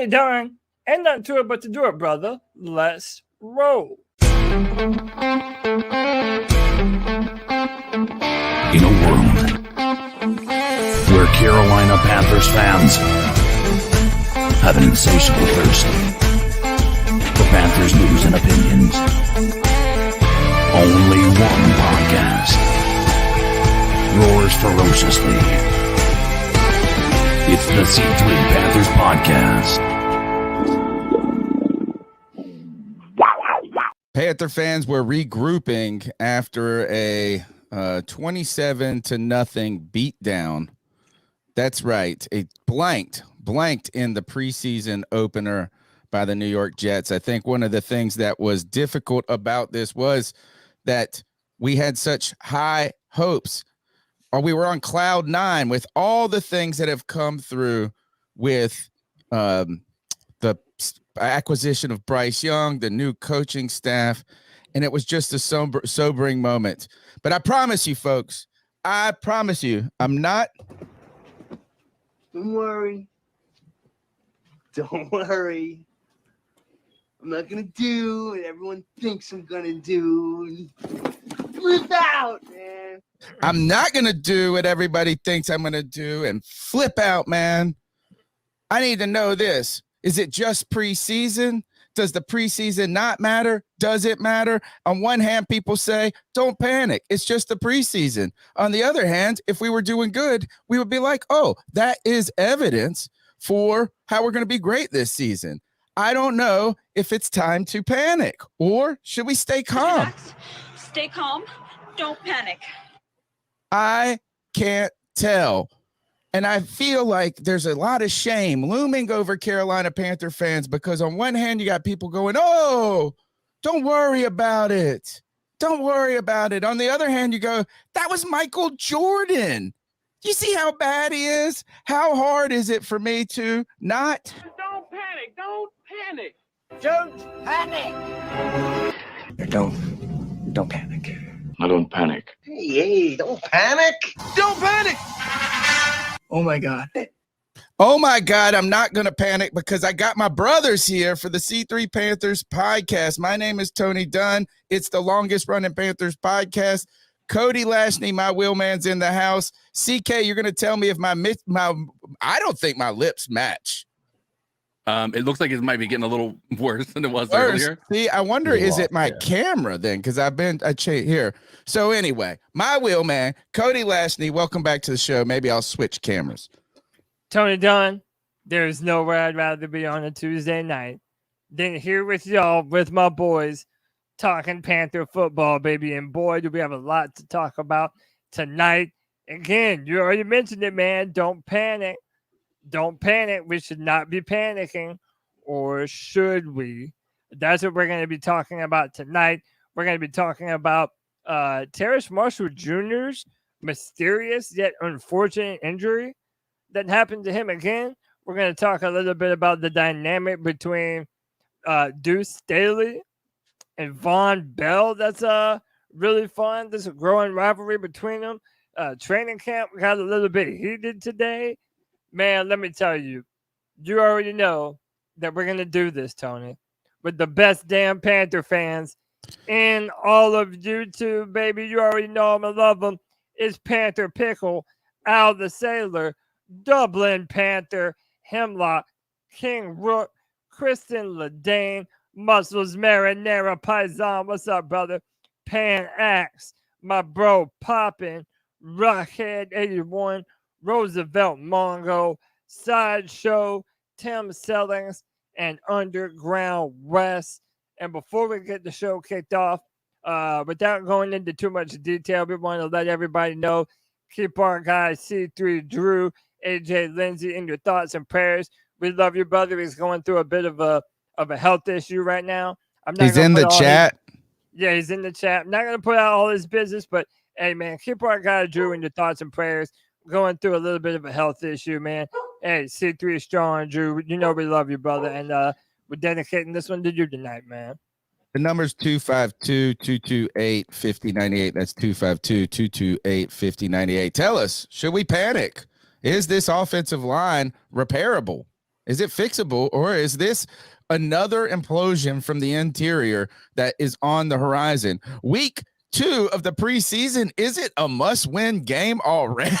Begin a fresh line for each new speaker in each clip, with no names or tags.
Tony Dunn. Ain't nothing to it but to do it, brother. Let's roll.
In a world where Carolina Panthers fans have an insatiable thirst for Panthers news and opinions, only one podcast roars ferociously. It's the C3 Panthers Podcast.
Panther fans, we're regrouping after a 27-0 beatdown. That's right. It blanked in the preseason opener by the New York Jets. I think one of the things that was difficult about this was that we had such high hopes, or we were on cloud nine with all the things that have come through with the acquisition of Bryce Young, the new coaching staff, and it was just a sobering moment. But I promise you, folks, I'm not.
Don't worry. I'm not going to do what everyone thinks I'm going to do. Flip out, man.
I'm not going to do what everybody thinks I'm going to do and flip out, man. I need to know this. Is it just preseason? Does the preseason not matter? Does it matter? On one hand, people say, don't panic. It's just the preseason. On the other hand, if we were doing good, we would be like, oh, that is evidence for how we're going to be great this season. I don't know if it's time to panic, or should we stay calm?
Relax, stay calm. Don't panic.
I can't tell. And I feel like there's a lot of shame looming over Carolina Panther fans because on one hand, you got people going, oh, don't worry about it. Don't worry about it. On the other hand, you go, that was Michael Jordan. You see how bad he is? How hard is it for me to not?
Don't panic. Don't panic.
Don't panic.
Don't panic.
I don't panic.
Hey, don't panic. Don't panic.
Oh my God.
Oh my God, I'm not going to panic because I got my brothers here for the C3 Panthers Podcast. My name is Tony Dunn. It's the longest running Panthers podcast. Cody Lashney, my wheelman's in the house. CK, you're going to tell me if my I don't think my lips match.
It looks like it might be getting a little worse than it was earlier.
See, I wonder, is it my camera then? Because I changed here. So anyway, my wheelman, Cody Lashney, welcome back to the show. Maybe I'll switch cameras.
Tony Dunn, there's nowhere I'd rather be on a Tuesday night than here with y'all, with my boys, talking Panther football, baby. And boy, do we have a lot to talk about tonight. Again, you already mentioned it, man. Don't panic. Don't panic. We should not be panicking, or should we? That's what we're going to be talking about tonight. We're going to be talking about Terrace Marshall Jr.'s mysterious yet unfortunate injury that happened to him again. We're going to talk a little bit about the dynamic between Deuce Staley and Von Bell. That's really fun. There's a growing rivalry between them. Training camp got a little bit heated today. Man, let me tell you, you already know that we're going to do this, Tony, with the best damn Panther fans in all of YouTube, baby. You already know I'm going to love them. It's Panther Pickle, Al the Sailor, Dublin Panther, Hemlock, King Rook, Kristen Ledane, Muscles Marinara Paisan. What's up, brother? Pan Axe, my bro Poppin', Rockhead 81, Roosevelt Mongo, Sideshow, Tim Sellings, and Underground West. And before we get the show kicked off, without going into too much detail, we want to let everybody know, keep our guy C3 Drew, AJ Lindsay in your thoughts and prayers. We love you, brother. He's going through a bit of a health issue right now.
He's in the chat.
Yeah, he's in the chat. I'm not going to put out all his business, but hey, man, keep our guy Drew in your thoughts and prayers. Going through a little bit of a health issue, man. Hey, C3 strong, Drew. You know we love you, brother. And we're dedicating this one to you tonight, man.
The number's 252-228-5098. That's 252-228-5098. Tell us, should we panic? Is this offensive line repairable? Is it fixable, or is this another implosion from the interior that is on the horizon? Week 2 of the preseason, is it a must-win game already?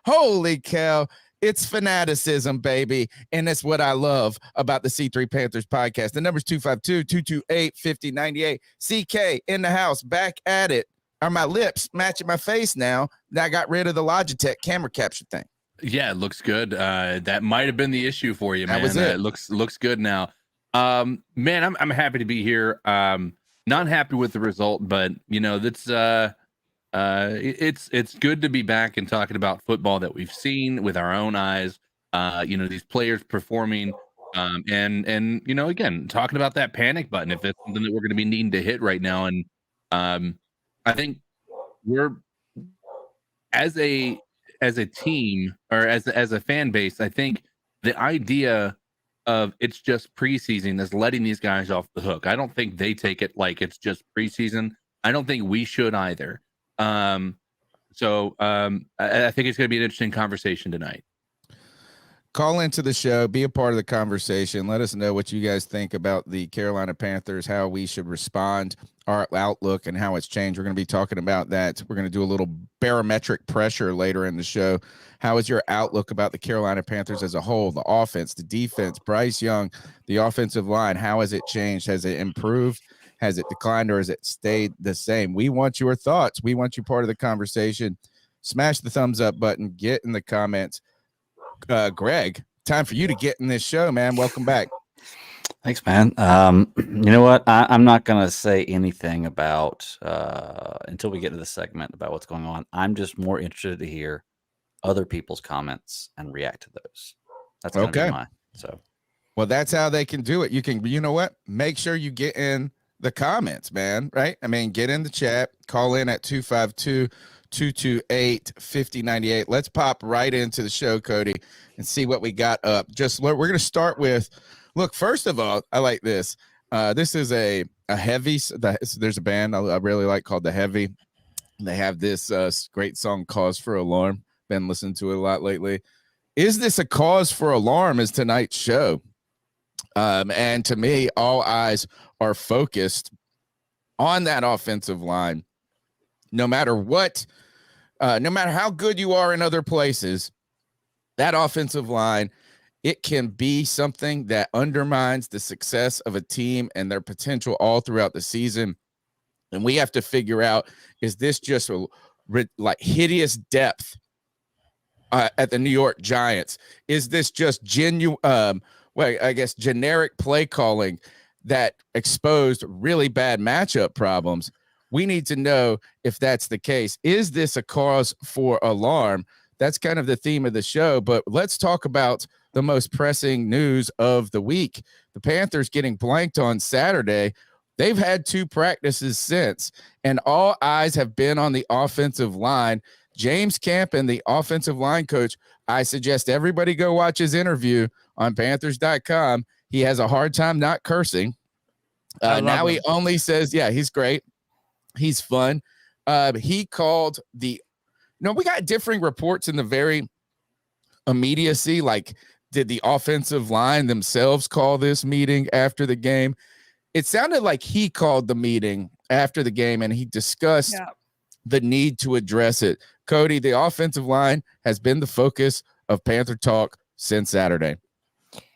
Holy cow. It's fanaticism, baby. And that's what I love about the C3 Panthers podcast. The number's 252-228-5098. CK in the house, back at it. Are my lips matching my face now that I got rid of the Logitech camera capture thing?
Yeah, it looks good. That might have been the issue for you, man.
That was it.
It looks good now. Man, I'm happy to be here. Not happy with the result, but that's it's good to be back and talking about football that we've seen with our own eyes. These players performing, and again, talking about that panic button if it's something that we're going to be needing to hit right now. And I think we're as a team or as a fan base, I think the idea of it's just preseason is letting these guys off the hook. I don't think they take it like it's just preseason. I don't think we should either. I think it's going to be an interesting conversation tonight.
Call into the show, be a part of the conversation. Let us know what you guys think about the Carolina Panthers, how we should respond, our outlook, and how it's changed. We're going to be talking about that. We're going to do a little barometric pressure later in the show. How is your outlook about the Carolina Panthers as a whole, the offense, the defense, Bryce Young, the offensive line? How has it changed? Has it improved? Has it declined, or has it stayed the same? We want your thoughts. We want you part of the conversation. Smash the thumbs up button. Get in the comments. Greg, time for you to get in this show, man. Welcome back.
Thanks, man. You know what? I'm not going to say anything about until we get to the segment about what's going on. I'm just more interested to hear other people's comments and react to those. That's going to be mine. So,
well, that's how they can do it. You can, you know what? Make sure you get in the comments, man. Right? I mean, get in the chat. Call in at 252-228-5098. Let's pop right into the show, Cody, and see what we got up. We're going to start with, look, first of all, I like this. This is a heavy, there's a band I really like called The Heavy. They have this great song, Cause for Alarm. Been listening to it a lot lately. Is this a cause for alarm is tonight's show? And to me, all eyes are focused on that offensive line. No matter what, no matter how good you are in other places, that offensive line, it can be something that undermines the success of a team and their potential all throughout the season. And we have to figure out, is this just like hideous depth at the New York Giants? Is this just generic play calling that exposed really bad matchup problems? We need to know if that's the case. Is this a cause for alarm? That's kind of the theme of the show, but let's talk about the most pressing news of the week. The Panthers getting blanked on Saturday. They've had 2 practices since, and all eyes have been on the offensive line. James Campen, the offensive line coach, I suggest everybody go watch his interview on Panthers.com. He has a hard time not cursing. Now he only says, yeah, he's great. He's fun. He called we got differing reports in the very immediacy. Like, did the offensive line themselves call this meeting after the game? It sounded like he called the meeting after the game and he discussed the need to address it. Cody, the offensive line has been the focus of Panther talk since Saturday.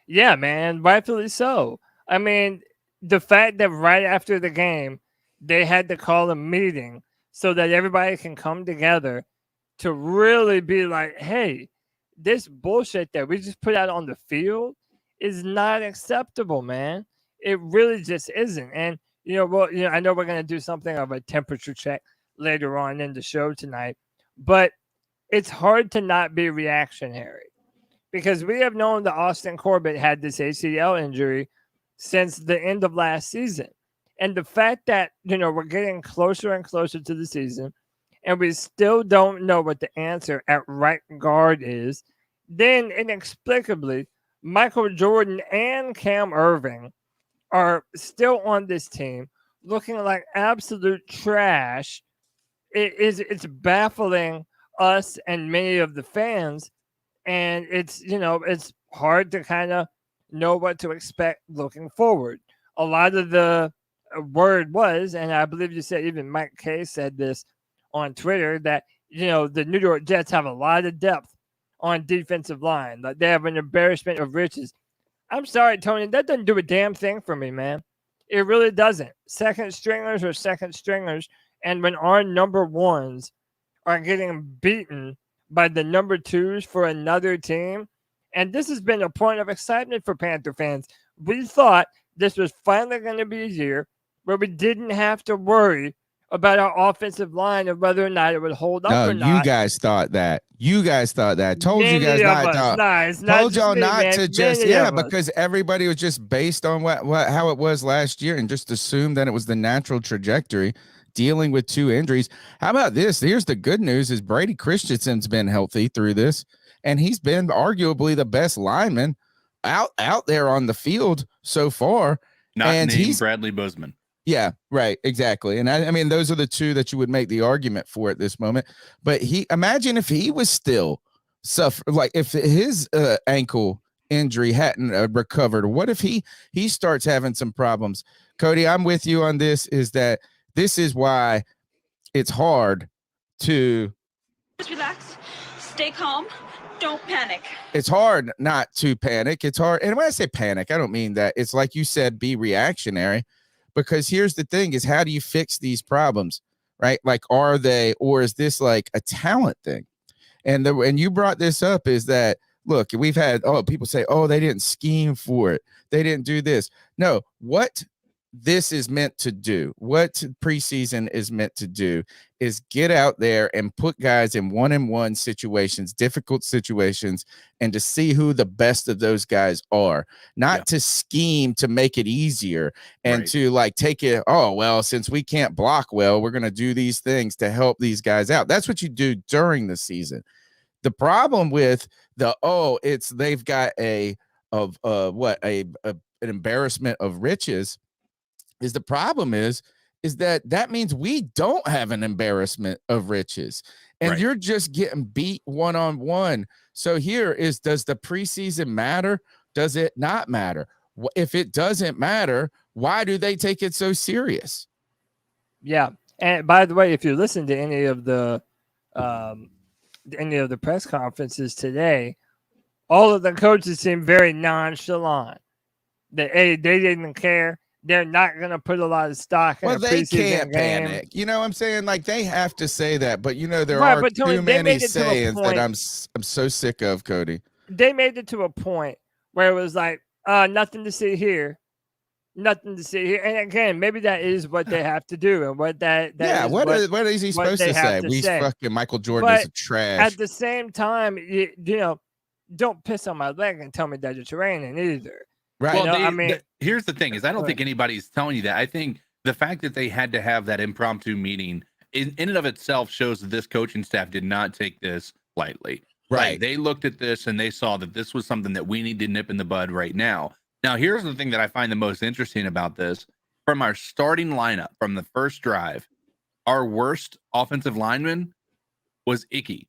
Yeah, man, rightfully so. I mean, the fact that right after the game, they had to call a meeting so that everybody can come together to really be like, hey, this bullshit that we just put out on the field is not acceptable, man. It really just isn't. And, I know we're going to do something of a temperature check later on in the show tonight, but it's hard to not be reactionary because we have known that Austin Corbett had this ACL injury since the end of last season. And the fact that, we're getting closer and closer to the season and we still don't know what the answer at right guard is, then inexplicably, Michael Jordan and Cam Irving are still on this team looking like absolute trash. It's baffling us and many of the fans. And it's hard to kind of know what to expect looking forward. A lot of the word was, and I believe you said even Mike Kay said this on Twitter, that the New York Jets have a lot of depth on defensive line. Like they have an embarrassment of riches. I'm sorry, Tony, that doesn't do a damn thing for me, man. It really doesn't. Second stringers are second stringers, and when our number ones are getting beaten by the number twos for another team, and this has been a point of excitement for Panther fans. We thought this was finally going to be a year where we didn't have to worry about our offensive line and whether or not it would hold up or not.
You guys thought that. Told you guys not to. Told y'all not to just because everybody was just based on how it was last year and just assumed that it was the natural trajectory, dealing with 2 injuries. How about this? Here's the good news: is Brady Christensen's been healthy through this, and he's been arguably the best lineman out there on the field so far.
Not named Bradley Bozeman.
Yeah, right, exactly. And I mean, those are the 2 that you would make the argument for at this moment. But imagine if he was still suffering, like if his ankle injury hadn't recovered. What if he starts having some problems? Cody, I'm with you on this. Is that this is why it's hard to
Just relax, stay calm, don't panic.
It's hard not to panic. It's hard. And when I say panic, I don't mean that. It's like you said, be reactionary. Because here's the thing is, how do you fix these problems, right? Like, or is this like a talent thing? And you brought this up is that, look, we've had, people say, they didn't scheme for it. They didn't do this. No, what this is meant to do, what preseason is meant to do, is get out there and put guys in one-on-one situations, difficult situations, and to see who the best of those guys are. Not to scheme to make it easier and to like take it, since we can't block well, we're going to do these things to help these guys out. That's what you do during the season. The problem with they've got an embarrassment of riches is the problem is that means we don't have an embarrassment of riches, and you're just getting beat one-on-one. So does the preseason matter? Does it not matter? If it doesn't matter, why do they take it so serious?
Yeah. And by the way, if you listen to any of the press conferences today, all of the coaches seem very nonchalant. They didn't care. They're not going to put a lot of stock in a preseason
can't
game.
Panic. You know what I'm saying? Like, they have to say that. But, there are too many sayings that I'm so sick of, Cody.
They made it to a point where it was like, nothing to see here. Nothing to see here. And again, maybe that is what they have to do. And what what is he supposed to say? Fucking Michael Jordan is a trash. At the same time, don't piss on my leg and tell me that it's raining either.
Right.
Well, here's the thing is I don't think anybody's telling you that. I think the fact that they had to have that impromptu meeting in and of itself shows that this coaching staff did not take this lightly.
Right.
Like, they looked at this and they saw that this was something that we need to nip in the bud right now. Now, here's the thing that I find the most interesting about this. From our starting lineup from the first drive, our worst offensive lineman was Icky.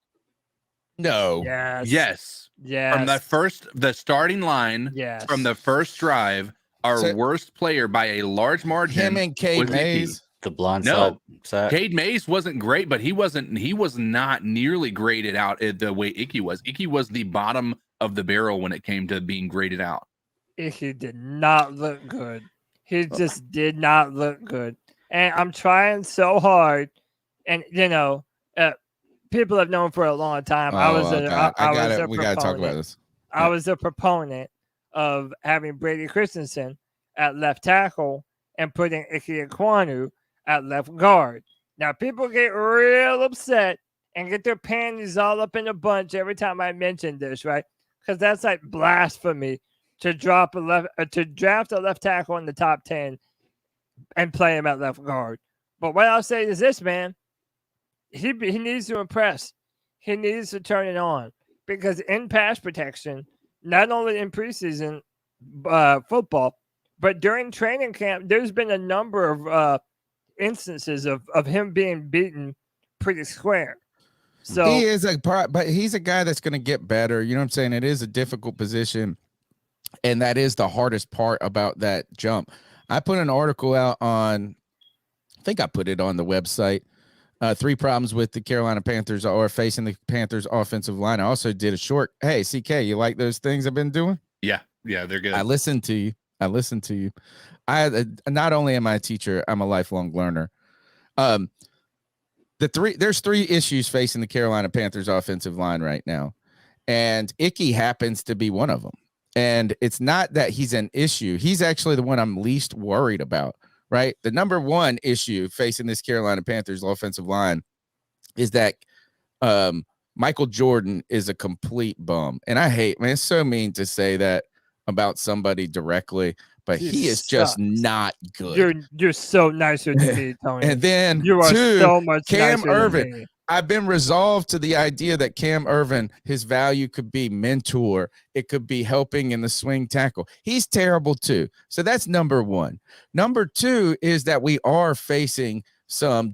No.
Yes. From the starting line from the first drive, our worst player by a large margin.
Him and Cade Mays.
The blind side.
Cade Mays wasn't great, but he was not nearly graded out the way Icky was. Icky was the bottom of the barrel when it came to being graded out.
Icky did not look good. He just did not look good. And I'm trying so hard. And, people have known for a long time.
We got to talk about this.
I was a proponent of having Brady Christensen at left tackle and putting Ike Ekwonu at left guard. Now, people get real upset and get their panties all up in a bunch every time I mention this, right? Because that's like blasphemy to draft a left tackle in the top 10 and play him at left guard. But what I'll say is this, man. He needs to impress. He needs to turn it on, because in pass protection, not only in preseason football, but during training camp, there's been a number of instances of him being beaten pretty square. So
but he's a guy that's going to get better. You know what I'm saying? It is a difficult position. And that is the hardest part about that jump. I put an article out on, I think I put it on the website. 3 problems with the Carolina Panthers or facing the Panthers offensive line. I also did a short, hey, CK, you like those things I've been doing?
Yeah, they're good.
I listened to you. Not only am I a teacher, I'm a lifelong learner. There's 3 issues facing the Carolina Panthers offensive line right now. And Icky happens to be one of them. And it's not that he's an issue. He's actually the one I'm least worried about, right? The number 1 issue facing this Carolina Panthers offensive line is that Michael Jordan is a complete bum. And I hate, man, it's so mean to say that about somebody directly, but he is just not good.
You're so nicer than me, Tony.
And then
you are
2,
so much
Cam
nicer
Irvin.
than me.
I've been resolved to the idea that Cam Irvin, his value could be mentor. It could be helping in the swing tackle. He's terrible too. So that's number 1. Number 2 is that we are facing some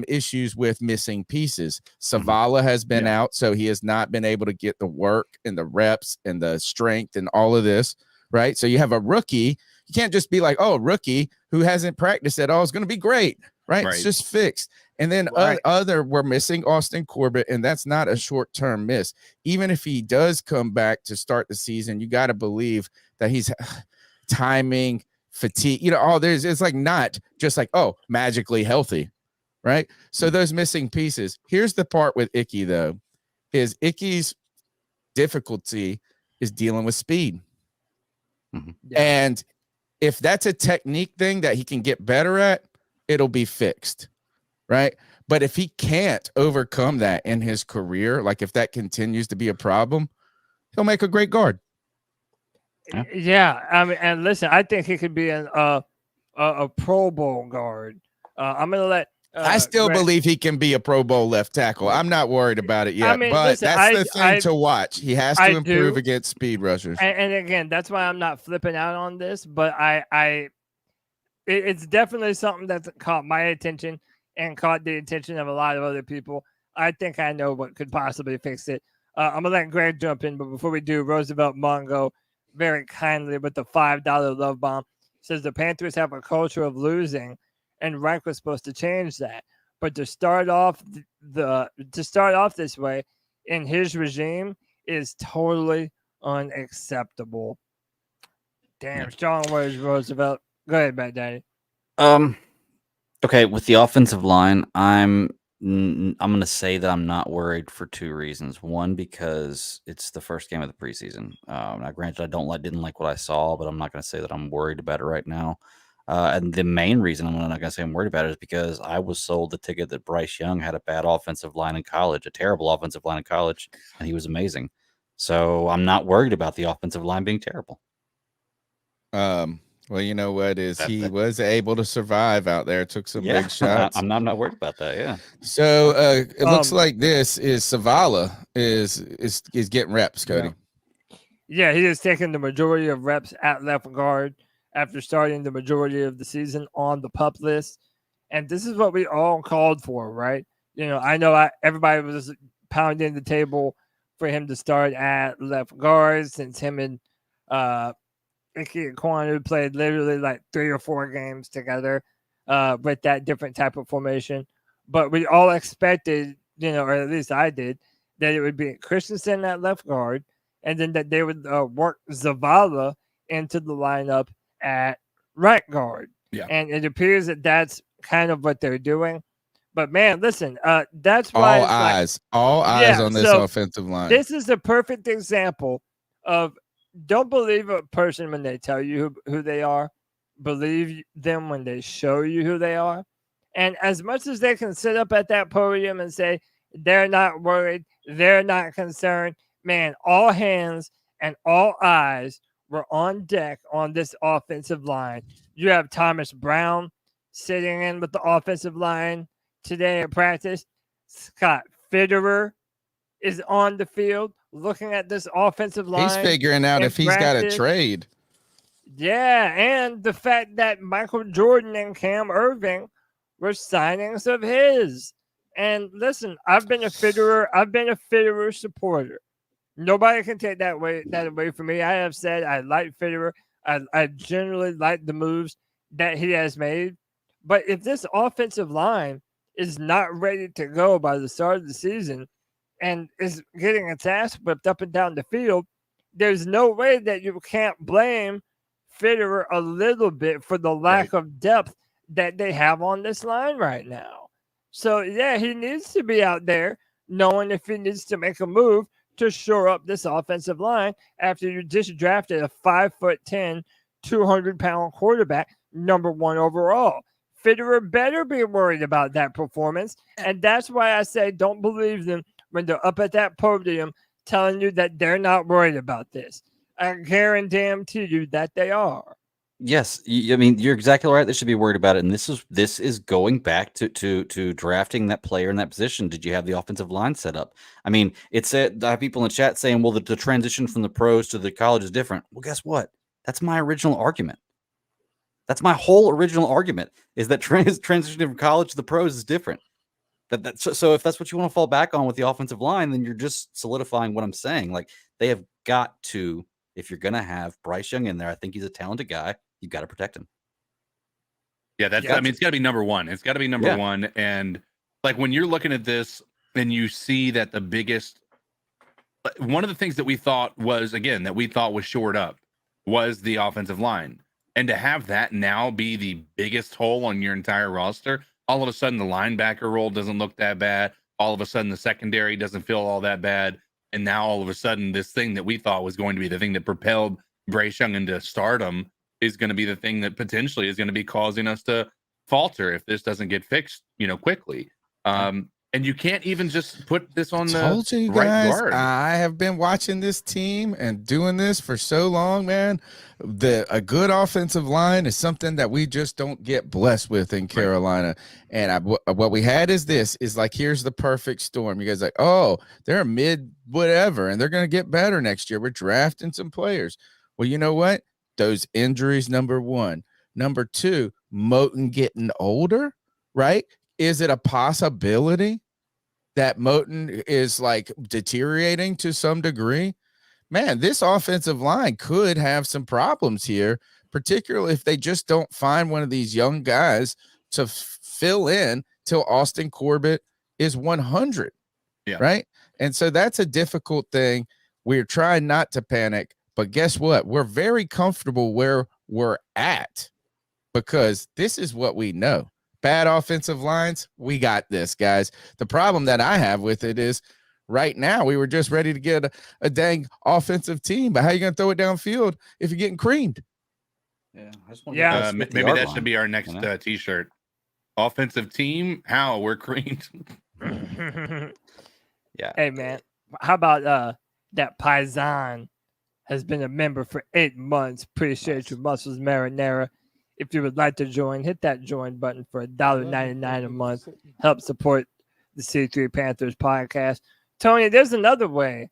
issues with missing pieces. Zavala has been out, so he has not been able to get the work and the reps and the strength and all of this, right? So you have a rookie. You can't just be like, oh, rookie who hasn't practiced at all is going to be great, right? It's just fixed. And then we're missing Austin Corbett, and that's not a short-term miss. Even if he does come back to start the season, you got to believe that he's timing, fatigue, it's like not just like, oh, magically healthy, right? So those missing pieces. Here's the part with Icky, though, is Icky's difficulty is dealing with speed.
Mm-hmm.
Yeah.
And if that's a technique thing that he can get better at, it'll be fixed. Right. But if he can't overcome that in his career, like if that continues to be a problem, he'll make a great guard.
Yeah. I mean, and listen, I think he could be a Pro Bowl guard. I'm going to let.
I still believe he can be a Pro Bowl left tackle. I'm not worried about it yet,
I mean,
but
listen,
that's the thing to watch. He has to improve against speed rushers.
And again, that's why I'm not flipping out on this, but it's definitely something that's caught my attention and caught the attention of a lot of other people. I think I know what could possibly fix it. I'm going to let Greg jump in, but before we do, Roosevelt Mongo very kindly with the $5 love bomb says the Panthers have a culture of losing, and Reich was supposed to change that. But to start off this way in his regime is totally unacceptable. Damn, strong words, Roosevelt. Go ahead, Bad Daddy.
Okay, with the offensive line, I'm going to say that I'm not worried for 2 reasons. One, because it's the first game of the preseason. Now, granted, didn't like what I saw, but I'm not going to say that I'm worried about it right now. And the main reason I'm not going to say I'm worried about it is because I was sold the ticket that Bryce Young had a bad offensive line in college, a terrible offensive line in college, and he was amazing. So I'm not worried about the offensive line being terrible.
Well, you know what he was able to survive out there, took some big shots.
I'm not worried about that. Yeah.
So it looks like this is Zavala is getting reps, Cody.
Yeah, he is taking the majority of reps at left guard after starting the majority of the season on the PUP list. And this is what we all called for, right? I know everybody was pounding the table for him to start at left guard since him and Icky and Kwanu played literally like 3 or 4 games together with that different type of formation. But we all expected, or at least I did, that it would be Christensen at left guard, and then that they would work Zavala into the lineup at right guard.
Yeah.
And it appears that that's kind of what they're doing. But, man, listen, that's why
all eyes on this offensive line.
This is the perfect example of don't believe a person when they tell you who they are. Believe them when they show you who they are. And as much as they can sit up at that podium and say they're not worried, they're not concerned, man, all hands and all eyes were on deck on this offensive line. You have Thomas Brown sitting in with the offensive line today at practice. Scott Fitterer is on the field looking at this offensive line.
He's figuring out if he's got a trade.
Yeah, and the fact that Michael Jordan and Cam Irving were signings of his. And listen, I've been a Fitterer supporter. Nobody can take that away from me. I have said I like Fitterer. I generally like the moves that he has made. But if this offensive line is not ready to go by the start of the season and is getting its ass whipped up and down the field, there's no way that you can't blame Fitterer a little bit for the lack of depth that they have on this line right now. So, yeah, he needs to be out there knowing if he needs to make a move to shore up this offensive line after you just drafted a 5'10", 200-pound quarterback, number 1 overall. Fitterer better be worried about that performance, and that's why I say don't believe them when they're up at that podium telling you that they're not worried about this. I guarantee you that they are.
Yes, I mean you're exactly right. They should be worried about it, and this is going back to drafting that player in that position. Did you have the offensive line set up? I mean, I have people in the chat saying, "Well, the transition from the pros to the college is different." Well, guess what? That's my original argument. That's my whole original argument. Is that transitioning from college to the pros is different. So if that's what you want to fall back on with the offensive line, then you're just solidifying what I'm saying. Like they have got to, if you're going to have Bryce Young in there, I think he's a talented guy. You've got to protect him.
Yeah, I mean, it's got to be number one. It's got to be number one. And like when you're looking at this and you see that the biggest, one of the things that we thought was shored up was the offensive line. And to have that now be the biggest hole on your entire roster, all of a sudden the linebacker role doesn't look that bad. All of a sudden the secondary doesn't feel all that bad. And now all of a sudden this thing that we thought was going to be the thing that propelled Bryce Young into stardom is going to be the thing that potentially is going to be causing us to falter if this doesn't get fixed, quickly. And you can't even just put this on the right guard.
I have been watching this team and doing this for so long, man. A good offensive line is something that we just don't get blessed with in Carolina. And what we had is like, here's the perfect storm. You guys are like, oh, they're mid whatever, and they're going to get better next year. We're drafting some players. Well, you know what? Those injuries, number one. Number two, Moton getting older, right? Is it a possibility that Moton is like deteriorating to some degree? Man, this offensive line could have some problems here, particularly if they just don't find one of these young guys to fill in till Austin Corbett is 100. Yeah. Right. And so that's a difficult thing. We're trying not to panic, but guess what? We're very comfortable where we're at because this is what we know. Bad offensive lines, we got this, guys. The problem that I have with it is right now we were just ready to get a dang offensive team, but how are you going to throw it downfield if you're getting creamed?
Yeah, I just
maybe that should be our next T-shirt. Offensive team, how we're creamed.
Yeah.
Hey, man, how about that Paisan has been a member for 8 months. Appreciate your muscles, marinara. If you would like to join, hit that join button for $1.99 a month. Help support the C3 Panthers podcast. Tony, there's another way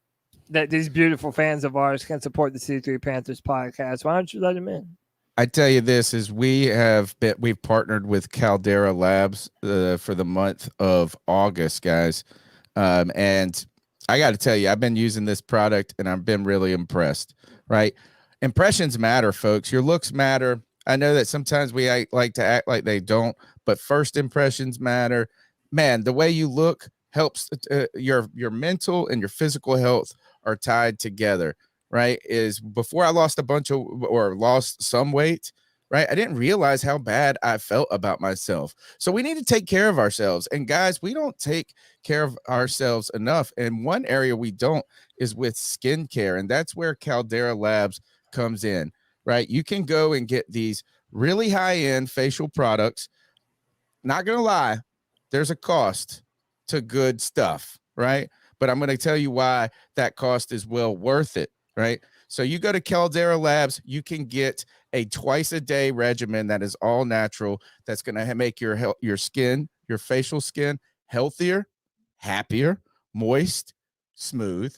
that these beautiful fans of ours can support the C3 Panthers podcast. Why don't you let them in?
I tell you this is we've partnered with Caldera Labs for the month of August, guys. And I got to tell you, I've been using this product and I've been really impressed, right? Impressions matter, folks. Your looks matter. I know that sometimes we like to act like they don't, but first impressions matter. Man, the way you look helps your mental and your physical health are tied together, right? Is before I lost lost some weight, right? I didn't realize how bad I felt about myself. So we need to take care of ourselves. And guys, we don't take care of ourselves enough. And one area we don't is with skincare. And that's where Caldera Labs comes in. Right? You can go and get these really high-end facial products. Not going to lie, there's a cost to good stuff, right? But I'm going to tell you why that cost is well worth it, right? So you go to Caldera Labs, you can get a twice-a-day regimen that is all natural that's going to make your skin, your facial skin, healthier, happier, moist, smooth.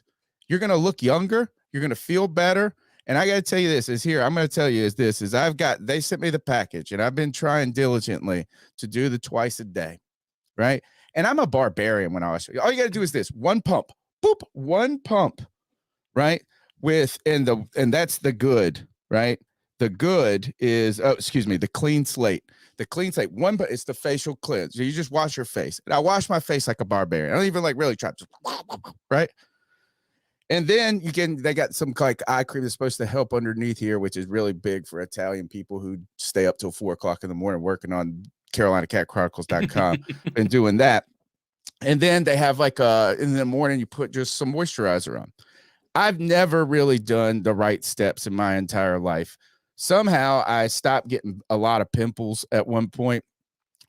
You're going to look younger. You're going to feel better. And I got to tell you this they sent me the package and I've been trying diligently to do the twice a day. Right. And I'm a barbarian when I was, all you got to do is this one pump, boop, one pump. right? And that's the good, right? The good is, the clean slate. The clean slate, it's the facial cleanse. You just wash your face. And I wash my face like a barbarian. I don't even really try to, right? And then they got some like eye cream that's supposed to help underneath here, which is really big for Italian people who stay up till 4:00 in the morning working on CarolinaCatChronicles.com and doing that. And then they have in the morning, you put just some moisturizer on. I've never really done the right steps in my entire life. Somehow I stopped getting a lot of pimples at one point,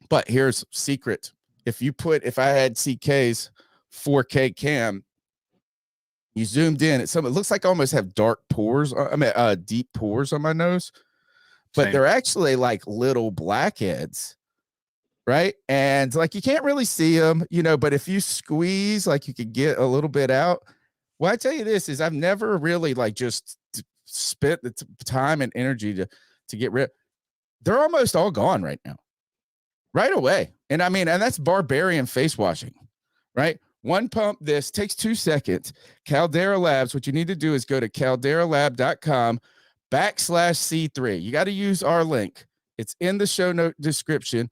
but here's secret. If I had CK's 4K cam, you zoomed in it looks like I almost have dark pores. Deep pores on my nose, but
Same.
they're actually like little blackheads, right? And like, you can't really see them, but if you squeeze, like you could get a little bit out. Well, I tell you this is I've never really just spent the time and energy to get rid. They're almost all gone right now, right away. And and that's barbarian face washing, right? One pump, this takes 2 seconds. Caldera Labs, what you need to do is go to calderalab.com/C3. You got to use our link. It's in the show note description.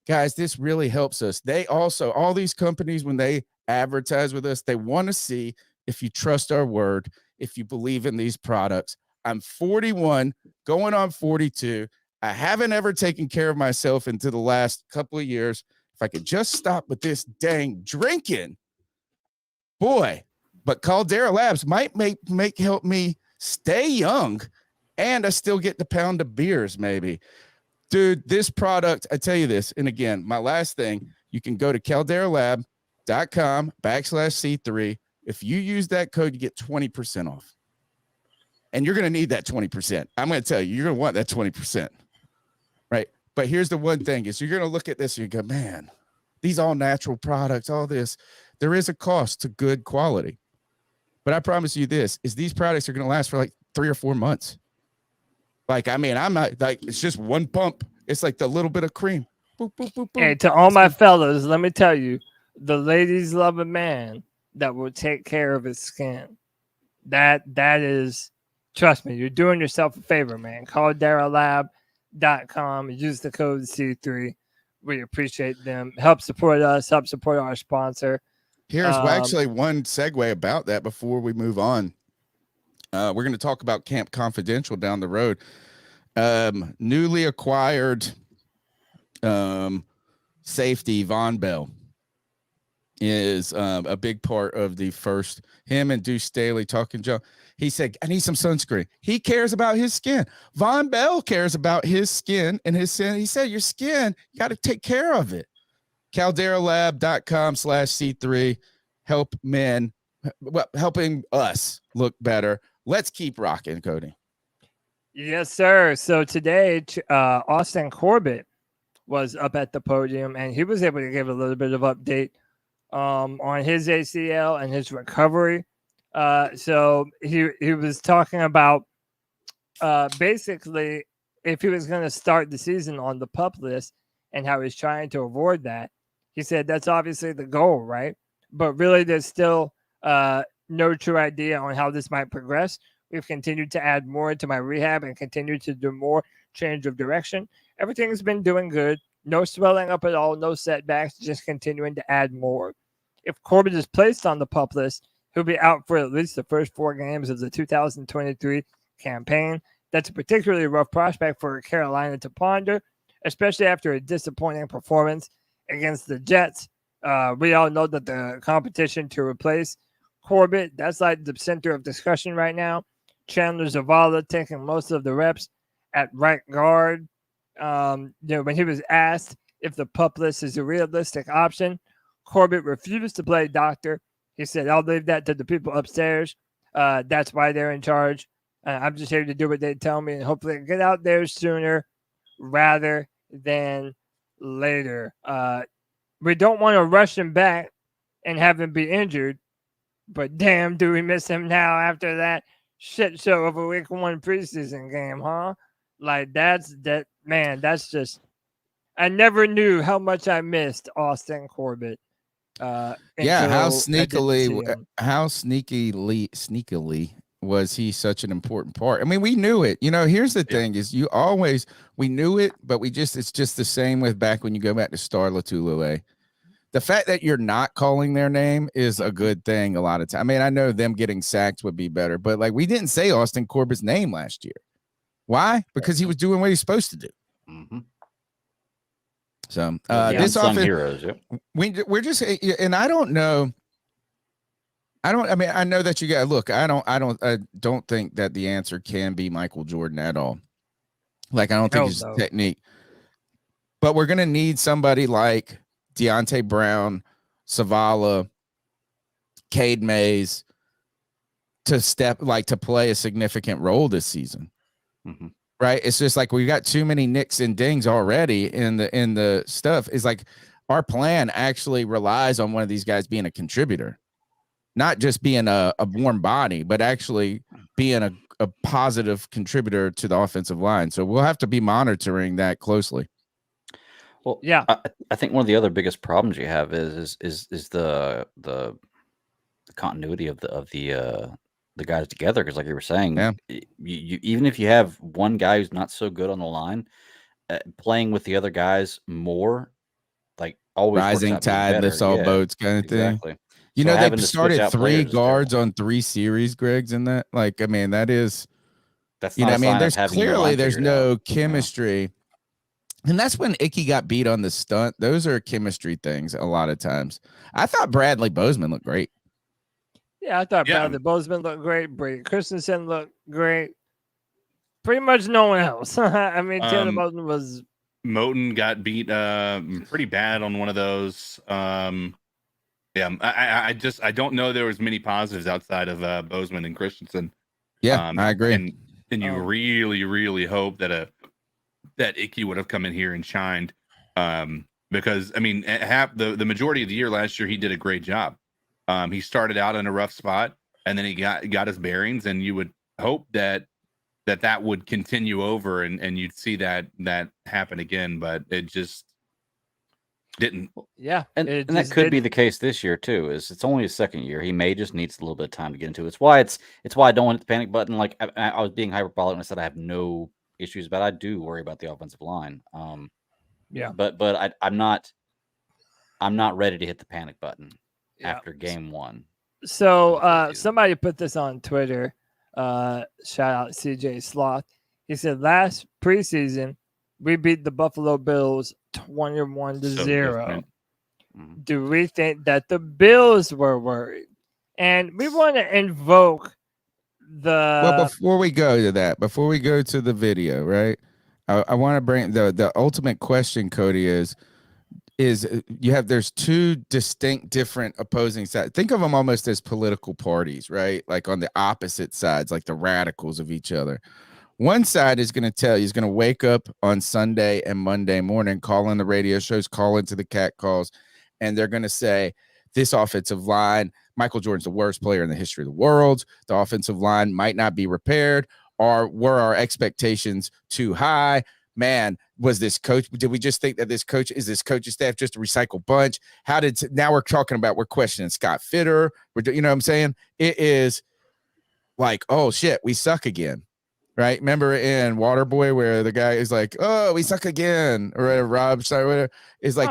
Guys, this really helps us. They also, all these companies, when they advertise with us, they want to see if you trust our word, if you believe in these products. I'm 41, going on 42. I haven't ever taken care of myself into the last couple of years. If I could just stop with this dang drinking, boy. But Caldera Labs might help me stay young, and I still get the pound of beers, maybe. Dude, this product, I tell you this, and again, my last thing, you can go to calderalab.com/C3. If you use that code, you get 20% off. And you're going to need that 20%. I'm going to tell you, you're going to want that 20%. Right? But here's the one thing is you're going to look at this and you go, man, these all natural products, all this, there is a cost to good quality. But I promise you this is these products are going to last for 3 or 4 months. I'm not it's just one pump. It's like the little bit of cream. Boop, boop, boop, boop.
Hey, to all my fellas, let me tell you, the ladies love a man that will take care of his skin. That is, trust me, you're doing yourself a favor, man. CalderaLab.com. Use the code C3. We appreciate them. Help support us. Help support our sponsor.
Here's actually one segue about that before we move on. We're going to talk about Camp Confidential down the road. Newly acquired safety Von Bell is a big part of the first. Him and Deuce Staley talking, Joe. He said, I need some sunscreen. He cares about his skin. Von Bell cares about his skin and his skin. He said, your skin, you got to take care of it. CalderaLab.com/C3. Helping us look better. Let's keep rocking, Cody.
Yes, sir. So today, Austin Corbett was up at the podium, and he was able to give a little bit of update on his ACL and his recovery. So he was talking about basically if he was going to start the season on the PUP list and how he's trying to avoid that. He said that's obviously the goal, right? But really, there's still no true idea on how this might progress. We've continued to add more to my rehab and continue to do more change of direction. Everything's been doing good. No swelling up at all, no setbacks, just continuing to add more. If Corbett is placed on the PUP list, he'll be out for at least the first 4 games of the 2023 campaign. That's a particularly rough prospect for Carolina to ponder, especially after a disappointing performance against the Jets. We all know that the competition to replace Corbett, that's like the center of discussion right now. Chandler Zavala taking most of the reps at right guard. When he was asked if the PUP list is a realistic option, Corbett refused to play doctor. He said, I'll leave that to the people upstairs. That's why they're in charge. I'm just here to do what they tell me and hopefully get out there sooner rather than later. We don't want to rush him back and have him be injured, but damn, do we miss him now after that shit show of a week 1 preseason game, huh? That's just, I never knew how much I missed Austin Corbett.
How
until I didn't see him.
sneakily was he such an important part? I mean, we knew it. Here's the thing: is we knew it, but it's just the same with back when you go back to Star Latulele. The fact that you're not calling their name is a good thing a lot of time. I mean, I know them getting sacked would be better, but like we didn't say Austin Corbett's name last year. Why? Because he was doing what he's supposed to do.
Mm-hmm.
So
this offense, heroes,
we're just, and I don't know. I know that you got look. I don't think that the answer can be Michael Jordan at all. Like I don't think it's technique, but we're gonna need somebody like Deontay Brown, Zavala, Cade Mays to play a significant role this season.
Mm-hmm.
Right? It's just like we got too many nicks and dings already in the stuff. It's like our plan actually relies on one of these guys being a contributor, not just being a warm body, but actually being a positive contributor to the offensive line. So we'll have to be monitoring that closely.
Well, yeah, I think one of the other biggest problems you have is the continuity of the guys together. Because, like you were saying, you even if you have one guy who's not so good on the line, playing with the other guys more, like always
rising tide lifts all boats, kind of thing.
Exactly.
They started 3 guards on 3 series, Greg's in that. Like, I mean, that's there's clearly there's no chemistry. Yeah. And that's when Icky got beat on the stunt. Those are chemistry things a lot of times. I thought Bradley Bozeman looked great.
Yeah, I thought Bradley Bozeman looked great. Brady Christensen looked great. Pretty much no one else. I mean, Taylor Moton was...
Moton got beat pretty bad on one of those. I don't know there was many positives outside of Bozeman and Christensen.
Yeah, I agree.
And you really, really hope that Icky would have come in here and shined, because I mean, the majority of the year last year he did a great job. He started out in a rough spot, and then he got his bearings, and you would hope that would continue over, and you'd see that happen again, but it just didn't.
Yeah,
and that could be the case this year too. It's only his second year. He may just needs a little bit of time to get into it. It's why I don't want the panic button. Like I was being hyperbolic when I said I have no issues, but I do worry about the offensive line. But I'm not ready to hit the panic button after game 1.
So somebody put this on Twitter. Shout out CJ Sloth. He said last preseason we beat the Buffalo Bills 21-0. Do we think that the Bills were worried? And we want to invoke
before we go to that, before we go to the video, right? I want to bring the ultimate question, Cody, is there's 2 distinct different opposing sides. Think of them almost as political parties, right? Like on the opposite sides, like the radicals of each other. One side is going to wake up on Sunday and Monday morning, call in the radio shows, call into the cat calls, and they're going to say, this offensive line, Michael Jordan's the worst player in the history of the world. The offensive line might not be repaired. Were our expectations too high? Man, was this coach? Did we just think that this coaching staff just a recycled bunch? Now we're talking about, we're questioning Scott Fitter. You know what I'm saying? It is like, oh shit, we suck again. Right? Remember in Waterboy where the guy is like, "Oh, we suck again," or Rob Stein, whatever. Is like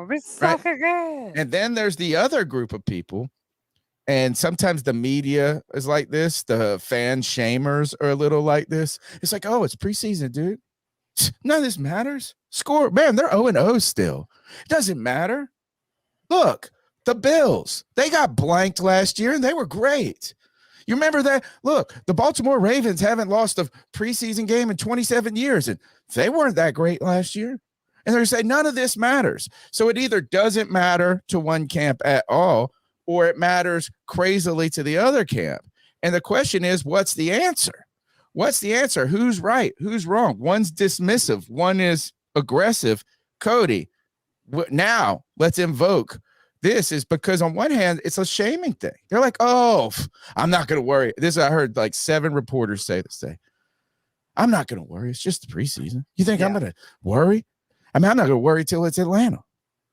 we suck again.
And then there's the other group of people, and sometimes the media is like this. The fan shamers are a little like this. It's like, "Oh, it's preseason, dude. None of this matters. Score, man. They're 0-0 still. It doesn't matter. Look, the Bills. They got blanked last year, and they were great." You remember that? Look, the Baltimore Ravens haven't lost a preseason game in 27 years, and they weren't that great last year. And they're saying none of this matters. So it either doesn't matter to one camp at all, or it matters crazily to the other camp. And the question is, what's the answer? What's the answer? Who's right? Who's wrong? One's dismissive. One is aggressive. Cody, now let's invoke. This is because on one hand, it's a shaming thing. They're like, oh, I'm not going to worry. I heard like 7 reporters say this day. I'm not going to worry. It's just the preseason. You think I'm going to worry? I mean, I'm not going to worry till it's Atlanta.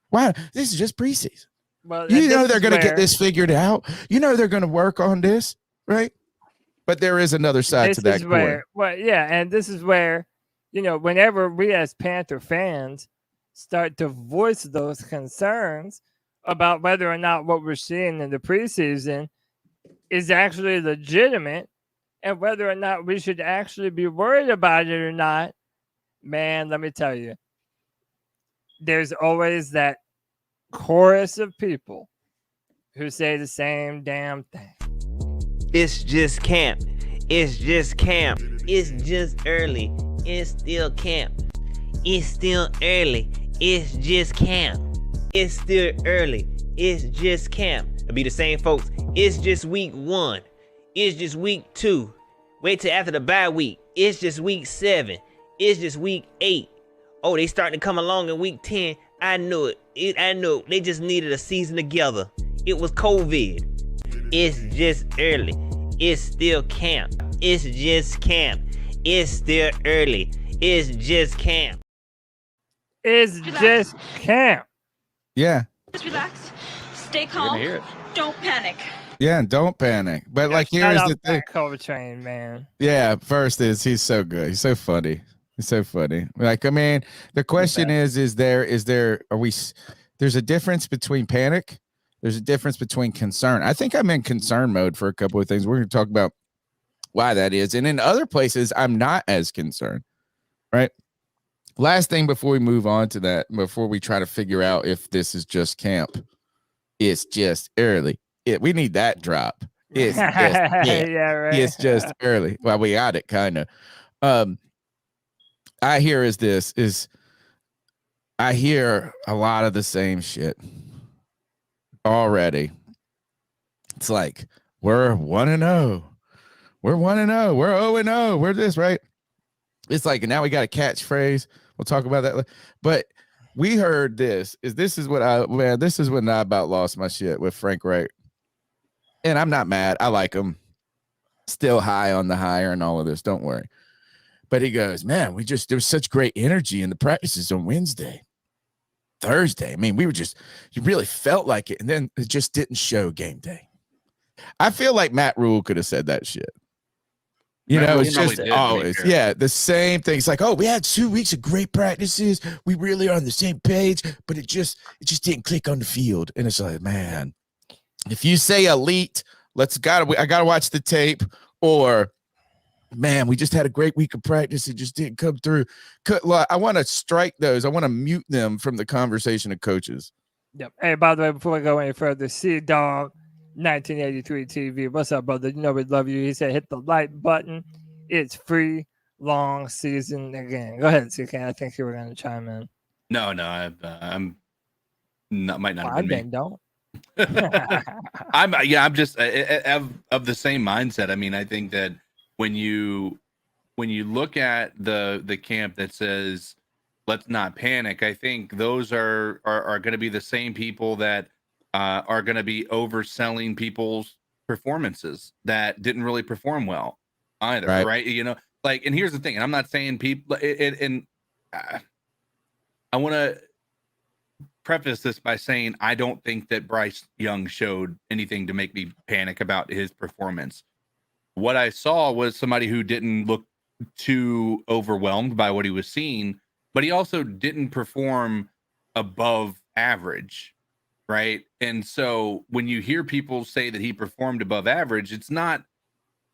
Why? This is just preseason.
Well,
You
and
know
this
they're
is
going to get
where-
this figured out. You know they're going to work on this, right? But there is another side to that coin.
Well, yeah, and this is where, whenever we as Panther fans start to voice those concerns about whether or not what we're seeing in the preseason is actually legitimate and whether or not we should actually be worried about it or not, man, let me tell you, there's always that chorus of people who say the same damn thing.
It's just camp. It's just camp. It's just early. It's still camp. It's still early. It's just camp. It's still early. It's just camp. It'll be the same folks. It's just week 1. It's just week 2. Wait till after the bye week. It's just week 7. It's just week 8. Oh, they starting to come along in week 10. I knew it. I knew it. They just needed a season together. It was COVID. It's just early. It's still camp. It's just camp. It's still early. It's just camp.
It's just camp.
Yeah.
Just relax. Stay
You're gonna
calm.
hear it.
Don't panic.
Yeah, and don't panic. But like
Shout
here's
out
the thing.
Matt Coltrane, man.
Yeah, first is he's so good. He's so funny. He's so funny. Like, I mean, the question is there there's a difference between panic. There's a difference between concern. I think I'm in concern mode for a couple of things. We're going to talk about why that is. And in other places, I'm not as concerned, right? Last thing before we move on to that, before we try to figure out if this is just camp, it's just early. We need that drop. It's just camp.
Yeah, right.
It's just early. Well, we got it kind of. I hear I hear a lot of the same shit already. It's like we're 1-0. We're 1-0. We're 0-0. We're this, right? It's like now we got a catchphrase. We'll talk about that. But we heard this is when I about lost my shit with Frank Wright. And I'm not mad. I like him. Still high on the higher and all of this. Don't worry. But he goes, man, there was such great energy in the practices on Wednesday, Thursday. I mean, you really felt like it. And then it just didn't show game day. I feel like Matt Rule could have said that shit. It's just always, the same thing. It's like, oh, we had 2 weeks of great practices. We really are on the same page, but it just didn't click on the field. And it's like, man, if you say elite, I gotta watch the tape, or man, we just had a great week of practice. It just didn't come through. I want to strike those. I want to mute them from the conversation of coaches.
Yep. Hey, by the way, before we go any further, C-Dog 1983 TV. What's up, brother? You know we love you. He said hit the like button. It's free. Long season again. Go ahead, CK. I think you were going to chime in.
No, I'm not. Might not have been me.
Don't.
I'm just of the same mindset. I mean, I think that when you look at the camp that says let's not panic, I think those are going to be the same people that are going to be overselling people's performances that didn't really perform well either, right? And here's the thing, and I'm not saying people, I want to preface this by saying I don't think that Bryce Young showed anything to make me panic about his performance. What I saw was somebody who didn't look too overwhelmed by what he was seeing, but he also didn't perform above average, right? And so when you hear people say that he performed above average, it's not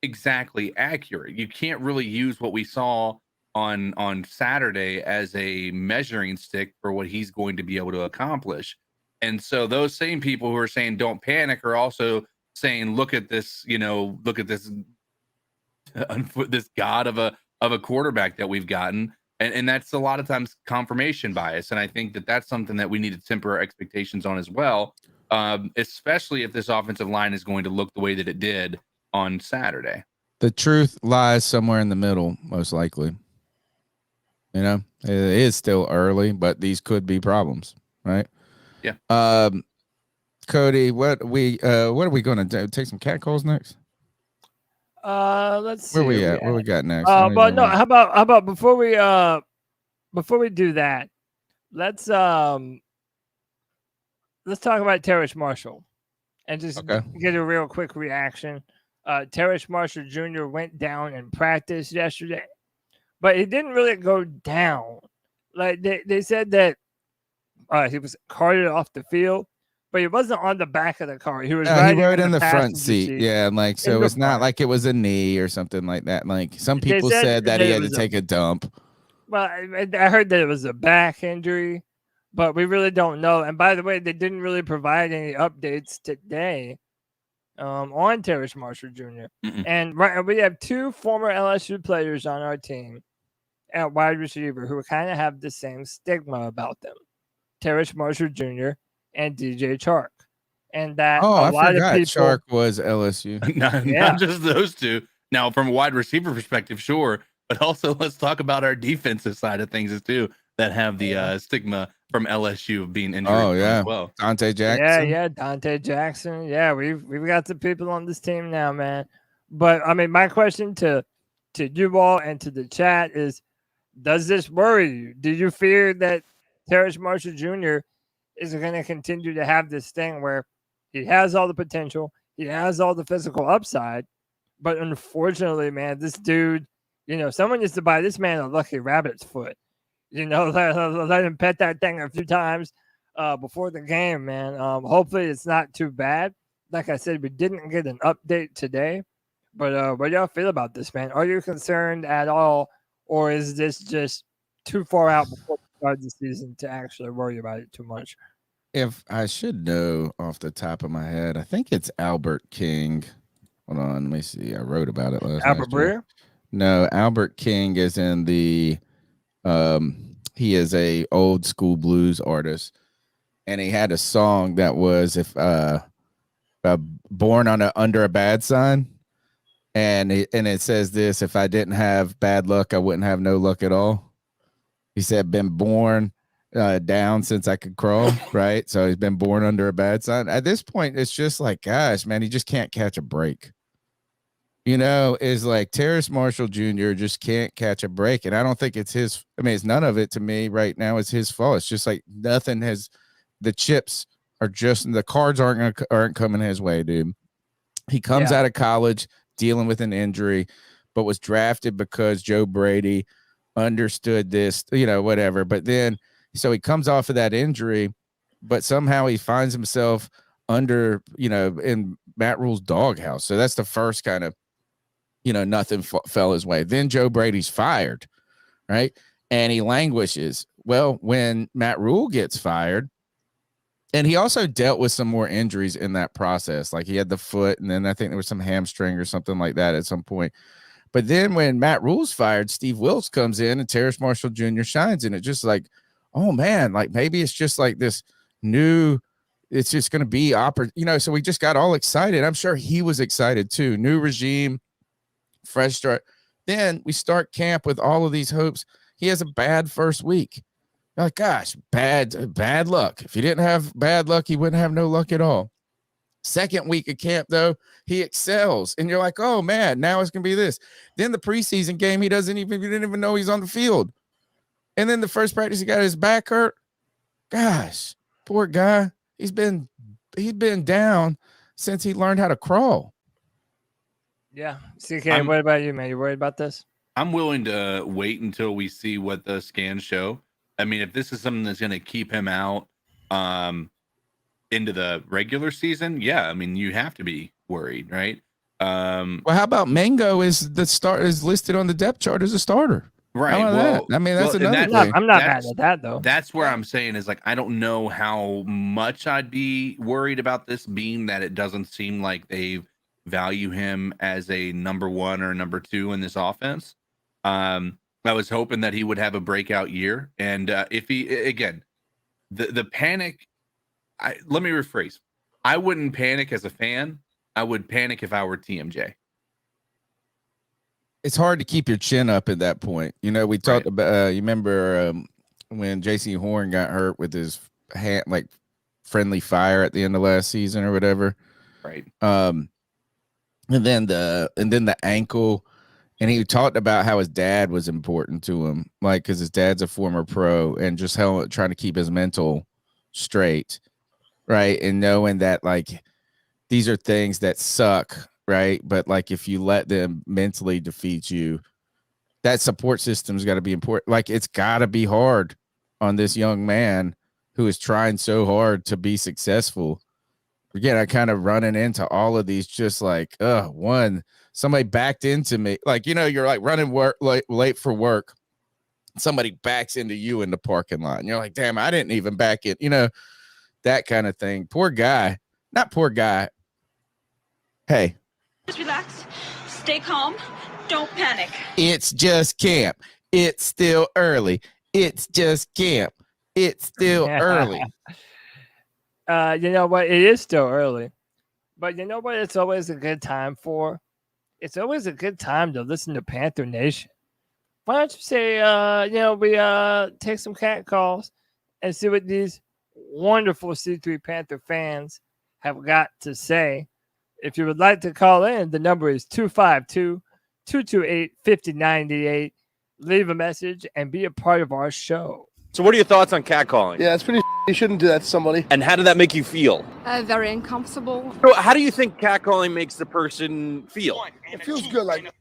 exactly accurate. You can't really use what we saw on Saturday as a measuring stick for what he's going to be able to accomplish. And so those same people who are saying don't panic are also saying, look at this, look at this god of a quarterback that we've gotten. And that's a lot of times confirmation bias. And I think that that's something that we need to temper our expectations on as well, especially if this offensive line is going to look the way that it did on Saturday.
The truth lies somewhere in the middle, most likely. It is still early, but these could be problems, right?
Yeah.
Cody, what are we going to do? Take some cat calls next?
Let's see.
Where we at? What we got next?
But no, how about before we do that, let's let's talk about Terrace Marshall and just
Okay.
get a real quick reaction. Terrace Marshall Jr. went down in practice yesterday, but he didn't really go down. Like they said that he was carted off the field, but he wasn't on the back of the car. He was
he
riding
rode in the front
passenger
seat. Yeah, and like so
in the
it's not
front.
like it was a knee or something like that. Like some
They
people said that
that
he
it
had to
was
take a dump.
Well, I heard that it was a back injury, but we really don't know. And by the way, they didn't really provide any updates today on Terrace Marshall Jr.
Mm-mm.
And we have two former LSU players on our team at wide receiver who kind of have the same stigma about them. Terrace Marshall Jr. and DJ Chark. And that
Oh,
a
I
lot
forgot
of people
Chark was LSU.
Not just those two. Now, from a wide receiver perspective, sure, but also let's talk about our defensive side of things too that have the stigma from LSU of being injured.
Oh yeah,
as well.
Dante Jackson.
Yeah, Dante Jackson. Yeah, we've got some people on this team now, man. But I mean, my question to you all and to the chat is: does this worry you? Do you fear that Terrace Marshall Jr. is going to continue to have this thing where he has all the potential, he has all the physical upside, but unfortunately, man, this dude, someone needs to buy this man a lucky rabbit's foot. Let him pet that thing a few times before the game, man. Hopefully it's not too bad. Like I said, we didn't get an update today, but what do y'all feel about this, man? Are you concerned at all, or is this just too far out before the start of the season to actually worry about it too much?
If I should know off the top of my head, I think it's Albert King. Hold on, let me see. I wrote about it last night.
Albert Breer?
No, Albert King is in the he is a old school blues artist, and he had a song that was if born under a bad sign, and it says this: if I didn't have bad luck, I wouldn't have no luck at all. He said, been born down since I could crawl, right? So he's been born under a bad sign. At this point, it's just like, gosh, man, he just can't catch a break. Is like Terrace Marshall Jr. just can't catch a break. And I don't think it's his. I mean, it's none of it to me right now. It's his fault. It's just like nothing has. The chips are just the cards aren't coming his way, dude. He comes out of college dealing with an injury, but was drafted because Joe Brady understood this, whatever. But then, so he comes off of that injury, but somehow he finds himself under, in Matt Rule's doghouse. So that's the first kind of, nothing fell his way. Then Joe Brady's fired, right? And he languishes. Well, when Matt Rule gets fired, and he also dealt with some more injuries in that process. Like he had the foot, and then I think there was some hamstring or something like that at some point. But then when Matt Rule's fired, Steve Wilks comes in and Terrace Marshall Jr. shines. And it's just like, oh man, like maybe it's just like this new, it's just going to be so we just got all excited. I'm sure he was excited too. New regime, fresh start. Then we start camp with all of these hopes. He has a bad first week. You're like, gosh, bad luck. If he didn't have bad luck, he wouldn't have no luck at all. Second week of camp, though, he excels. And you're like, oh, man, now it's going to be this. Then the preseason game, he didn't even know he's on the field. And then the first practice, he got his back hurt. Gosh, poor guy. He's been down since he learned how to crawl.
Yeah. CK, what about you, man? You worried about this?
I'm willing to wait until we see what the scans show. I mean, if this is something that's going to keep him out into the regular season, yeah, I mean, you have to be worried, right?
Well, how about Mango is listed on the depth chart as a starter?
Right.
Well, I mean, that's another thing.
I'm not mad at that, though.
That's where I'm saying is like, I don't know how much I'd be worried about this, being that it doesn't seem like they value him as a number one or number two in this offense. I was hoping that he would have a breakout year. And if he, again, the panic, let me rephrase. I wouldn't panic as a fan. I would panic if I were TMJ.
It's hard to keep your chin up at that point. We talked about, you remember when J.C. Horn got hurt with his hand, like friendly fire at the end of last season or whatever.
Right.
And then the ankle, and he talked about how his dad was important to him, like, because his dad's a former pro, and just how trying to keep his mental straight. right? And knowing that like these are things that suck, right? But like if you let them mentally defeat you, that support system's got to be important. Like it's got to be hard on this young man who is trying so hard to be successful. Again, I kind of running into all of these just like, one, somebody backed into me. Like, you know, you're like running work late for work. Somebody backs into you in the parking lot. And you're like, damn, I didn't even back it. You know, that kind of thing. Poor guy. Not poor guy. Hey.
Just relax. Stay calm. Don't panic.
It's just camp. It's still early. It's just camp. It's still early.
You know what? It is still early. But you know what? It's always a good time for? It's always a good time to listen to Panther Nation. Why don't you say, we take some cat calls and see what these wonderful C3 Panther fans have got to say. If you would like to call in, the number is 252-228-5098. Leave a message and be a part of our show.
So what are your thoughts on catcalling?
Yeah, it's pretty you shouldn't do that to somebody.
And how did that make you feel?
Very uncomfortable.
So how do you think catcalling makes the person feel?
It feels good, like.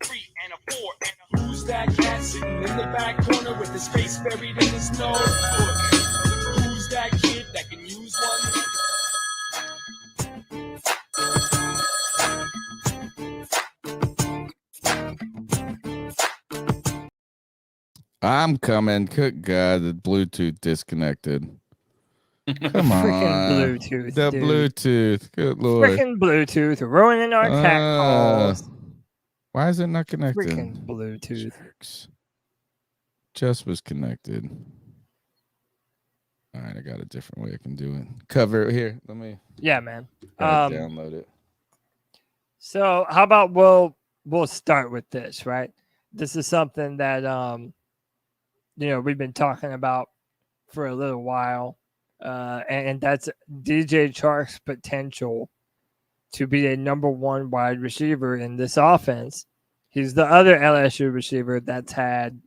Who's that cat sitting in the back corner with his face buried in his nose? Who's that kid that can use one?
I'm coming. Good God, the Bluetooth disconnected. Come on.
Freaking Bluetooth.
The
dude.
Bluetooth. Good Lord.
Freaking Bluetooth ruining our cat calls.
Why is it not connected?
Freaking Bluetooth.
Just was connected. All right, I got a different way I can do it. Cover it here. Let me.
Yeah, man.
Download it.
So how about we'll start with this, right? This is something that we've been talking about for a little while, and that's DJ Chark's potential to be a number one wide receiver in this offense. He's the other LSU receiver that's had,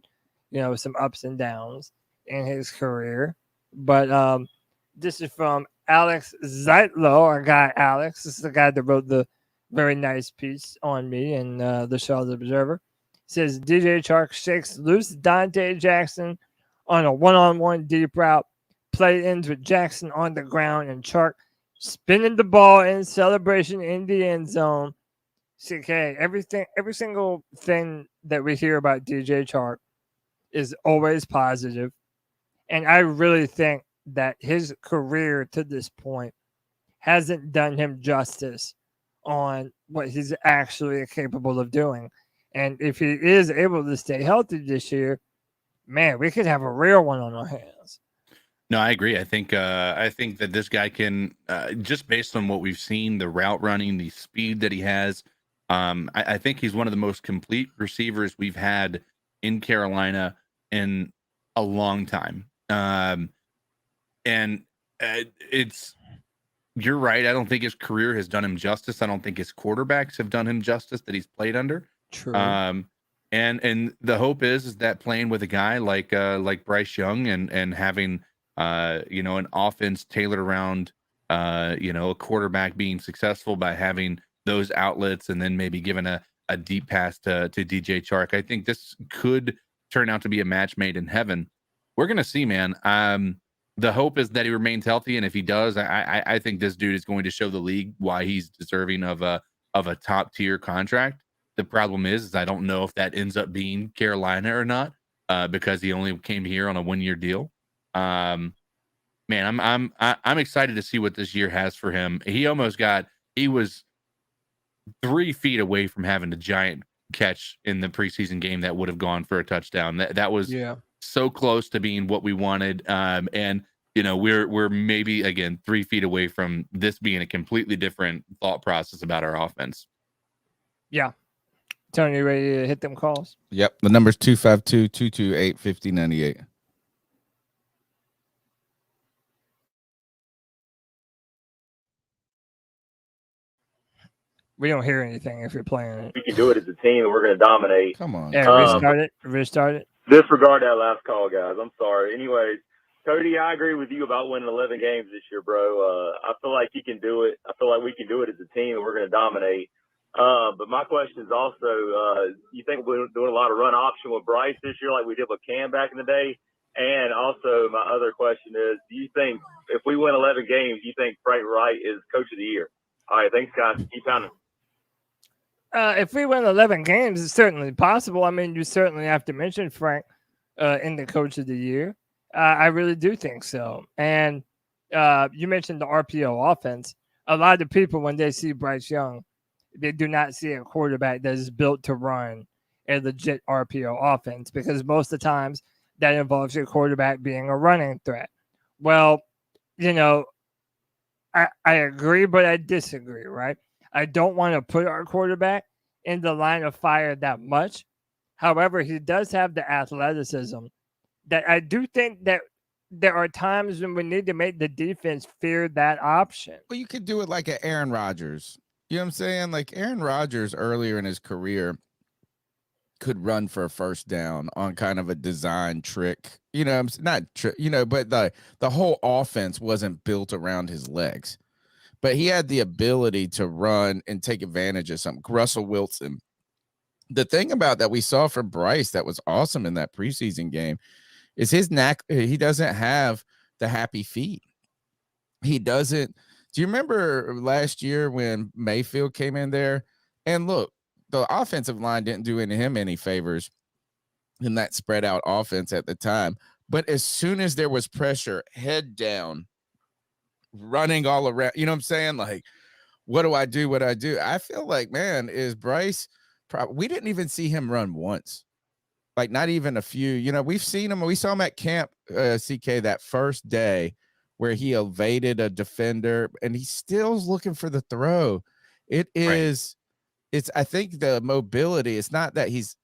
some ups and downs in his career. But this is from Alex Zeitlo, our guy Alex. This is the guy that wrote the very nice piece on me in the Charlotte Observer. Says DJ Chark shakes loose Dante Jackson on a one-on-one deep route. Play ends with Jackson on the ground and Chark spinning the ball in celebration in the end zone. CK, every single thing that we hear about DJ Chark is always positive. And I really think that his career to this point hasn't done him justice on what he's actually capable of doing. And if he is able to stay healthy this year, man, we could have a real one on our hands.
No, I agree. I think that this guy can, just based on what we've seen, the route running, the speed that he has, I think he's one of the most complete receivers we've had in Carolina in a long time. You're right. I don't think his career has done him justice. I don't think his quarterbacks have done him justice that he's played under.
True.
And the hope is that playing with a guy like Bryce Young and having an offense tailored around a quarterback being successful by having those outlets and then maybe giving a deep pass to DJ Chark. I think this could turn out to be a match made in heaven. We're gonna see, man. The hope is that he remains healthy, and if he does, I think this dude is going to show the league why he's deserving of a top tier contract. The problem is I don't know if that ends up being Carolina or not, because he only came here on a 1-year deal. Man, I'm excited to see what this year has for him. He was 3 feet away from having a giant catch in the preseason game that would have gone for a touchdown. That was so close to being what we wanted. And we're maybe again 3 feet away from this being a completely different thought process about our offense.
Yeah. Tony, you ready to hit them calls?
Yep. The number's 252-228-5098.
We don't hear anything if you're playing it.
We can do it as a team, and we're going to dominate.
Come on.
Yeah, restart it.
Disregard that last call, guys. I'm sorry. Anyways, Cody, I agree with you about winning 11 games this year, bro. I feel like he can do it. I feel like we can do it as a team, and we're going to dominate. But my question is also, you think we're doing a lot of run option with Bryce this year like we did with Cam back in the day? And also, my other question is, do you think if we win 11 games, do you think Frank Wright is Coach of the Year? All right, thanks, guys. Keep pounding.
If we win 11 games, it's certainly possible. I mean, you certainly have to mention Frank in the Coach of the Year. I really do think so. And you mentioned the RPO offense. A lot of people, when they see Bryce Young, they do not see a quarterback that is built to run a legit RPO offense, because most of the times that involves your quarterback being a running threat. Well, you know, I agree, but I disagree, right? I don't want to put our quarterback in the line of fire that much. However, he does have the athleticism that I do think that there are times when we need to make the defense fear that option.
Well, you could do it like an Aaron Rodgers. You know what I'm saying? Like Aaron Rodgers earlier in his career could run for a first down on kind of a design trick. You know, but the whole offense wasn't built around his legs. But he had the ability to run and take advantage of something. Russell Wilson. The thing about that we saw from Bryce that was awesome in that preseason game is his knack. He doesn't have the happy feet. He doesn't. Do you remember last year when Mayfield came in there? And look, the offensive line didn't do him any favors in that spread out offense at the time. But as soon as there was pressure, head down, running all around, you know what I'm saying? Like, what do I do? I feel like, man, is Bryce, we didn't even see him run once. Like, not even a few. You know, we've seen him. We saw him at camp, CK, that first day where he evaded a defender, and he's still looking for the throw. It is, It's, I think the mobility, it's not that he's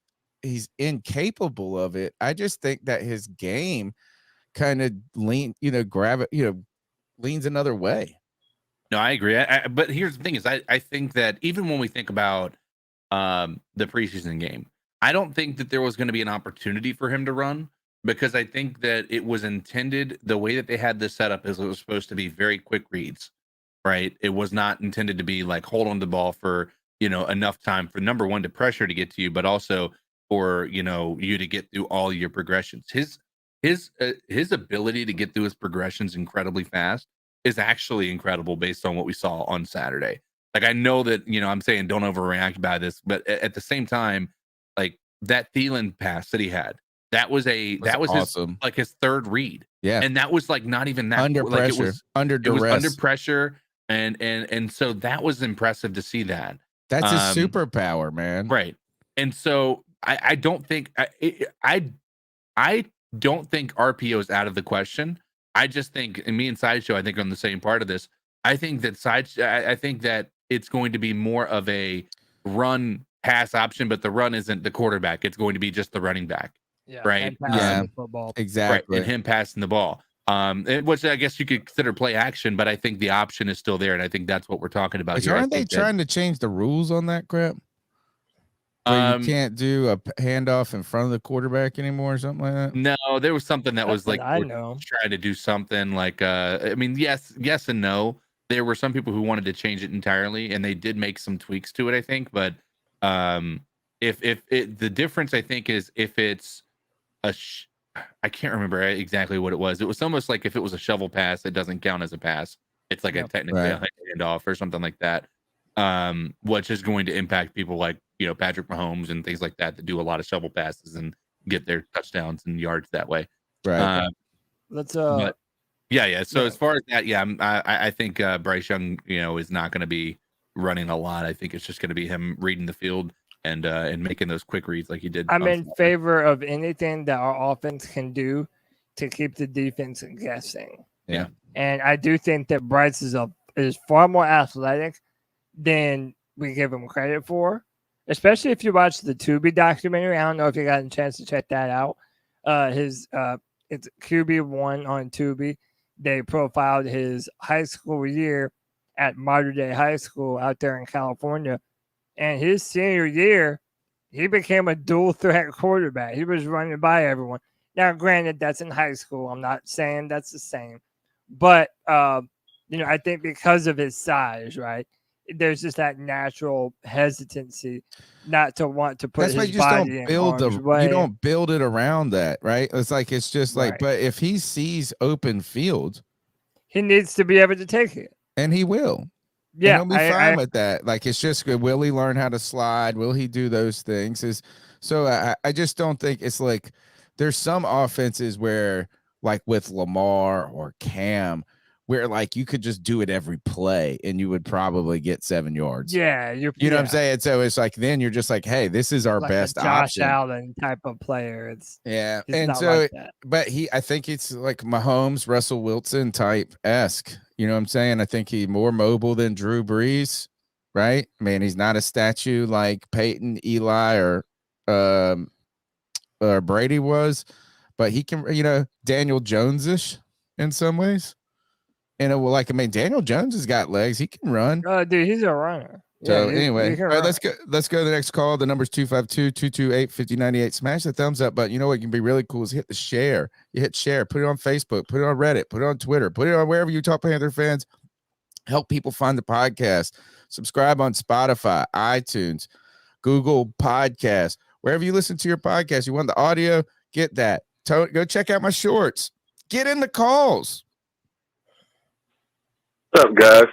incapable of it. I just think that his game kind of leans another way.
No, I agree. But here's the thing is I think that even when we think about the preseason game, I don't think that there was going to be an opportunity for him to run, because I think that it was intended, the way that they had this set up is it was supposed to be very quick reads, right? It was not intended to be like hold on the ball for, enough time for number one to pressure to get to you, but also for, you to get through all your progressions. His ability to get through his progressions incredibly fast is actually incredible based on what we saw on Saturday. Like, I know that, I'm saying don't overreact by this, but at the same time, like that Thielen pass that he had, that was awesome. his third read.
Yeah.
And that was like not even that
under pressure, under duress.
It was under pressure. And so that was impressive to see that.
That's his superpower, man.
Right. And so I don't think I don't think RPO is out of the question. I just think, and me and Sideshow, I think on the same part of this. I think that it's going to be more of a run pass option, but the run isn't the quarterback. It's going to be just the running back.
Yeah,
right.
Yeah. Football.
Exactly.
Right, and him passing the ball. Which I guess you could consider play action, but I think the option is still there, and I think that's what we're talking about here.
Aren't they trying to change the rules on that crap? Where you can't do a handoff in front of the quarterback anymore or something like that?
No, there was something that was like,
I know,
trying to do something like, I mean, yes and no. There were some people who wanted to change it entirely, and they did make some tweaks to it, I think. But if the difference, I think, is if it's I can't remember exactly what it was. It was almost like if it was a shovel pass, it doesn't count as a pass. It's like a technically a handoff or something like that, which is going to impact people like, Patrick Mahomes and things like that do a lot of shovel passes and get their touchdowns and yards that way.
Right.
Let's
So as far as that, I think Bryce Young, is not going to be running a lot. I think it's just going to be him reading the field and making those quick reads like he did.
I'm in favor of anything that our offense can do to keep the defense guessing.
Yeah.
And I do think that Bryce is far more athletic than we give him credit for, especially if you watch the Tubi documentary. I don't know if you got a chance to check that out. It's QB1 on Tubi. They profiled his high school year at Mater Dei High School out there in California. And his senior year, he became a dual threat quarterback. He was running by everyone. Now, granted, that's in high school. I'm not saying that's the same. But, I think because of his size, right, there's just that natural hesitancy not to want to put
That's why
his
you just
body
don't
in
build
harm's way.
you don't build it around that, right? It's just like,
Right.
but if he sees open field,
he needs to be able to take it.
and he will.
Yeah,
and he'll be fine with that. Like, it's just, will he learn how to slide? Will he do those things? I just don't think it's like there's some offenses where, like with Lamar or Cam, where like you could just do it every play and you would probably get 7 yards.
Yeah,
you know what I'm saying? So it's like, then you're just like, hey, this is our
like
best
a Josh
option.
Allen type of player. It's
and
not
so,
like that.
but I think it's like Mahomes, Russell Wilson type esque. You know what I'm saying? I think he's more mobile than Drew Brees, right? I mean, he's not a statue like Peyton, Eli, or Brady was, but he can, Daniel Jones-ish in some ways. And Daniel Jones has got legs. He can run.
Oh, dude, he's a runner.
So
Yeah,
anyway,
he can
all right,
run.
let's go to the next call. The number's 252-228-5098. Smash the thumbs up button. You know what can be really cool is hit the share. You hit share, put it on Facebook, put it on Reddit, put it on Twitter, put it on wherever you talk Panther fans. Help people find the podcast. Subscribe on Spotify, iTunes, Google Podcasts, wherever you listen to your podcast. You want the audio, get that. Go check out my shorts. Get in the calls.
What's up, guys?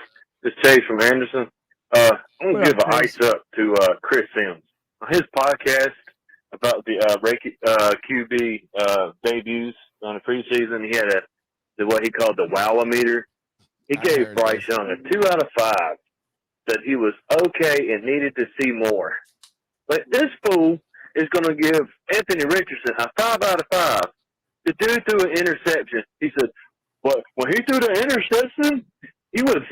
This is Chase from Anderson. I'm going to give an ice up to Chris Sims. On his podcast about the QB debuts on the preseason, he had what he called the wow-o-meter. He gave Bryce Young a 2 out of 5, that he was okay and needed to see more. But this fool is going to give Anthony Richardson a 5 out of 5. The dude threw an interception. He said, "But when he threw the interception, he threw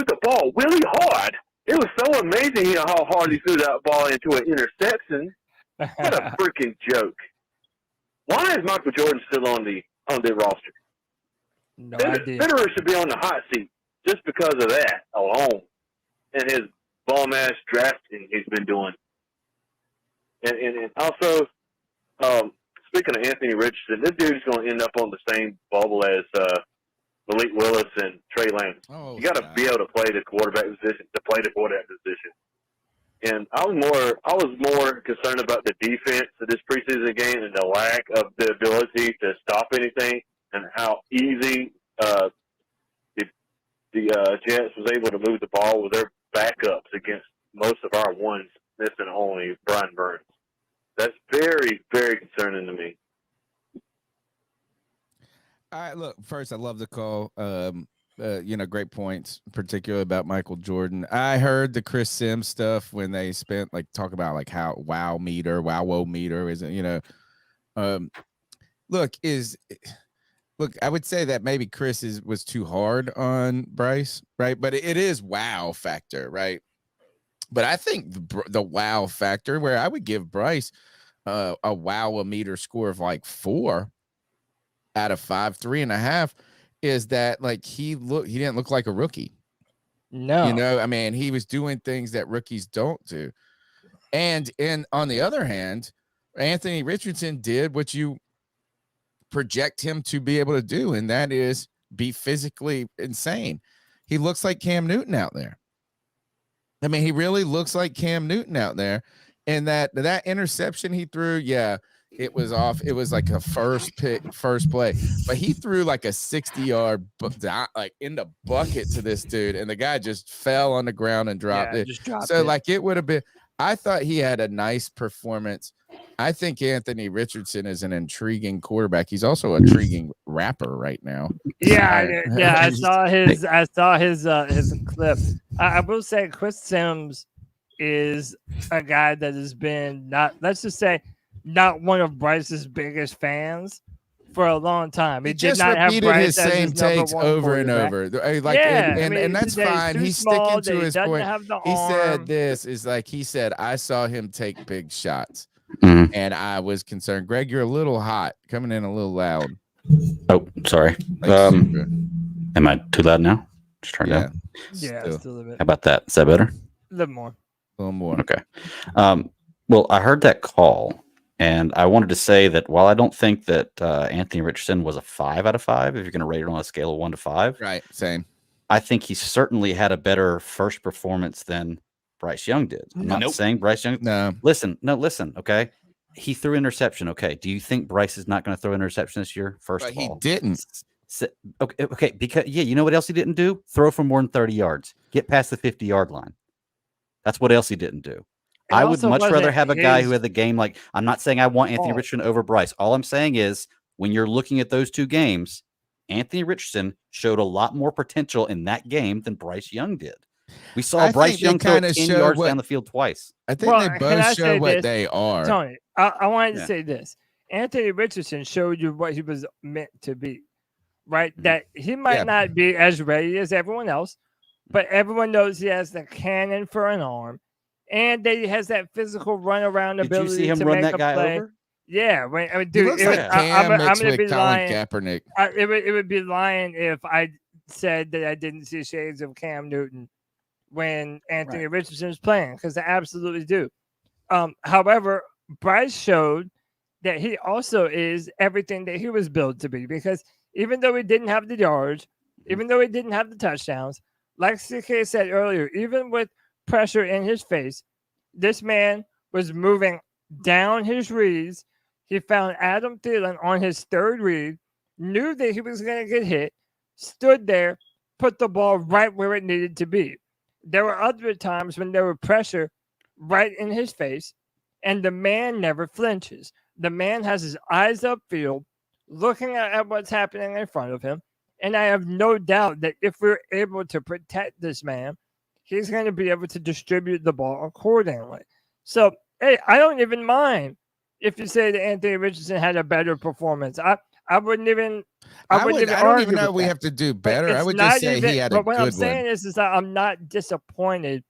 the ball really hard. It was so amazing how hard he threw that ball into an interception. What a freaking joke! Why is Michael Jordan still on the roster?
No idea.
Federer should be on the hot seat just because of that alone, and his bum ass drafting he's been doing. And also, speaking of Anthony Richardson, this dude's going to end up on the same bubble as Malik Willis and Trey Lance. You got to be able to play the quarterback position. And I was more concerned about the defense of this preseason game and the lack of the ability to stop anything, and how easy the Jets was able to move the ball with their backups against most of our ones, missing only Brian Burns. That's very, very concerning to me.
All right, look, first, I love the call. Great points, particularly about Michael Jordan. I heard the Chris Sims stuff when they talk about how wow meter isn't, look, I would say that maybe Chris was too hard on Bryce, right? But it is wow factor, right? But I think the wow factor, where I would give Bryce a wow-o-meter score of 4 out of 5, 3.5, is that he didn't look like a rookie.
No.
I mean, he was doing things that rookies don't do. And on the other hand, Anthony Richardson did what you project him to be able to do, and that is be physically insane. He looks like Cam Newton out there. I mean, he really looks like Cam Newton out there. And that interception he threw, yeah, it was off. It was like a first play, but he threw a 60-yard in the bucket to this dude, and the guy just fell on the ground and dropped it. It would have been. I thought he had a nice performance. I think Anthony Richardson is an intriguing quarterback. He's also an intriguing rapper right now.
Yeah. I saw his clip. I will say Chris Sims is a guy that has been not one of Bryce's biggest fans for a long time.
He just repeated his same takes over and over. And that's fine. He's sticking to his point. He said this is he said, I saw him take big shots.
Mm-hmm.
And I was concerned. Greg, you're a little hot, coming in a little loud.
Oh, sorry. Am I too loud now? Just turn down.
Yeah, still a bit.
How about that? Is that better?
A little more.
A little more.
Okay. Well, I heard that call, And I wanted to say that while I don't think that Anthony Richardson was a 5 out of 5, if you're going to rate it on a scale of 1 to 5,
right? Same.
I think he certainly had a better first performance than Bryce Young did. I'm not saying Bryce Young.
No.
Listen. Okay. He threw interception. Okay. Do you think Bryce is not going to throw interception this year? First of all,
he didn't.
Okay. Because you know what else he didn't do? Throw for more than 30 yards. Get past the 50-yard line. That's what else he didn't do. I would much rather have a guy who had the game like. I'm not saying I want Anthony Richardson over Bryce. All I'm saying is when you're looking at those two games, Anthony Richardson showed a lot more potential in that game than Bryce Young did. We saw Bryce Young throw 10 yards down the field twice.
I think they both show what they are.
Tony, I wanted to say this. Anthony Richardson showed you what he was meant to be, right? That he might not be as ready as everyone else, but everyone knows he has the cannon for an arm, and that he has that physical run around ability.
Did you see him
to
run
make
that
a
guy
play.
over?
Yeah, dude,
He looks like Cam mixed with Colin
lying.
Kaepernick.
It would be lying if I said that I didn't see shades of Cam Newton when Anthony Richardson was playing, because I absolutely do. However, Bryce showed that he also is everything that he was built to be, because even though he didn't have the yards, even though he didn't have the touchdowns, like CK said earlier, even with pressure in his face, this man was moving down his reads. He found Adam Thielen on his third read, knew that he was going to get hit, stood there, put the ball right where it needed to be. There were other times when there were pressure right in his face, and the man never flinches. The man has his eyes upfield, looking at what's happening in front of him, and I have no doubt that if we're able to protect this man, he's going to be able to distribute the ball accordingly. So, hey, I don't even mind if you say that Anthony Richardson had a better performance. I wouldn't even. I don't even
know we have to do better. I would just say he had a good one.
But what I'm saying is that I'm not disappointed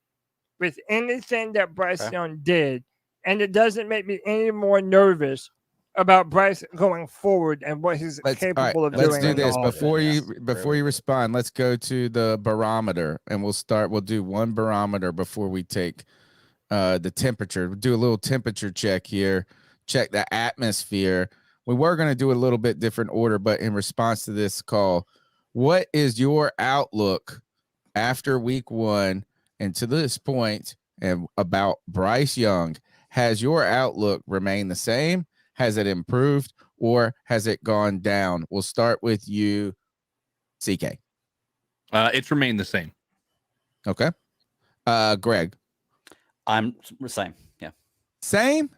with anything that Bryce Young did, and it doesn't make me any more nervous about Bryce going forward and what he's capable of doing.
Let's do this before you respond. Let's go to the barometer, and we'll do one barometer before we take the temperature. We'll do a little temperature check here. Check the atmosphere. We were going to do a little bit different order, but in response to this call, what is your outlook after week 1 and to this point and about Bryce Young? Has your outlook remained the same? Has it improved, or has it gone down? We'll start with you, CK.
It's remained the same.
Okay. Greg.
I'm the same. Yeah.
Same?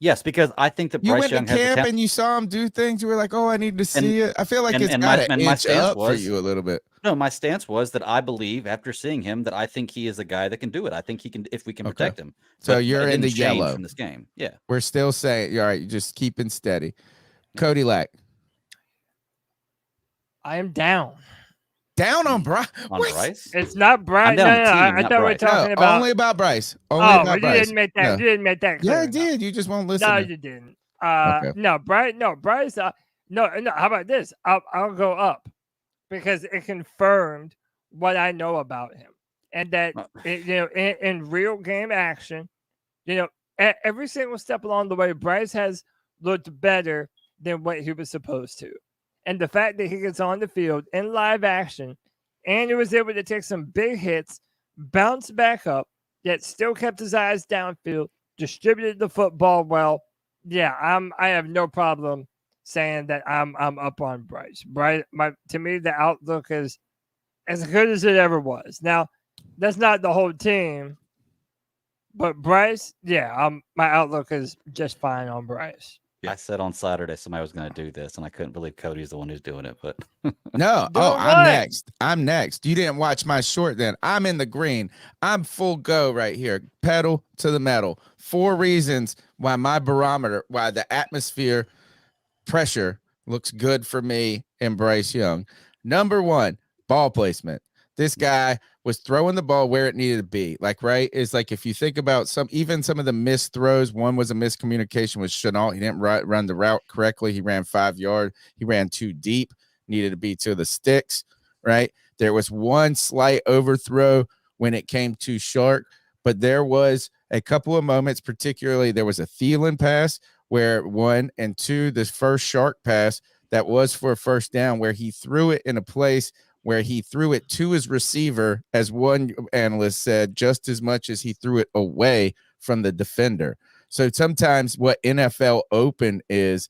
Yes, because I think that Bryce Young
went to camp and you saw him do things. You were like, "Oh, I need to see it." I feel like it's got to inch up for you a little bit.
No, my stance was that I believe after seeing him that I think he is a guy that can do it. I think he can if we can protect him.
So you're in the yellow
from this game. Yeah,
we're still saying, all right, you're just keeping steady. Cody Lack.
I am down.
Down on Bryce?
Bryce?
It's not Bryce. No, I thought we were talking about
only about Bryce. You
didn't make that. You didn't make that clear.
Yeah, I did. You just won't listen.
No, you didn't. No, Bryce. No, Bryce. No. How about this? I'll go up because it confirmed what I know about him, and that in real game action, every single step along the way, Bryce has looked better than what he was supposed to. And the fact that he gets on the field in live action and he was able to take some big hits, bounce back up, yet still kept his eyes downfield, distributed the football well. Yeah, I have no problem saying that I'm up on Bryce. To me, the outlook is as good as it ever was. Now, that's not the whole team, but Bryce, my outlook is just fine on Bryce.
I said on Saturday somebody was going to do this, and I couldn't believe Cody's the one who's doing it. But
no, I'm next. You didn't watch my short then. I'm in the green. I'm full go right here. Pedal to the metal. 4 reasons why why the atmosphere pressure looks good for me and Bryce Young. Number 1, ball placement. This guy was throwing the ball where it needed to be. It's like if you think about some of the missed throws, one was a miscommunication with Chenault. He didn't run the route correctly. He ran 5 yards. He ran too deep, needed to be to the sticks, right? There was one slight overthrow when it came to Chark, but there was a couple of moments, particularly there was a Thielen pass where 1 and 2, the first Chark pass that was for a first down, where he threw it in a place where he threw it to his receiver, as one analyst said, just as much as he threw it away from the defender. So sometimes what NFL open is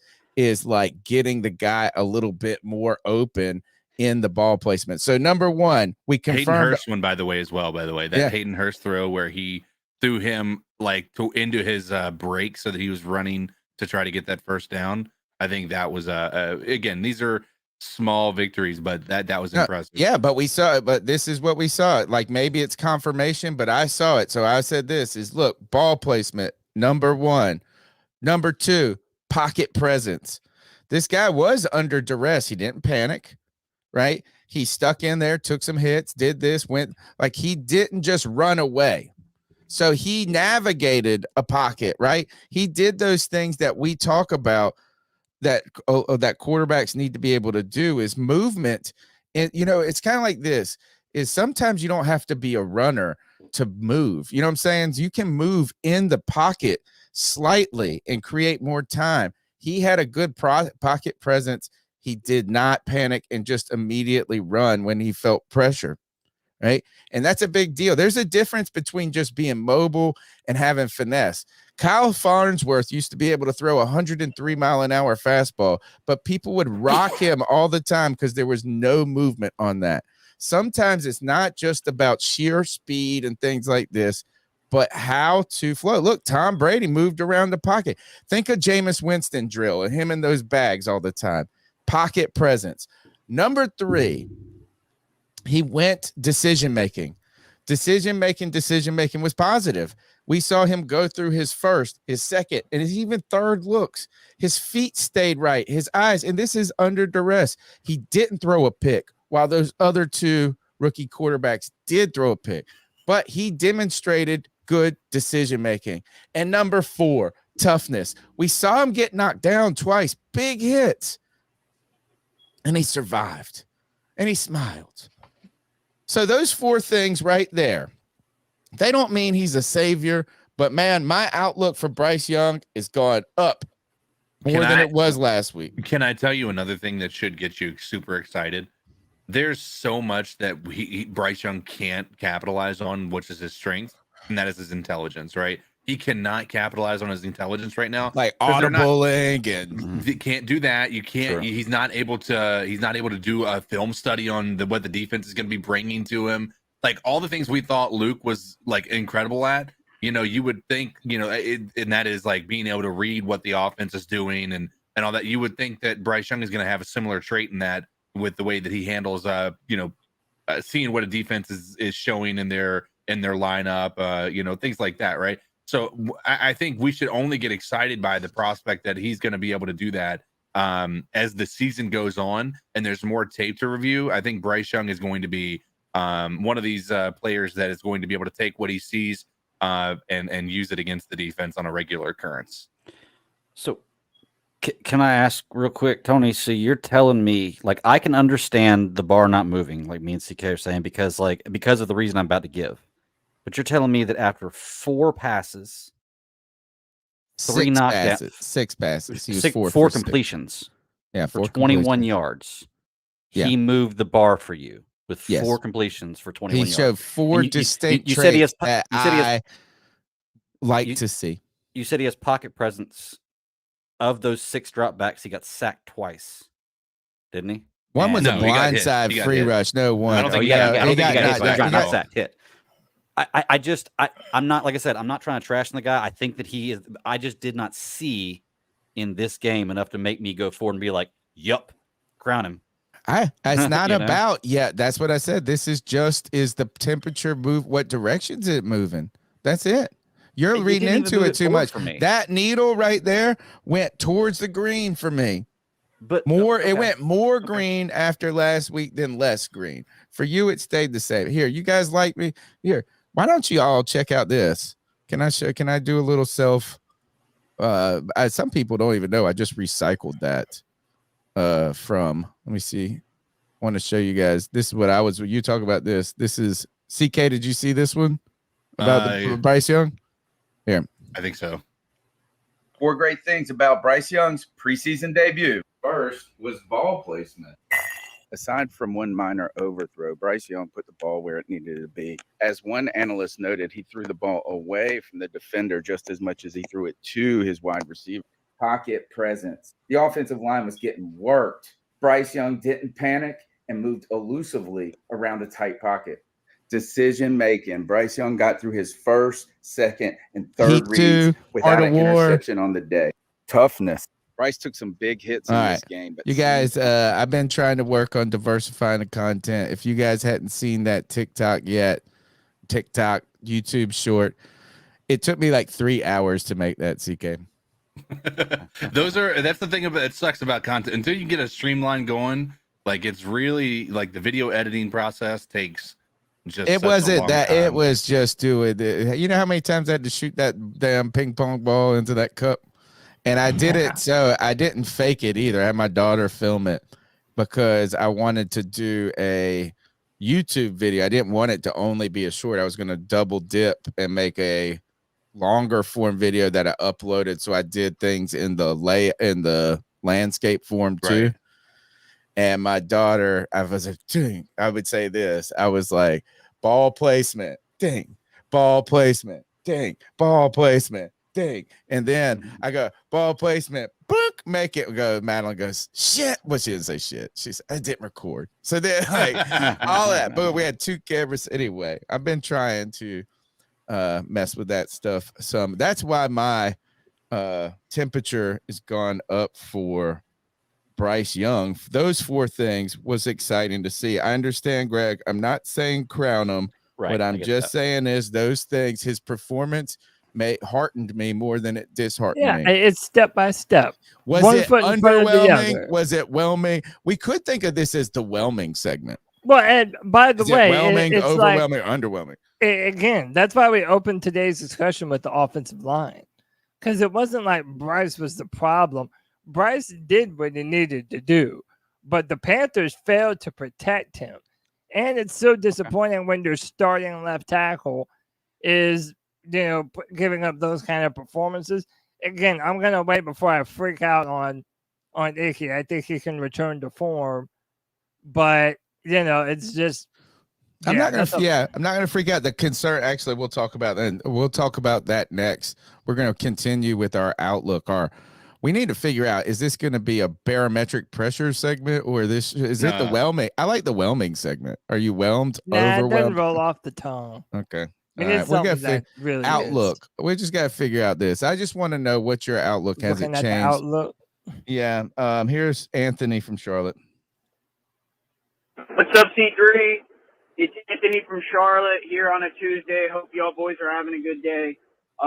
like getting the guy a little bit more open in the ball placement. So number one, we confirmed
Hayden Hurst one, by the way, that Hayden Hurst throw where he threw him like into his break so that he was running to try to get that first down. I think that was again, these are small victories, but that was impressive.
Yeah, but we saw it. But this is what we saw. Like maybe it's confirmation, but I saw it. So I said this is look, ball placement, number one. Number two, pocket presence. This guy was under duress. He didn't panic, right? He stuck in there, took some hits, did this, went like he didn't just run away. So he navigated a pocket, right? He did those things that we talk about that quarterbacks need to be able to do is movement. And, it's kind of like this is sometimes you don't have to be a runner to move. You know what I'm saying? You can move in the pocket slightly and create more time. He had a good pocket presence. He did not panic and just immediately run when he felt pressure. Right. And that's a big deal. There's a difference between just being mobile and having finesse. Kyle Farnsworth used to be able to throw 103-mile-an-hour fastball, but people would rock him all the time because there was no movement on that. Sometimes it's not just about sheer speed and things like this, but how to flow. Look, Tom Brady moved around the pocket. Think of Jameis Winston drill and him in those bags all the time. Pocket presence. Number three, he went decision-making. Decision-making was positive. We saw him go through his first, his second, and his even third looks. His feet stayed right, his eyes, and this is under duress. He didn't throw a pick, while those other two rookie quarterbacks did throw a pick. But he demonstrated good decision-making. And number four, toughness. We saw him get knocked down twice, big hits, and he survived, and he smiled. So those four things right there, they don't mean he's a savior, but man, my outlook for Bryce Young is going up more than it was last week.
Can I tell you another thing that should get you super excited? There's so much that Bryce Young can't capitalize on, which is his strength, and that is his intelligence, right? He cannot capitalize on his intelligence right now.
Like audibling and
he can't do that. You can't. Sure. He's not able to do a film study on what the defense is going to be bringing to him. Like all the things we thought Luke was like incredible at. You would think, and that is like being able to read what the offense is doing and all that. You would think that Bryce Young is going to have a similar trait in that with the way that he handles, seeing what a defense is showing in their lineup, things like that, right? So I think we should only get excited by the prospect that he's going to be able to do that as the season goes on and there's more tape to review. I think Bryce Young is going to be one of these players that is going to be able to take what he sees and use it against the defense on a regular occurrence.
So can I ask real quick, Tony? So you're telling me, like, I can understand the bar not moving, like me and CK are saying, because of the reason I'm about to give. But you're telling me that after 4 passes, 3 knockdowns,
6 passes, he was
4 completions, for 21 yards, he moved the bar for you with 4 completions for 21 yards.
He showed 4 distinct
you said he has,
that I like to see.
You said he has pocket presence. Of those 6 dropbacks, he got sacked twice, didn't he?
One was a blindside free rush. No one.
I don't think
he got sacked. Hit. I'm not, like I said, I'm not trying to trash the guy. I think that he is. I just did not see in this game enough to make me go forward and be like, "Yup, crown him."
It's not about that's what I said. This is the temperature move. What direction's it moving? That's it. You're reading into it too much. That needle right there went towards the green for me.
But
it went more green after last week than less green. For you, it stayed the same. Here, you guys like me? Here, why don't you all check out this? Can I do a little self? Some people don't even know. I just recycled that from. Let me see. I want to show you guys. This is what I was. You talk about this. This is CK. Did you see this one about Bryce Young? Here,
I think so.
4 great things about Bryce Young's preseason debut. First was ball placement. Aside from one minor overthrow, Bryce Young put the ball where it needed to be. As one analyst noted, he threw the ball away from the defender just as much as he threw it to his wide receiver. Pocket presence. The offensive line was getting worked. Bryce Young didn't panic and moved elusively around a tight pocket. Decision making. Bryce Young got through his first, second, and third reads without an interception on the day. Toughness. Bryce took some big hits in this game. But
you guys, I've been trying to work on diversifying the content. If you guys hadn't seen that TikTok yet, YouTube short, it took me like 3 hours to make that, CK.
That's the thing about it sucks about content. Until you get a streamline going, like it's really like the video editing process takes just
it wasn't that time. It was just doing it. You know how many times I had to shoot that damn ping pong ball into that cup? And I did it, so I didn't fake it either. I had my daughter film it because I wanted to do a YouTube video. I didn't want it to only be a short. I was going to double dip and make a longer form video that I uploaded. So I did things in the landscape form too. Right. And my daughter, I was like, ding. I would say this. I was like, ball placement, ding, ball placement, ding, ball placement. Thing. And then I go, ball placement, book, make it go. Madeline goes, shit. Well, she didn't say shit. She said, I didn't record. So then, like, all that. But we had 2 cameras anyway. I've been trying to mess with that stuff some. That's why my temperature has gone up for Bryce Young. Those 4 things was exciting to see. I understand, Greg. I'm not saying crown him. Right, what I'm just saying is those things, his performance heartened me more than it disheartened me.
Yeah, it's step by step.
Was it underwhelming? Was it whelming? We could think of this as the whelming segment.
Well, and by the way,
whelming,
it's
overwhelming, or underwhelming.
Again, that's why we opened today's discussion with the offensive line, because it wasn't like Bryce was the problem. Bryce did what he needed to do, but the Panthers failed to protect him. And it's so disappointing when your starting left tackle is, giving up those kind of performances. Again, I'm gonna wait before I freak out on Icky. I think he can return to form, but it's just.
I'm not gonna freak out. The concern, actually, we'll talk about that next. We're gonna continue with our outlook. We need to figure out, is this gonna be a barometric pressure segment, or is it the whelming? I like the whelming segment. Are you whelmed?
Nah, it doesn't roll off the tongue.
Okay.
It is something that really
outlook. We just got to figure out this. I just want to know what your outlook has. It changed?
Outlook.
Yeah. Here's Anthony from Charlotte.
What's up, C3? It's Anthony from Charlotte here on a Tuesday. Hope y'all boys are having a good day.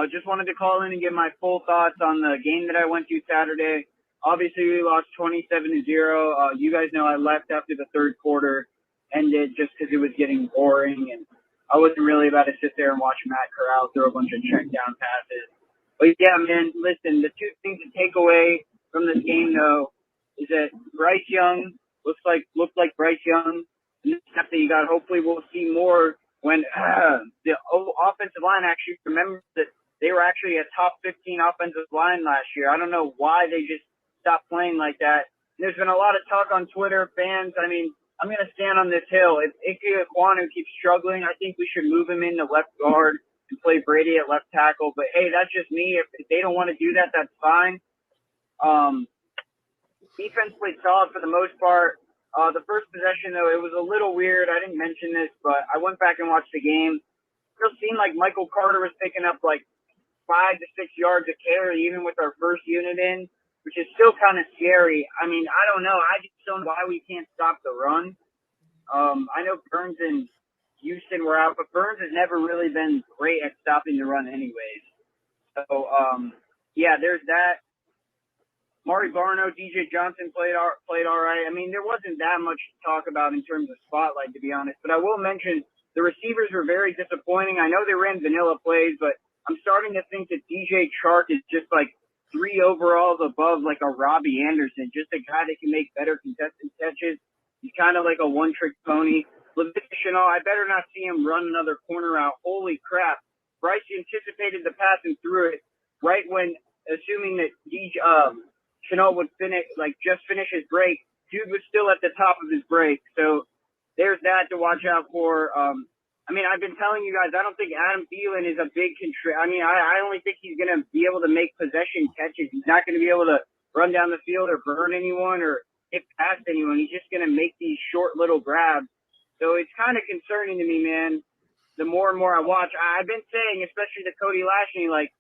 Just wanted to call in and give my full thoughts on the game that I went to Saturday. Obviously, we lost 27-0. You guys know I left after the third quarter ended just because it was getting boring, and I wasn't really about to sit there and watch Matt Corral throw a bunch of check down passes. But yeah, man, listen, the 2 things to take away from this game, though, is that Bryce Young looked like Bryce Young. And the stuff that you got, hopefully we'll see more when the offensive line actually remembers that they were actually a top 15 offensive line last year. I don't know why they just stopped playing like that. And there's been a lot of talk on Twitter, fans. I mean, I'm going to stand on this hill. If Ike Ekwonu keeps struggling, I think we should move him into left guard and play Brady at left tackle. But, hey, that's just me. If they don't want to do that, that's fine. Defense played solid for the most part. The first possession, though, it was a little weird. I didn't mention this, but I went back and watched the game. It still seemed like Michael Carter was picking up like 5 to 6 yards a carry, even with our first unit in, which is still kind of scary. I mean, I don't know. I just don't know why we can't stop the run. I know Burns and Houston were out, but Burns has never really been great at stopping the run anyways. So, yeah, there's that. Mari Barno, DJ Johnson played all right. I mean, there wasn't that much to talk about in terms of spotlight, to be honest. But I will mention the receivers were very disappointing. I know they ran vanilla plays, but I'm starting to think that DJ Chark is just like 3 overalls above like a Robbie Anderson, just a guy that can make better contested catches. He's kind of like a one-trick pony. Levitional, I better not see him run another corner out. Holy crap. Bryce anticipated the pass and threw it right when assuming that Chenault would just finish his break. Dude was still at the top of his break, so there's that to watch out for. I mean, I've been telling you guys, I don't think Adam Thielen is a big contributor. I mean, I only think he's going to be able to make possession catches. He's not going to be able to run down the field or burn anyone or hit past anyone. He's just going to make these short little grabs. So it's kind of concerning to me, man. The more and more I watch, I've been saying, especially to Cody Lashley, like,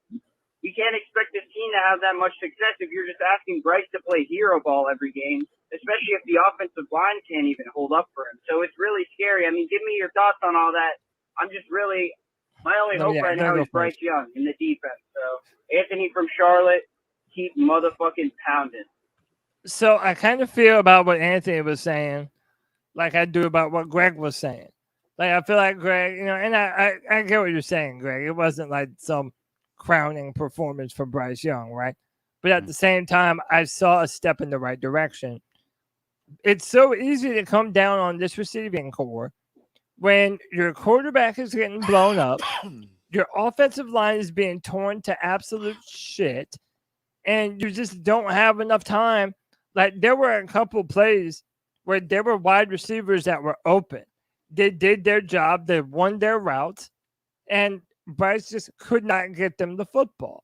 you can't expect this team to have that much success if you're just asking Bryce to play hero ball every game, especially if the offensive line can't even hold up for him. So it's really scary. I mean, give me your thoughts on all that. I'm just really – my only hope right now is Bryce Young in the defense. So, Anthony from Charlotte, keep motherfucking pounding.
So I kind of feel about what Anthony was saying like I do about what Greg was saying. Like, I feel like Greg, and I get what you're saying, Greg. It wasn't like some crowning performance for Bryce Young, right? But at the same time, I saw a step in the right direction. It's so easy to come down on this receiving core when your quarterback is getting blown up, your offensive line is being torn to absolute shit, and you just don't have enough time. Like, there were a couple plays where there were wide receivers that were open. They did their job. They won their routes, and Bryce just could not get them the football.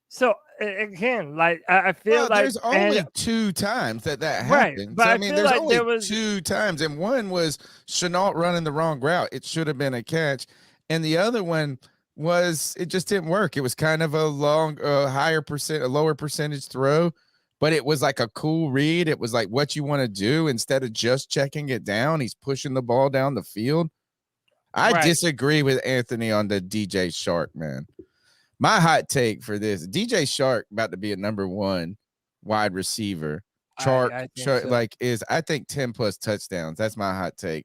So again, like, I feel like
there's only 2 times that happened.
Right, but
I
I
mean,
feel
there's
like
only
there was
2 times, and one was Chenault running the wrong route. It should have been a catch, and the other one was it just didn't work. It was kind of a lower percentage throw, but it was like a cool read. It was like what you want to do instead of just checking it down. He's pushing the ball down the field. I disagree with Anthony on the DJ Chark, man. My hot take for this: DJ Chark about to be a number 1 wide receiver. Chark, I think 10 plus touchdowns. That's my hot take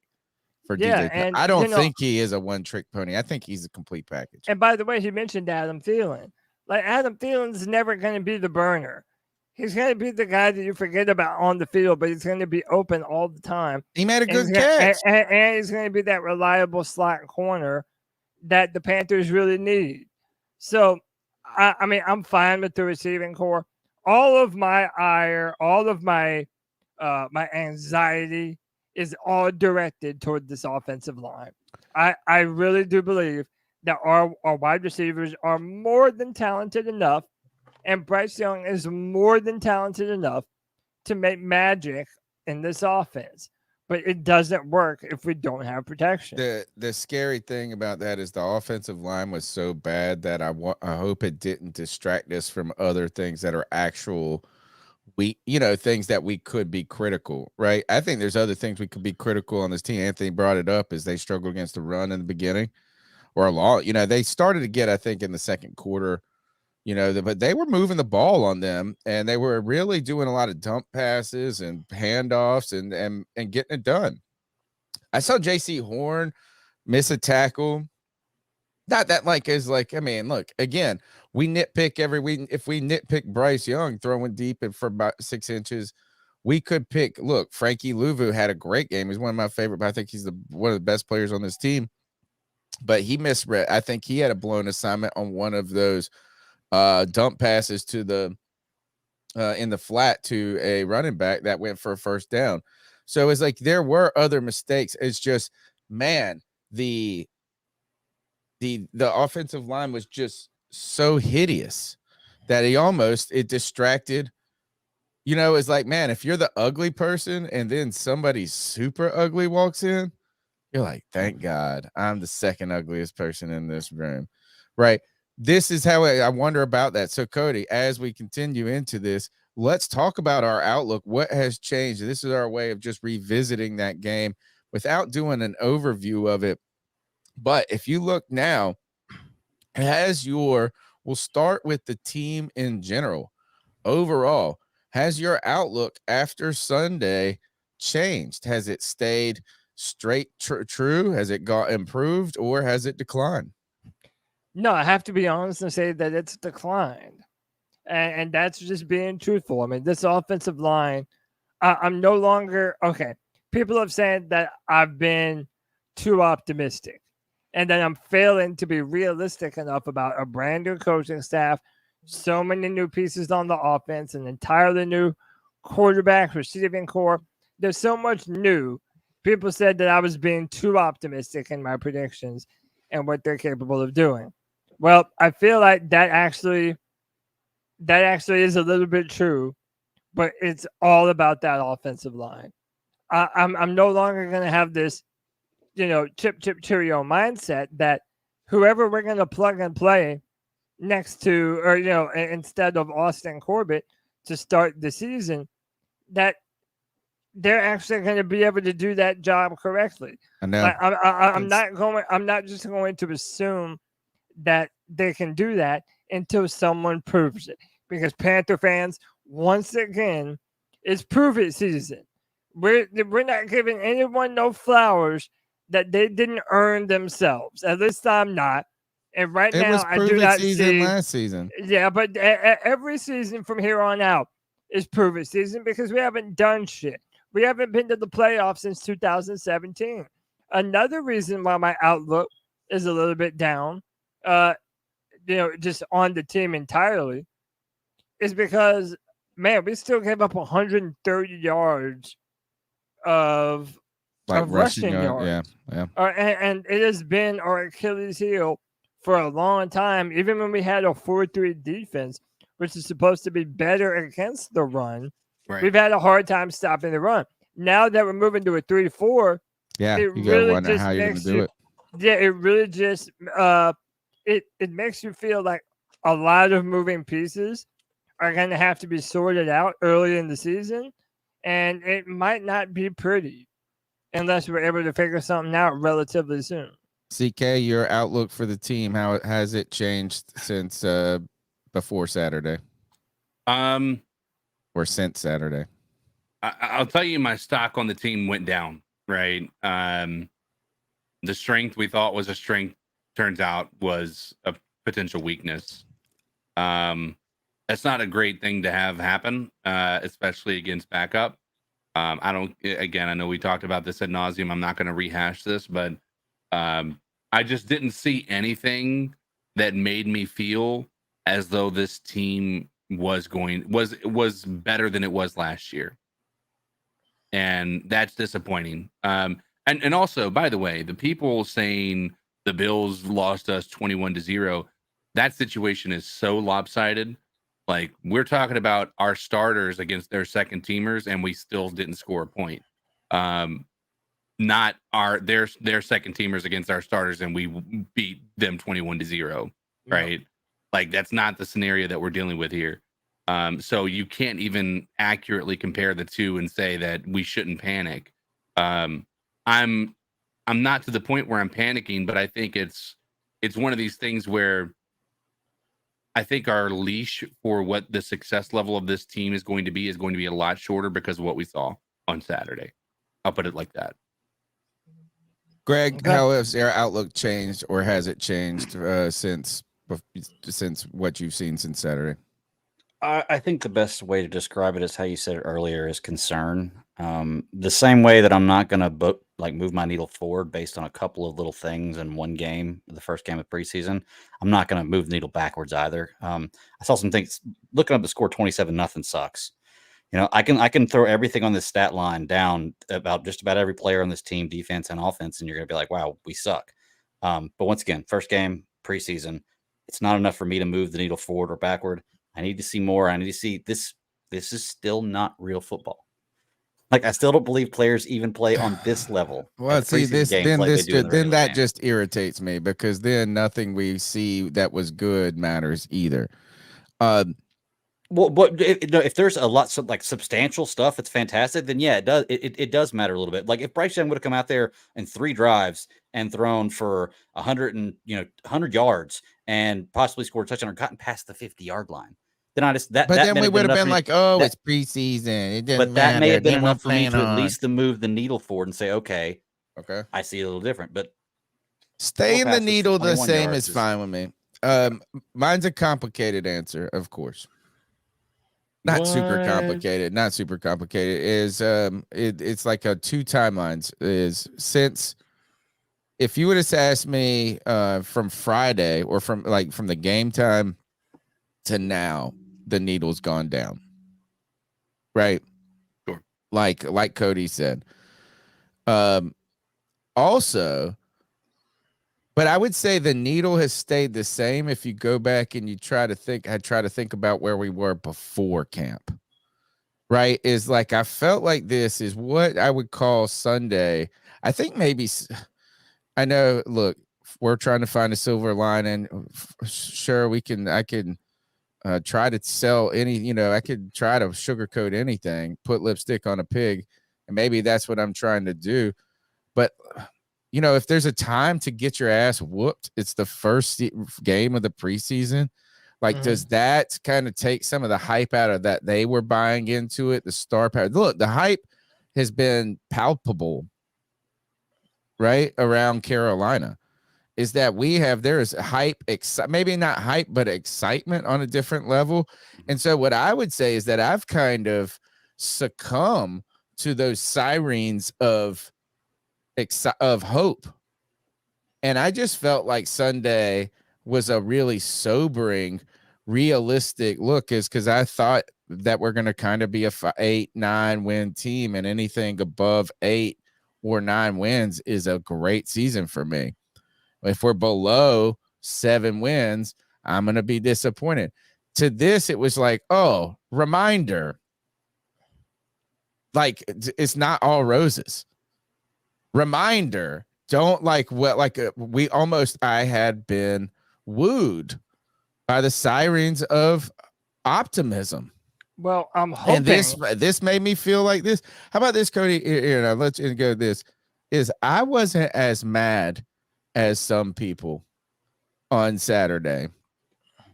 for DJ.
And
I don't think he is a one-trick pony. I think he's a complete package.
And by the way, he mentioned Adam Thielen. Like, Adam Thielen's never going to be the burner. He's going to be the guy that you forget about on the field, but he's going to be open all the time.
He made a good catch.
And he's going to be that reliable slot corner that the Panthers really need. So, I mean, I'm fine with the receiving core. All of my ire, all of my my anxiety is all directed toward this offensive line. I really do believe that our wide receivers are more than talented enough, and Bryce Young is more than talented enough to make magic in this offense. But it doesn't work if we don't have protection.
The scary thing about that is the offensive line was so bad that I hope it didn't distract us from other things that are actual things that we could be critical, right? I think there's other things we could be critical on this team. Anthony brought it up as they struggled against the run in the beginning or a lot. They started to get, I think, in the second quarter, but they were moving the ball on them, and they were really doing a lot of dump passes and handoffs and getting it done. I saw JC Horn miss a tackle. Not that look, again, we nitpick every week. If we nitpick Bryce Young throwing deep and for about 6 inches, we could pick, Frankie Louvu had a great game. He's one of my favorite, but I think he's one of the best players on this team. But he misread. I think he had a blown assignment on one of those dump passes to the in the flat to a running back that went for a first down. So it's like there were other mistakes. It's just, man, the offensive line was just so hideous that it distracted. It's like, man, if you're the ugly person and then somebody super ugly walks in, you're like, thank God I'm the second ugliest person in this room, right? This is how I wonder about that. So, Cody, as we continue into this, let's talk about our outlook. What has changed? This is our way of just revisiting that game without doing an overview of it. But if you look now, we'll start with the team in general. Overall, has your outlook after Sunday changed? Has it stayed straight true? Has it got improved, or has it declined?
No, I have to be honest and say that it's declined. And that's just being truthful. I mean, this offensive line, I'm no longer, okay, people have said that I've been too optimistic and that I'm failing to be realistic enough about a brand new coaching staff so many new pieces on the offense, an entirely new quarterback, receiving core. There's so much new. People said that I was being too optimistic in my predictions and what they're capable of doing. Well, I feel like that actually is a little bit true, but it's all about that offensive line. I'm no longer going to have this, chip cheerio mindset that whoever we're going to plug and play next to, or instead of Austin Corbett to start the season, that they're actually going to be able to do that job correctly.
I know.
Like, I'm not just going to assume that they can do that until someone proves it. Because Panther fans, once again, it's prove it season. We're not giving anyone no flowers that they didn't earn themselves. At least I'm not. And right
It
now,
was
I do
prove it
not
season
see
last season.
Yeah, but every season from here on out is prove it season because we haven't done shit. We haven't been to the playoffs since 2017. Another reason why my outlook is a little bit down, just on the team entirely, is because, man, we still gave up 130 yards of rushing yards.
Yeah.
And it has been our Achilles heel for a long time, even when we had a 4-3 defense, which is supposed to be better against the run.
Right.
We've had a hard time stopping the run. Now that we're moving to a 3-4,
Yeah,
it
you gotta
really
wonder
just
how you're gonna
makes
do
you,
it.
yeah, it really just it makes you feel like a lot of moving pieces are going to have to be sorted out early in the season, and it might not be pretty unless we're able to figure something out relatively soon.
CK, your outlook for the team, how has it changed since before Saturday? Or since Saturday?
I'll tell you, my stock on the team went down, right? The strength we thought was a strength turns out was a potential weakness. That's not a great thing to have happen, especially against backup. I know we talked about this ad nauseum. I'm not going to rehash this, but I just didn't see anything that made me feel as though this team was better than it was last year. And that's disappointing. And also, by the way, the people saying the Bills lost us 21-0, that situation is so lopsided. Like, we're talking about our starters against their second teamers, and we still didn't score a point. Not their second teamers against our starters, and we beat them 21-0. Right? Like, that's not the scenario that we're dealing with here. So you can't even accurately compare the two and say that we shouldn't panic. I'm not to the point where I'm panicking, but I think it's one of these things where I think our leash for what the success level of this team is going to be a lot shorter because of what we saw on Saturday. I'll put it like that.
Greg, how has your outlook changed, or has it changed since what you've seen since Saturday?
I think the best way to describe it is how you said it earlier, is concern. The same way that I'm not going to move my needle forward based on a couple of little things in one game, the first game of preseason, I'm not going to move the needle backwards either. I saw some things. Looking up the score, 27-0 sucks. I can throw everything on this stat line down about just about every player on this team, defense and offense, and you're going to be like, wow, we suck. But once again, first game, preseason, it's not enough for me to move the needle forward or backward. I need to see more. I need to see this. This is still not real football. Like, I still don't believe players even play on this level.
Well, see, that just irritates me, because then nothing we see that was good matters either.
Well, but if there's a lot like substantial stuff, it's fantastic. Then yeah, it does. It does matter a little bit. Like, if Bryce Young would have come out there in 3 drives and thrown for 100 yards and possibly scored a touchdown or gotten past the 50-yard line, then then
we would have been like, oh, it's preseason. It didn't
but that may have been
matter.
enough for me to at least to move the needle forward and say, okay,
Okay.
I see it a little different, but
Stay in the needle the same is fine with me. Mine's a complicated answer, of course. Not super complicated. Not super complicated. Is it's like a 2 timelines. Is since if you would have asked me from Friday or from the game time to now, the needle's gone down. Right?
Sure.
Like Cody said. Also, but I would say the needle has stayed the same if you go back and you try to think about where we were before camp. Right? Is like I felt like this is what I would call Sunday. I think maybe I know, look, we're trying to find a silver lining. Sure, I can try to sell any, I could try to sugarcoat anything, put lipstick on a pig, and maybe that's what I'm trying to do. But, if there's a time to get your ass whooped, it's the first game of the preseason. Like, does that kind of take some of the hype out of that? They were buying into it, the star power. Look, the hype has been palpable, right, around Carolina. Is that there is hype, maybe not hype, but excitement on a different level. And so what I would say is that I've kind of succumbed to those sirens of hope. And I just felt like Sunday was a really sobering, realistic look, because I thought that we're going to kind of be a 8-9 win team, and anything above 8 or 9 wins is a great season for me. If we're below 7 wins, I'm going to be disappointed. To this, it was like, oh, reminder. Like, it's not all roses. Reminder. Don't I had been wooed by the sirens of optimism.
Well, I'm hoping.
And this made me feel like this. How about this, Cody? Here, now let's go. This is I wasn't as mad as some people on Saturday.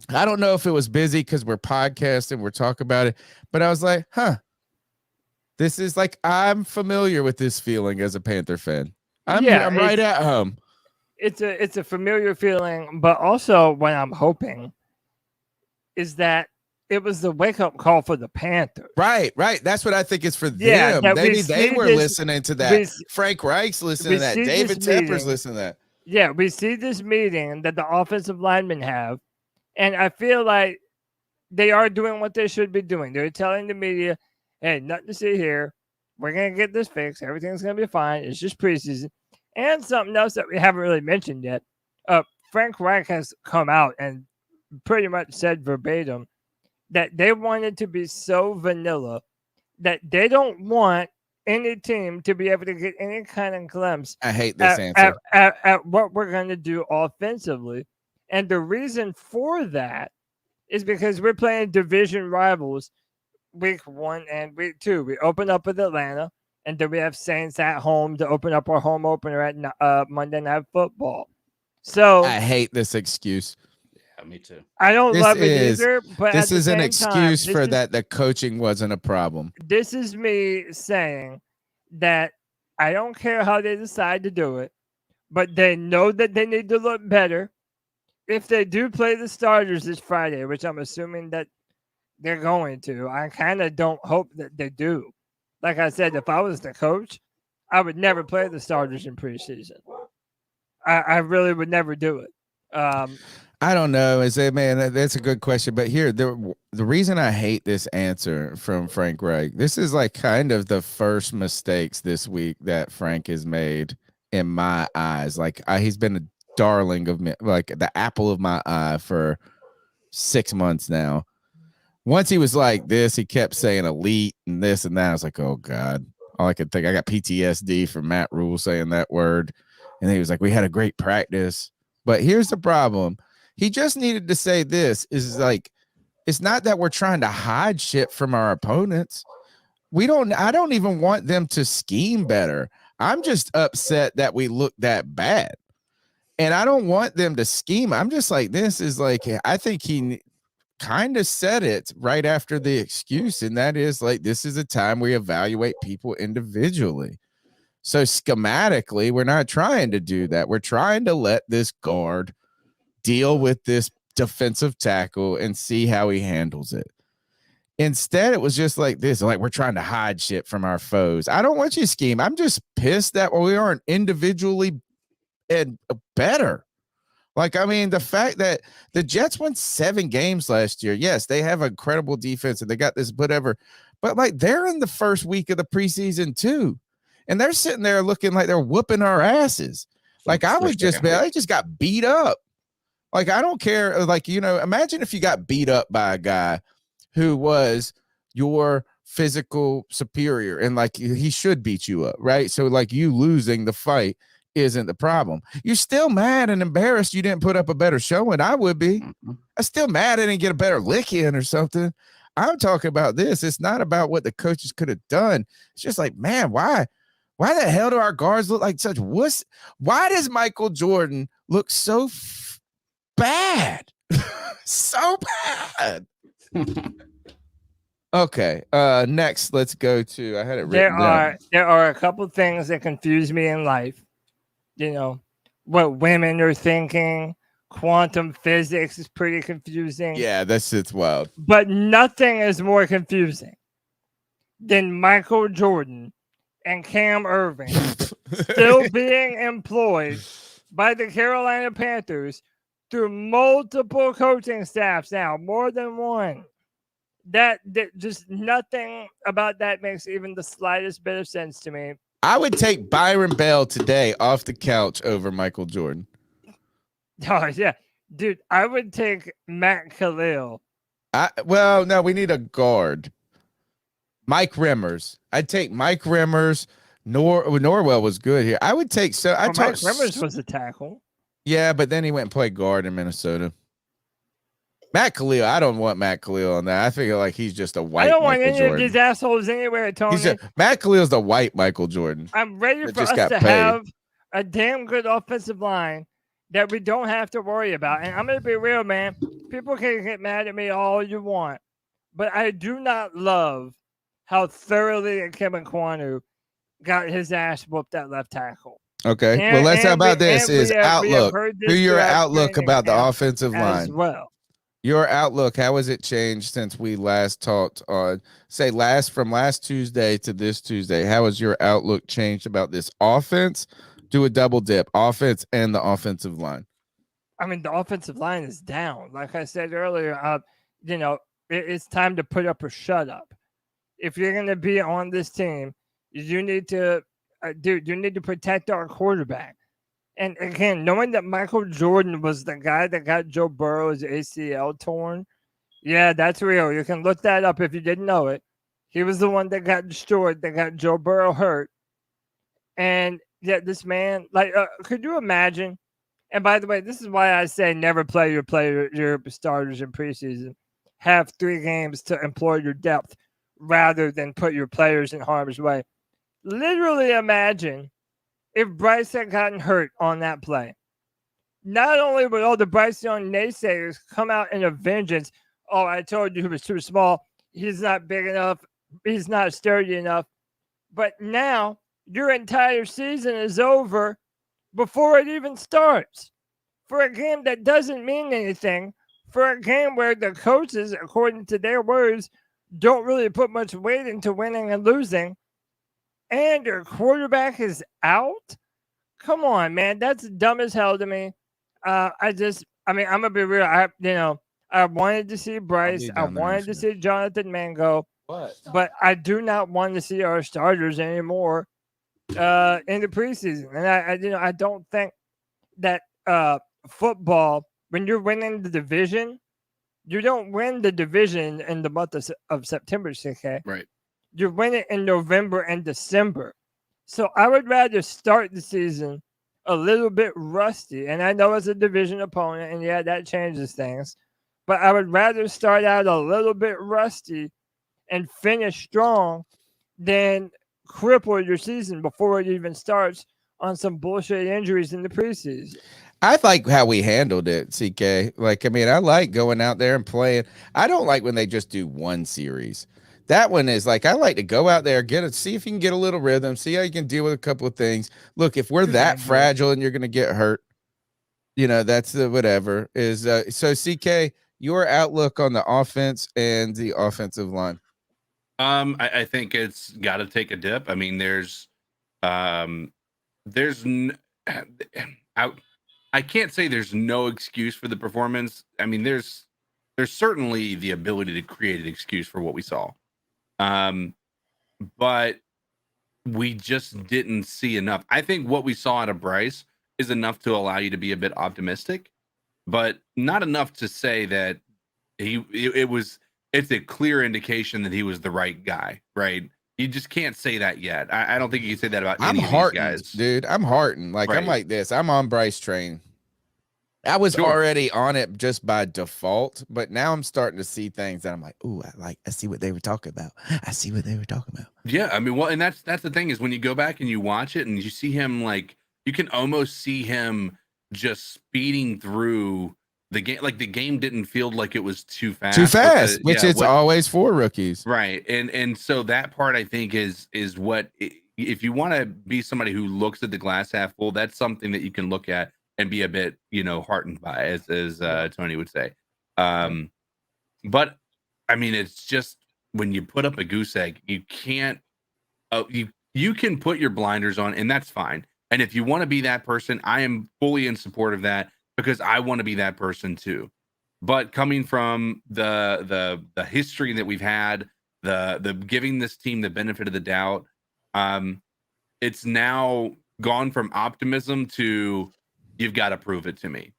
I don't know if it was busy because we're podcasting, we're talking about it, but I was like, this is like, I'm familiar with this feeling as a Panther fan. I'm right at home.
It's a familiar feeling, but also what I'm hoping is that it was the wake-up call for the Panthers.
Right. That's what I think it's for them. Maybe they were listening to that. Frank Reich's listening to that. David Tepper's listening to that.
Yeah, we see this meeting that the offensive linemen have, and I feel like they are doing what they should be doing. They're telling the media, hey, nothing to see here. We're going to get this fixed. Everything's going to be fine. It's just preseason. And something else that we haven't really mentioned yet, Frank Reich has come out and pretty much said verbatim that they wanted to be so vanilla that they don't want any team to be able to get any kind of glimpse.
I hate this answer.
At what we're going to do offensively. And the reason for that is because we're playing division rivals week 1 and week 2. We open up with Atlanta, and then we have Saints at home to open up our home opener at Monday Night Football. So
I hate this excuse.
Yeah, me too.
I don't love it either. But
this is an excuse
for
that the coaching wasn't a problem.
This is me saying that I don't care how they decide to do it, but they know that they need to look better. If they do play the starters this Friday, which I'm assuming that they're going to, I kind of don't hope that they do. Like I said, if I was the coach, I would never play the starters in preseason. I really would never do it.
I don't know. That's a good question. But here, the reason I hate this answer from Frank Reich, this is like kind of the first mistakes this week that Frank has made in my eyes. Like he's been a darling of me, like the apple of my eye for 6 months now. Once he was like this, he kept saying elite and this and that. I was like, oh God, all I could think, I got PTSD from Matt Rule saying that word. And then he was like, we had a great practice. But here's the problem. He just needed to say this is like, it's not that we're trying to hide shit from our opponents. I don't even want them to scheme better. I'm just upset that we look that bad. And I don't want them to scheme. I'm just like, this is like, I think he kind of said it right after the excuse. And that is like, this is a time we evaluate people individually. So schematically, we're not trying to do that. We're trying to let this guard deal with this defensive tackle and see how he handles it. Instead, it was just like this, like we're trying to hide shit from our foes. I don't want you to scheme. I'm just pissed that we aren't individually and better. Like, I mean, the fact that the Jets won 7 games last year. Yes, they have a incredible defense and they got this whatever, but like they're in the first week of the preseason too. And they're sitting there looking like they're whooping our asses. Like I would just be, I just got beat up. Like, I don't care. Like, imagine if you got beat up by a guy who was your physical superior and like he should beat you up, right? So like you losing the fight isn't the problem. You're still mad and embarrassed you didn't put up a better showing. I would be. I'm still mad I didn't get a better lick in or something. I'm talking about this. It's not about what the coaches could have done. It's just like, man, why the hell do our guards look like such wuss? Why does Michael Jordan look so bad? So bad. Okay. Next, let's go to. I had it written down.
There are a couple things that confuse me in life. What women are thinking. Quantum physics is pretty confusing.
Yeah, it's wild.
But nothing is more confusing than Michael Jordan and Cam Irving still being employed by the Carolina Panthers through multiple coaching staffs now, more than one. That just nothing about that makes even the slightest bit of sense to me.
I would take Byron Bell today off the couch over Michael Jordan.
Oh, yeah. Dude, I would take Matt Khalil.
Well, no, we need a guard. Mike Remmers. I'd take Mike Remmers. Norwell was good here. I would take
Mike Remmers was a tackle.
Yeah, but then he went and played guard in Minnesota. Matt Khalil, I don't want Matt Khalil on that. I feel like he's just a white.
I don't
Michael
want any
Jordan.
of these assholes anywhere, Tony.
Matt Khalil's the white Michael Jordan.
I'm ready for us to have a damn good offensive line that we don't have to worry about. And I'm going to be real, man. People can get mad at me all you want, but I do not love how thoroughly Kevin Kwanu got his ass whooped at left tackle.
Okay. Well, let's talk about this. Is outlook. Do your outlook about the offensive line
as well.
Your outlook, how has it changed since we last talked on, from last Tuesday to this Tuesday? How has your outlook changed about this offense? Do a double dip, offense and the offensive line.
I mean, the offensive line is down. Like I said earlier, it's time to put up or shut up. If you're going to be on this team, you need to, you need to protect our quarterback. And again, knowing that Michael Jordan was the guy that got Joe Burrow's ACL torn, yeah, that's real. You can look that up if you didn't know it. He was the one that got destroyed, that got Joe Burrow hurt. And yeah, this man, could you imagine? And by the way, this is why I say never play your starters in preseason. Have 3 games to employ your depth rather than put your players in harm's way. Literally imagine if Bryce had gotten hurt on that play. Not only would all the Bryce Young naysayers come out in a vengeance, oh, I told you he was too small, he's not big enough, he's not sturdy enough, but now your entire season is over before it even starts. For a game that doesn't mean anything, for a game where the coaches, according to their words, don't really put much weight into winning and losing, and your quarterback is out? Come on, man. That's dumb as hell to me. I'm going to be real. I wanted to see Bryce. I wanted to see Jonathan Mango. But I do not want to see our starters anymore in the preseason. And I don't think that football, when you're winning the division, you don't win the division in the month of September, CK.
Right.
You win it in November and December. So I would rather start the season a little bit rusty. And I know it's a division opponent, and yeah, that changes things. But I would rather start out a little bit rusty and finish strong than cripple your season before it even starts on some bullshit injuries in the preseason.
I like how we handled it, CK. I like going out there and playing. I don't like when they just do one series. That one is I like to go out there, see if you can get a little rhythm, see how you can deal with a couple of things. Look, if we're that fragile and you're going to get hurt, that's the whatever is. So CK, your outlook on the offense and the offensive line.
I think it's got to take a dip. I mean, I can't say there's no excuse for the performance. I mean, there's certainly the ability to create an excuse for what we saw. But we just didn't see enough. I think what we saw out of Bryce is enough to allow you to be a bit optimistic, but not enough to say that it's a clear indication that he was the right guy, right? You just can't say that yet. I don't think you can say that about any of these guys.
Dude. I'm heartened. Like, I'm like this. I'm on Bryce train. I was already on it just by default, but now I'm starting to see things that I'm like, ooh, I see what they were talking about. I see what they were talking about.
Yeah, I mean, well, and that's the thing is when you go back and you watch it and you see him, like, you can almost see him just speeding through the game. Like, the game didn't feel like it was too fast.
Which it's always for rookies.
Right. And so that part, I think, is what, if you want to be somebody who looks at the glass half full, that's something that you can look at and be a bit, heartened by, as Tony would say. But I mean, it's just when you put up a goose egg, you can't. You can put your blinders on, and that's fine. And if you want to be that person, I am fully in support of that because I want to be that person too. But coming from the history that we've had, the giving this team the benefit of the doubt, it's now gone from optimism to you've got to prove it to me,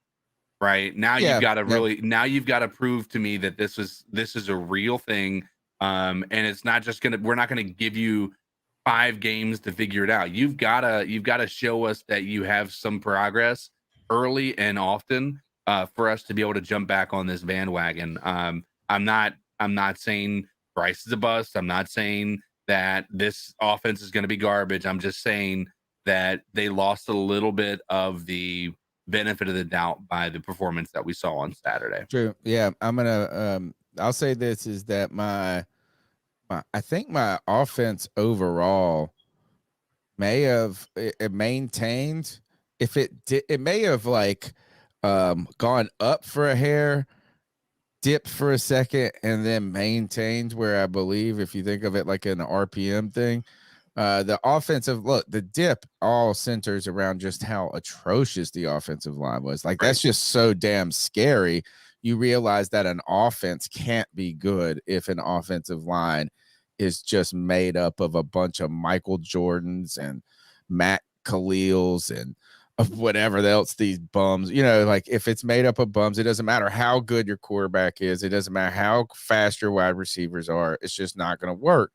right? Now you've got to you've got to prove to me that this is a real thing. And it's not just we're not going to give you 5 games to figure it out. You've got to show us that you have some progress early and often for us to be able to jump back on this bandwagon. I'm not saying Bryce is a bust. I'm not saying that this offense is going to be garbage. I'm just saying that they lost a little bit of the benefit of the doubt by the performance that we saw on Saturday.
True. Yeah. I'm going to, I'll say this is that I think my offense overall may have it maintained. If it did, it may have gone up for a hair, dipped for a second, and then maintained where I believe, if you think of it like an RPM thing, the offensive the dip all centers around just how atrocious the offensive line was. Like, that's just so damn scary. You realize that an offense can't be good if an offensive line is just made up of a bunch of Michael Jordans and Matt Khalils and of whatever else these bums, like if it's made up of bums, it doesn't matter how good your quarterback is. It doesn't matter how fast your wide receivers are. It's just not going to work.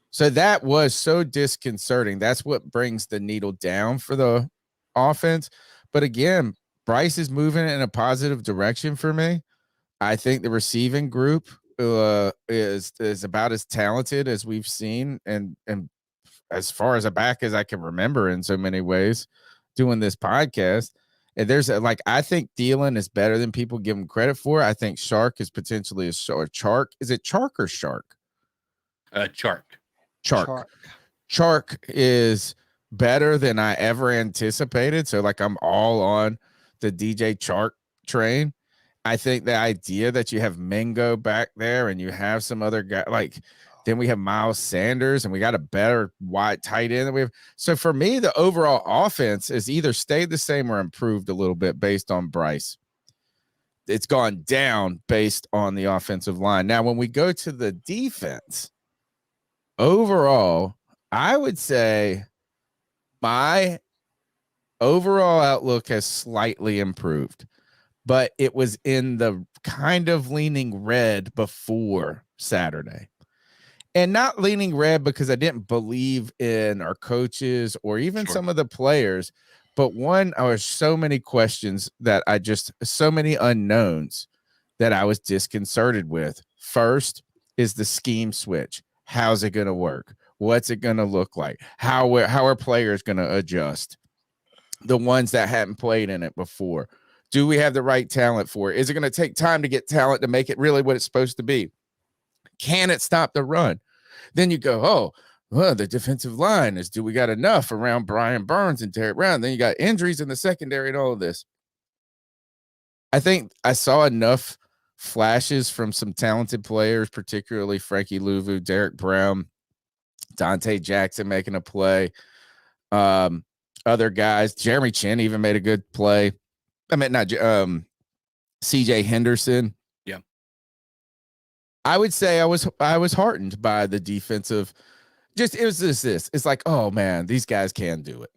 So that was so disconcerting. That's what brings the needle down for the offense. But again, Bryce is moving in a positive direction for me. I think the receiving group is about as talented as we've seen, and as far as a back as I can remember in so many ways doing this podcast. And there's I think Thielen is better than people give him credit for. I think Chark is potentially a Chark. Is it Chark or Shark? Chark. Chark is better than I ever anticipated. So I'm all on the DJ Chark train. I think the idea that you have Mingo back there and you have some other guy, then we have Miles Sanders and we got a better wide tight end than we have. So for me, the overall offense has either stayed the same or improved a little bit based on Bryce. It's gone down based on the offensive line. Now, when we go to the defense, overall, I would say my overall outlook has slightly improved, but it was in the kind of leaning red before Saturday. And not leaning red because I didn't believe in our coaches or even some of the players, but there were so many questions that so many unknowns that I was disconcerted with. First is the scheme switch. How's it going to work? What's it going to look like? How are players going to adjust? The ones that hadn't played in it before. Do we have the right talent for it? Is it going to take time to get talent to make it really what it's supposed to be? Can it stop the run? Then you go, the defensive line do we got enough around Brian Burns and Derrick Brown? Then you got injuries in the secondary and all of this. I think I saw enough flashes from some talented players, particularly Frankie Louvu, Derrick Brown, Dante Jackson making a play. Other guys, Jeremy Chin even made a good play. I mean, not CJ Henderson.
Yeah.
I would say I was heartened by the defensive. It was this. It's like, oh man, these guys can do it.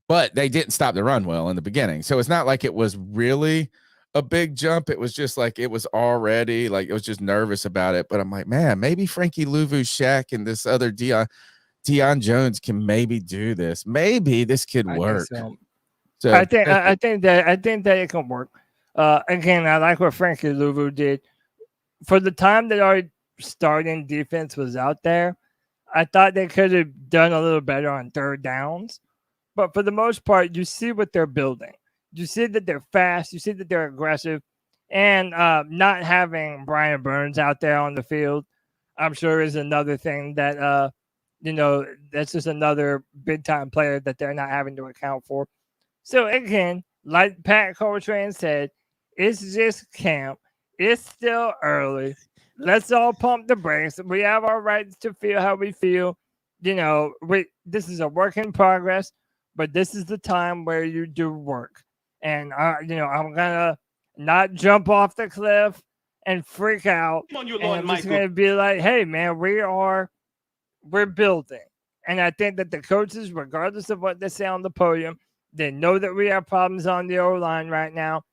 But they didn't stop the run well in the beginning. So it's not like it was really a big jump. It was just like it was already like it was just nervous about it. But I'm like, man, maybe Frankie Louvu, Shaq, and this other Deion Jones can maybe do this. Maybe this could work.
So I think that it can work. Again, I like what Frankie Louvu did. For the time that our starting defense was out there, I thought they could have done a little better on third downs. But for the most part, you see what they're building. You see that they're fast. You see that they're aggressive. And not having Brian Burns out there on the field, I'm sure is another thing that, that's just another big-time player that they're not having to account for. So, again, like Pat Coltrane said, it's just camp. It's still early. Let's all pump the brakes. We have our rights to feel how we feel. This is a work in progress. But this is the time where you do work. And, I'm going to not jump off the cliff and freak out. I'm just going to be like, hey, man, we're building. And I think that the coaches, regardless of what they say on the podium, they know that we have problems on the O-line right now.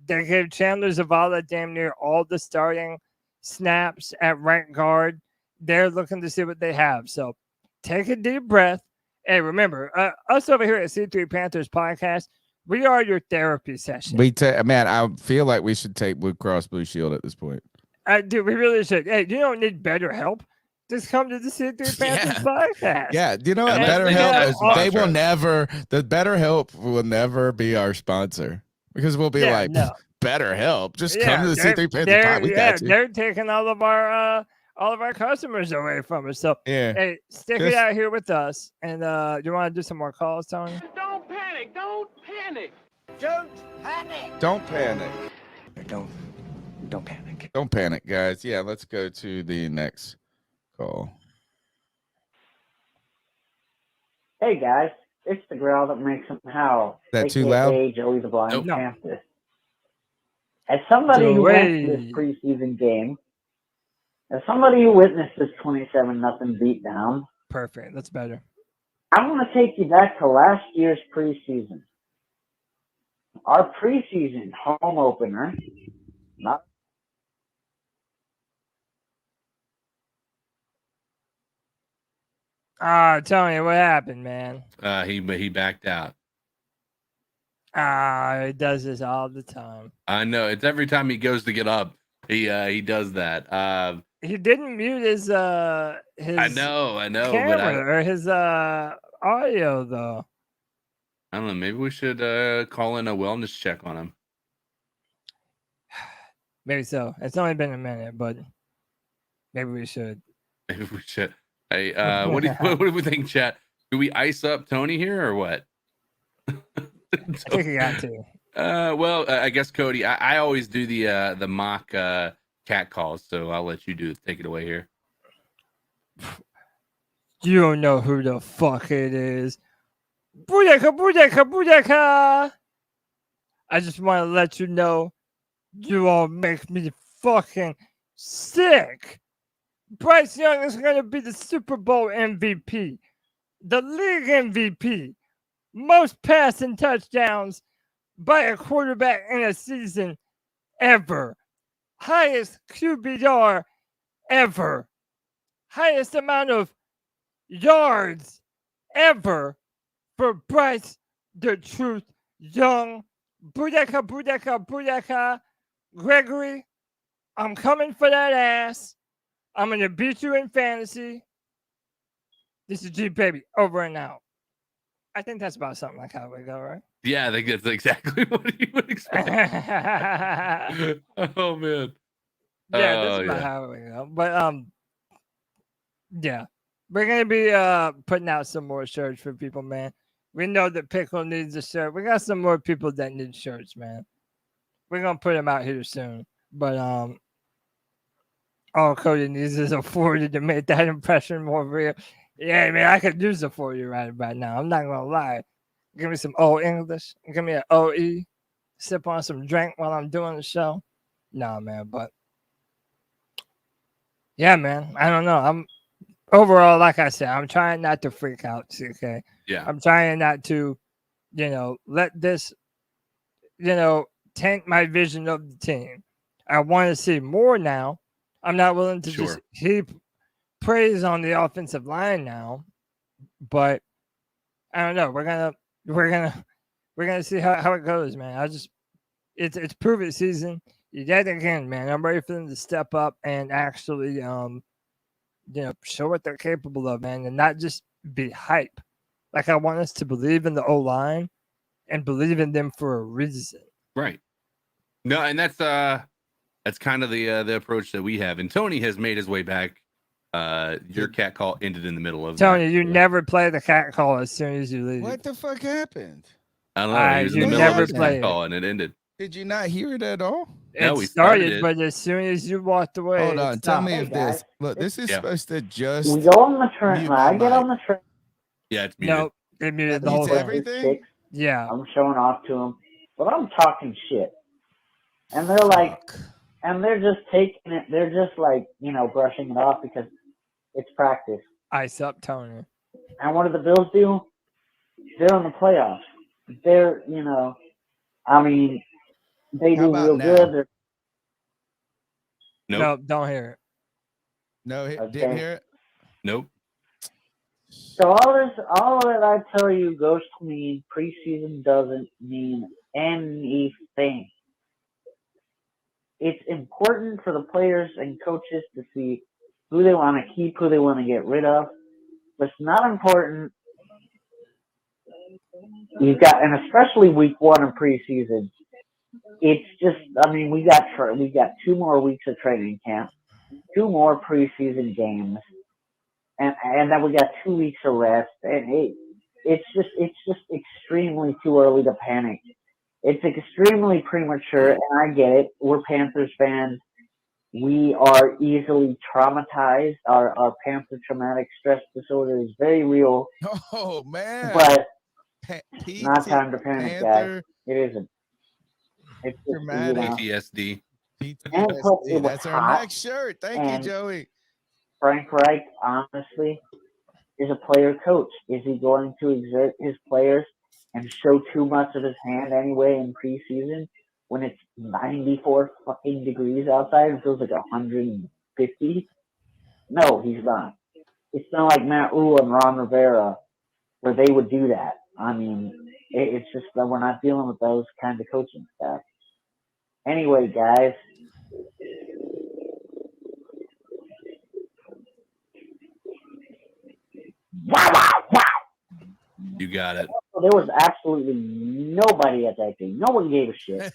They gave Chandler Zavala damn near all the starting snaps at right guard. They're looking to see what they have. So take a deep breath. Hey, remember, us over here at C3 Panthers Podcast, we are your therapy session.
Man, I feel like we should take Blue Cross Blue Shield at this point.
Dude, we really should. Hey, you don't need better help. Just come to the C3 Panthers Podcast.
Yeah, you know what? The BetterHelp will never be our sponsor because we'll be BetterHelp. Just come to the C3 Panthers Podcast. We got you.
They're taking all of our customers away from us. So, hey, stick it out here with us. And you want to do some more calls, Tony?
Don't panic. Don't panic.
Don't panic.
Don't panic.
Don't panic.
Don't panic, guys. Yeah, let's go to the next call.
Hey, guys. It's the growl that makes them howl.
Is that too loud?
Joey the Blind Panther. As somebody who went to this preseason game, as somebody who witnessed this 27-0 beatdown,
perfect. That's better.
I want to take you back to last year's preseason. Our preseason home opener,
Tony, what happened, man?
He backed out.
He does this all the time.
I know. It's every time he goes to get up, he does that.
He didn't mute his
I know,
camera or his audio though.
I don't know. Maybe we should call in a wellness check on him.
Maybe so. It's only been a minute, but maybe we should.
Maybe we should. Hey, what do we think, chat? Do we ice up Tony here or what?
I think you got to.
Well, I guess Cody. I always do the mock cat calls, so I'll let you take it away here.
You don't know who the fuck it is. Booyaka, booyaka, booyaka. I just want to let you know, you all make me fucking sick. Bryce Young is going to be the Super Bowl MVP, the league MVP, most passing touchdowns by a quarterback in a season ever, highest QBR ever, highest amount of yards ever for Bryce the Truth Young. Booyaka, booyaka, booyaka. Gregory, I'm coming for that ass. I'm going to beat you in fantasy. This is G Baby, over and out. I think that's about something like how we go, right?
Yeah, I think that's exactly what you would expect. Oh, man.
Yeah, that's about how we go. But, yeah. We're going to be putting out some more shirts for people, man. We know that Pickle needs a shirt. We got some more people that need shirts, man. We're going to put them out here soon. But, all Cody needs is a 40 to make that impression more real. Yeah, man, I could use a 40 right about now. I'm not going to lie. Give me some old English. Give me an OE. sip on some drink while I'm doing the show. Nah, man, but yeah, man, I don't know. I'm overall, like I said, I'm trying not to freak out, CK.
Yeah.
I'm trying not to, let this, taint my vision of the team. I want to see more now. I'm not willing to just heap praise on the offensive line now, but I don't know. We're gonna see how it goes, man. It's prove it season yet again, man. I'm ready for them to step up and actually show what they're capable of, man, and not just be hype. Like I want us to believe in the O-line and believe in them for a reason.
Right. No, and that's kind of the approach that we have. And Tony has made his way back. Your cat call ended in the middle of
Tony, you never play the cat call as soon as you leave.
What the fuck happened?
I don't know. He was in the middle of his cat call and it ended.
Did you not hear it at all?
No, we
started
it.
but as soon as you walked away.
Hold on. Tell me if
guys.
this. Look, this is supposed to just.
We go on the train. When I get on the train.
Yeah, it's muted.
No, it muted the whole
Mutes
thing.
everything?
Yeah.
I'm showing off to them, but I'm talking shit. And they're like, and they're just taking it. They're just like, brushing it off because it's practice.
Ice up, Tony.
And what do the Bills do? They're in the playoffs. They're, I mean, they
How
do
about
real
now?
good.
Nope.
No, don't hear it.
No,
Okay.
didn't hear it.
Nope.
So all that I tell you goes to mean preseason doesn't mean anything. It's important for the players and coaches to see who they want to keep, who they want to get rid of. But it's not important. And especially week 1 in preseason. It's just, we got 2 more weeks of training camp, 2 more preseason games, and then we got 2 weeks of rest, and it's just extremely too early to panic. It's extremely premature, and I get it. We're Panthers fans. We are easily traumatized. Our Panther traumatic stress disorder is very real.
Oh man!
But not time to panic, guys. It isn't. It's just,
PTSD.
And plus, it was
That's our
hot,
next shirt. Thank
and
you, Joey.
Frank Reich, honestly, is a player coach. Is he going to exert his players and show too much of his hand anyway in preseason when it's 94 fucking degrees outside and feels like 150? No, he's not. It's not like Matt Rule and Ron Rivera where they would do that. It's just that we're not dealing with those kind of coaching staff. Anyway, guys. Wow.
You got it.
There was absolutely nobody at that game. No one gave a shit.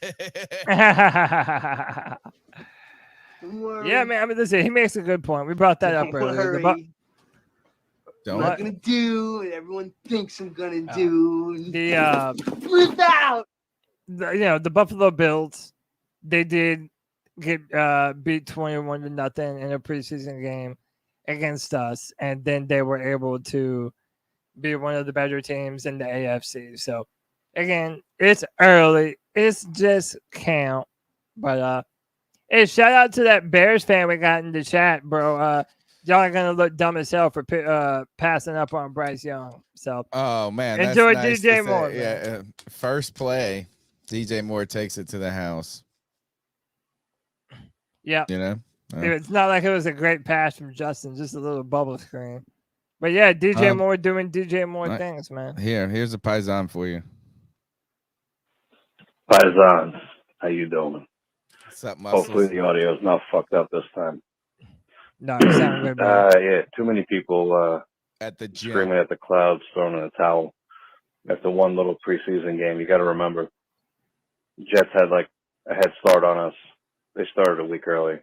Yeah, man. Listen, he makes a good point. We brought that up earlier.
I'm not gonna do what everyone thinks I'm gonna do. Flip out.
The Buffalo Bills, they did get beat 21-0 in a preseason game against us, and then they were able to be one of the better teams in the AFC. So again, it's early. It's just camp. But hey, shout out to that Bears fan we got in the chat, bro. Y'all are gonna look dumb as hell for passing up on Bryce Young. So
oh man,
enjoy
that's nice
DJ Moore.
Yeah, first play, DJ Moore takes it to the house.
Yeah, it's not like it was a great pass from Justin, just a little bubble screen. But yeah, DJ Moore doing DJ Moore things, man.
Here's a Paisan for you.
Paisans, how you doing?
What's up, Muscles?
Hopefully the audio is not fucked up this time.
No, it sounds good, bro.
Yeah, too many people
at the gym
screaming at the clouds, throwing in a towel after one little preseason game. You got to remember, Jets had like a head start on us. They started a week early.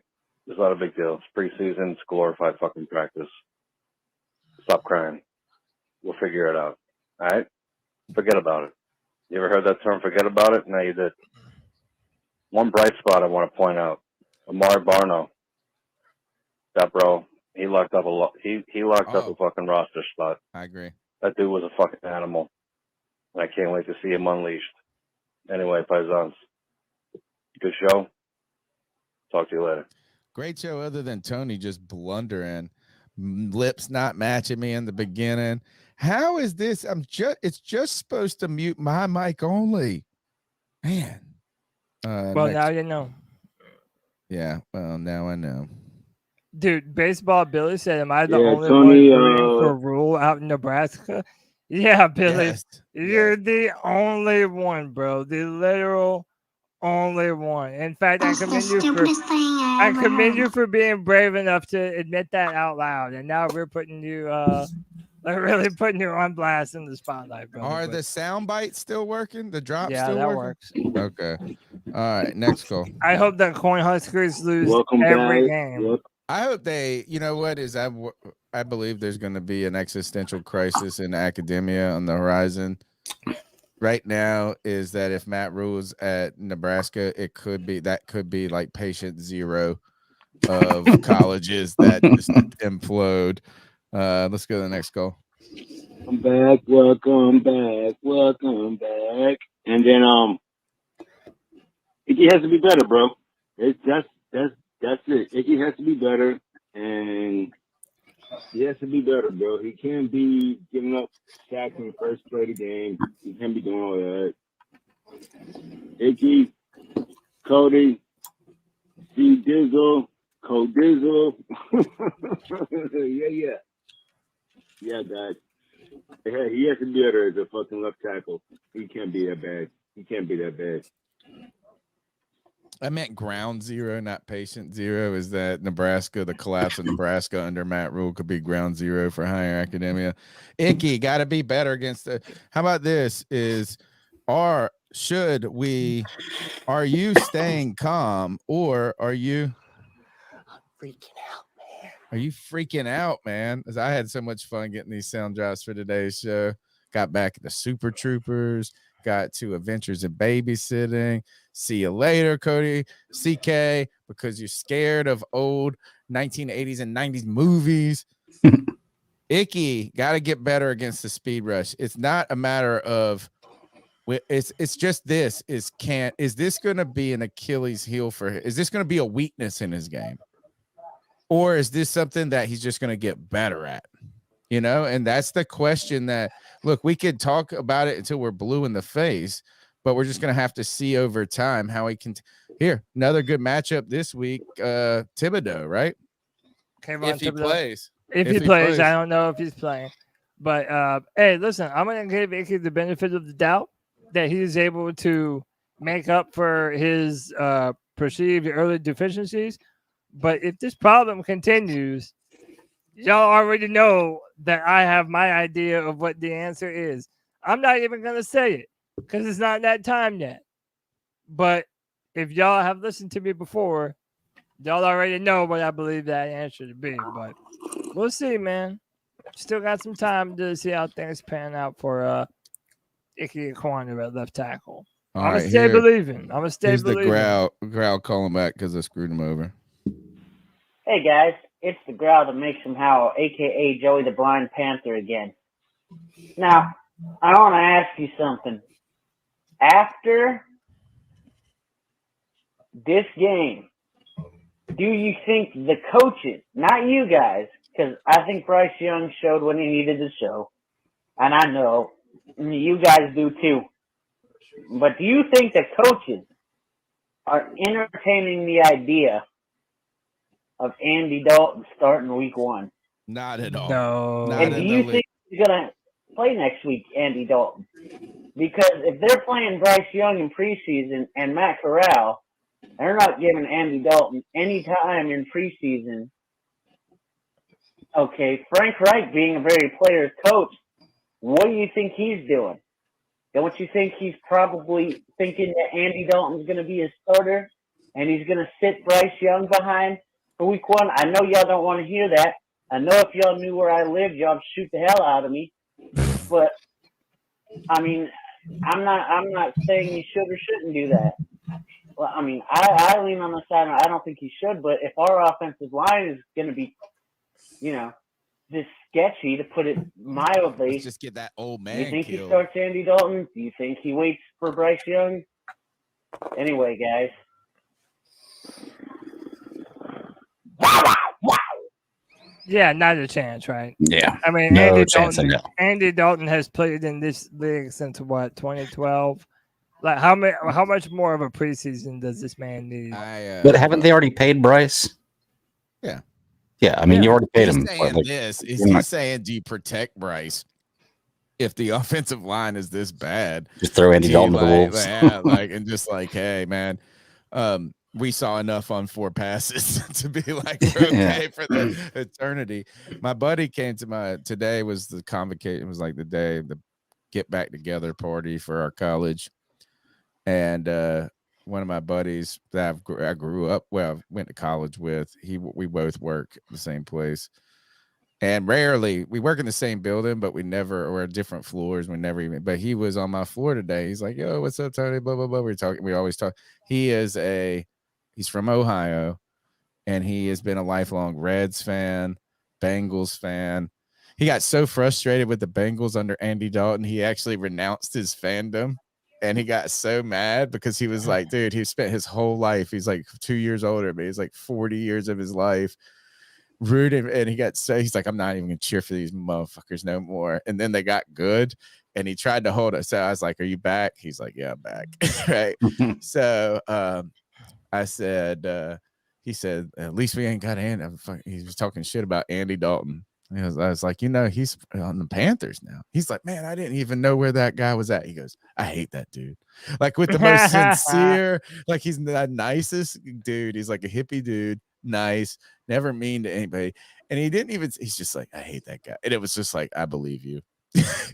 It's not a big deal. It's preseason. It's glorified fucking practice. Stop crying. We'll figure it out. All right? Forget about it. You ever heard that term, forget about it? No, you did. One bright spot I want to point out. Amari Barno. That bro, he locked up he locked up a fucking roster spot.
I agree.
That dude was a fucking animal. And I can't wait to see him unleashed. Anyway, Paisans, Good show. Talk to you later.
Great show, other than Tony just blundering, lips not matching me in the beginning. How is this? It's just supposed to mute my mic only. Man.
Well, now you know.
Yeah, well, now I know.
Dude, Baseball Billy said, am I the
Yeah,
only
Tony,
one rooting for Rule out in Nebraska? Yeah, Billy.
Yes,
You're the only one, bro. The literal only one. In fact, I commend you for being brave enough to admit that out loud. And now we're putting you really putting you on blast in the spotlight, bro.
Are the sound bites still working? The drops
Yeah,
still
that
working?
works.
Okay. All right, next call.
I hope that Cornhuskers lose every game.
I hope they, you know what is, I believe there's going to be an existential crisis in academia on the horizon. Right now is that if Matt rules at Nebraska, could be like patient zero of colleges that just implode. Let's go to the next call.
I'm back. Welcome back. And then Icky has to be better, bro. That's it. Icky has to be better, and he has to be better, bro. He can't be giving up sacks in the first play of the game. He can't be doing all that. Icky, Cody, C Dizzle, Code Dizzle. Yeah, guys. Yeah, he has to be better as a fucking left tackle. He can't be that bad.
I meant ground zero, not patient zero. Is that Nebraska, the collapse of Nebraska under Matt Rule could be ground zero for higher academia. Icky got to be better against how about this are you staying calm or are you freaking out, man? Because I had so much fun getting these sound drops for today's show. Got back to Super Troopers, got to Adventures in Babysitting. See you later, Cody. CK, because you're scared of old 1980s and 90s movies. Icky, got to get better against the speed rush. It's not a matter of it's just this is this going to be an Achilles heel for him? Is this going to be a weakness in his game? Or is this something that he's just going to get better at? You know, and that's the question that, look, we could talk about it until we're blue in the face, but we're just going to have to see over time how he can. Here, another good matchup this week, Thibodeau, right? If he plays.
If he plays, I don't know if he's playing. But, hey, listen, I'm going to give Icky the benefit of the doubt that he's able to make up for his perceived early deficiencies. But if this problem continues, y'all already know that I have my idea of what the answer is. I'm not even going to say it because it's not that time yet. But if y'all have listened to me before, y'all already know what I believe that answer to be. But we'll see, man. Still got some time to see how things pan out for Icky Corner at left tackle. I'm going to stay believing. I'm going to stay believing.
The growl calling back because I screwed him over.
Hey guys, it's the growl that makes him howl, aka Joey the Blind Panther again. Now, I want to ask you something. After this game, do you think the coaches, not you guys, because I think Bryce Young showed what he needed to show, and I know you guys do too, but do you think the coaches are entertaining the idea of Andy Dalton starting week 1?
Not at all.
No.
And do you think he's going to play next week, Andy Dalton? Because if they're playing Bryce Young in preseason and Matt Corral, they're not giving Andy Dalton any time in preseason. Okay, Frank Reich being a very player's coach, what do you think he's doing? Don't you think he's probably thinking that Andy Dalton's going to be his starter and he's going to sit Bryce Young behind for week 1? I know y'all don't want to hear that. I know if y'all knew where I lived, y'all would shoot the hell out of me. But I mean, I'm not saying he should or shouldn't do that. Well, I mean, I lean on the side. I don't think he should. But if our offensive line is going to be, just sketchy, to put it mildly,
let's just get that old man.
Do you think
killed.
he starts Andy Dalton? Do you think he waits for Bryce Young? Anyway, guys,
Yeah, not a chance, right?
Yeah.
I mean,
No chance in hell.
Andy Dalton has played in this league since what, 2012? Like, how much more of a preseason does this man need?
But haven't they already paid Bryce?
Yeah.
Yeah, I mean, you already paid
He's
him.
saying
Like,
this.
you're not-
He's saying, do you protect Bryce if the offensive line is this bad?
Just throw Andy
Do you,
Dalton to the Wolves.
Yeah, and just like, hey, man, we saw enough on 4 passes to be like, we're okay for the eternity. My buddy came to today was the convocation. It was like the day, the get back together party for our college. And one of my buddies that I grew up, went to college with, we both work the same place. And rarely we work in the same building, but we're at different floors. We never even, but he was on my floor today. He's like, yo, what's up, Tony? Blah, blah, blah. We always talk. He's from Ohio, and he has been a lifelong Reds fan, Bengals fan. He got so frustrated with the Bengals under Andy Dalton, he actually renounced his fandom. And he got so mad because he was like, dude, he spent his whole life. He's like 2 years older, but he's like 40 years of his life rooting. And he's like, I'm not even going to cheer for these motherfuckers no more. And then they got good. And he tried to hold it. So I was like, are you back? He's like, yeah, I'm back. Right. So I said, he said, at least we ain't got Andy. He was talking shit about Andy Dalton. I was like, he's on the Panthers now. He's like, man, I didn't even know where that guy was at. He goes, I hate that dude. Like, with the most sincere, like, he's the nicest dude. He's like a hippie dude, nice, never mean to anybody. And he's just like, I hate that guy. And it was just like, I believe you.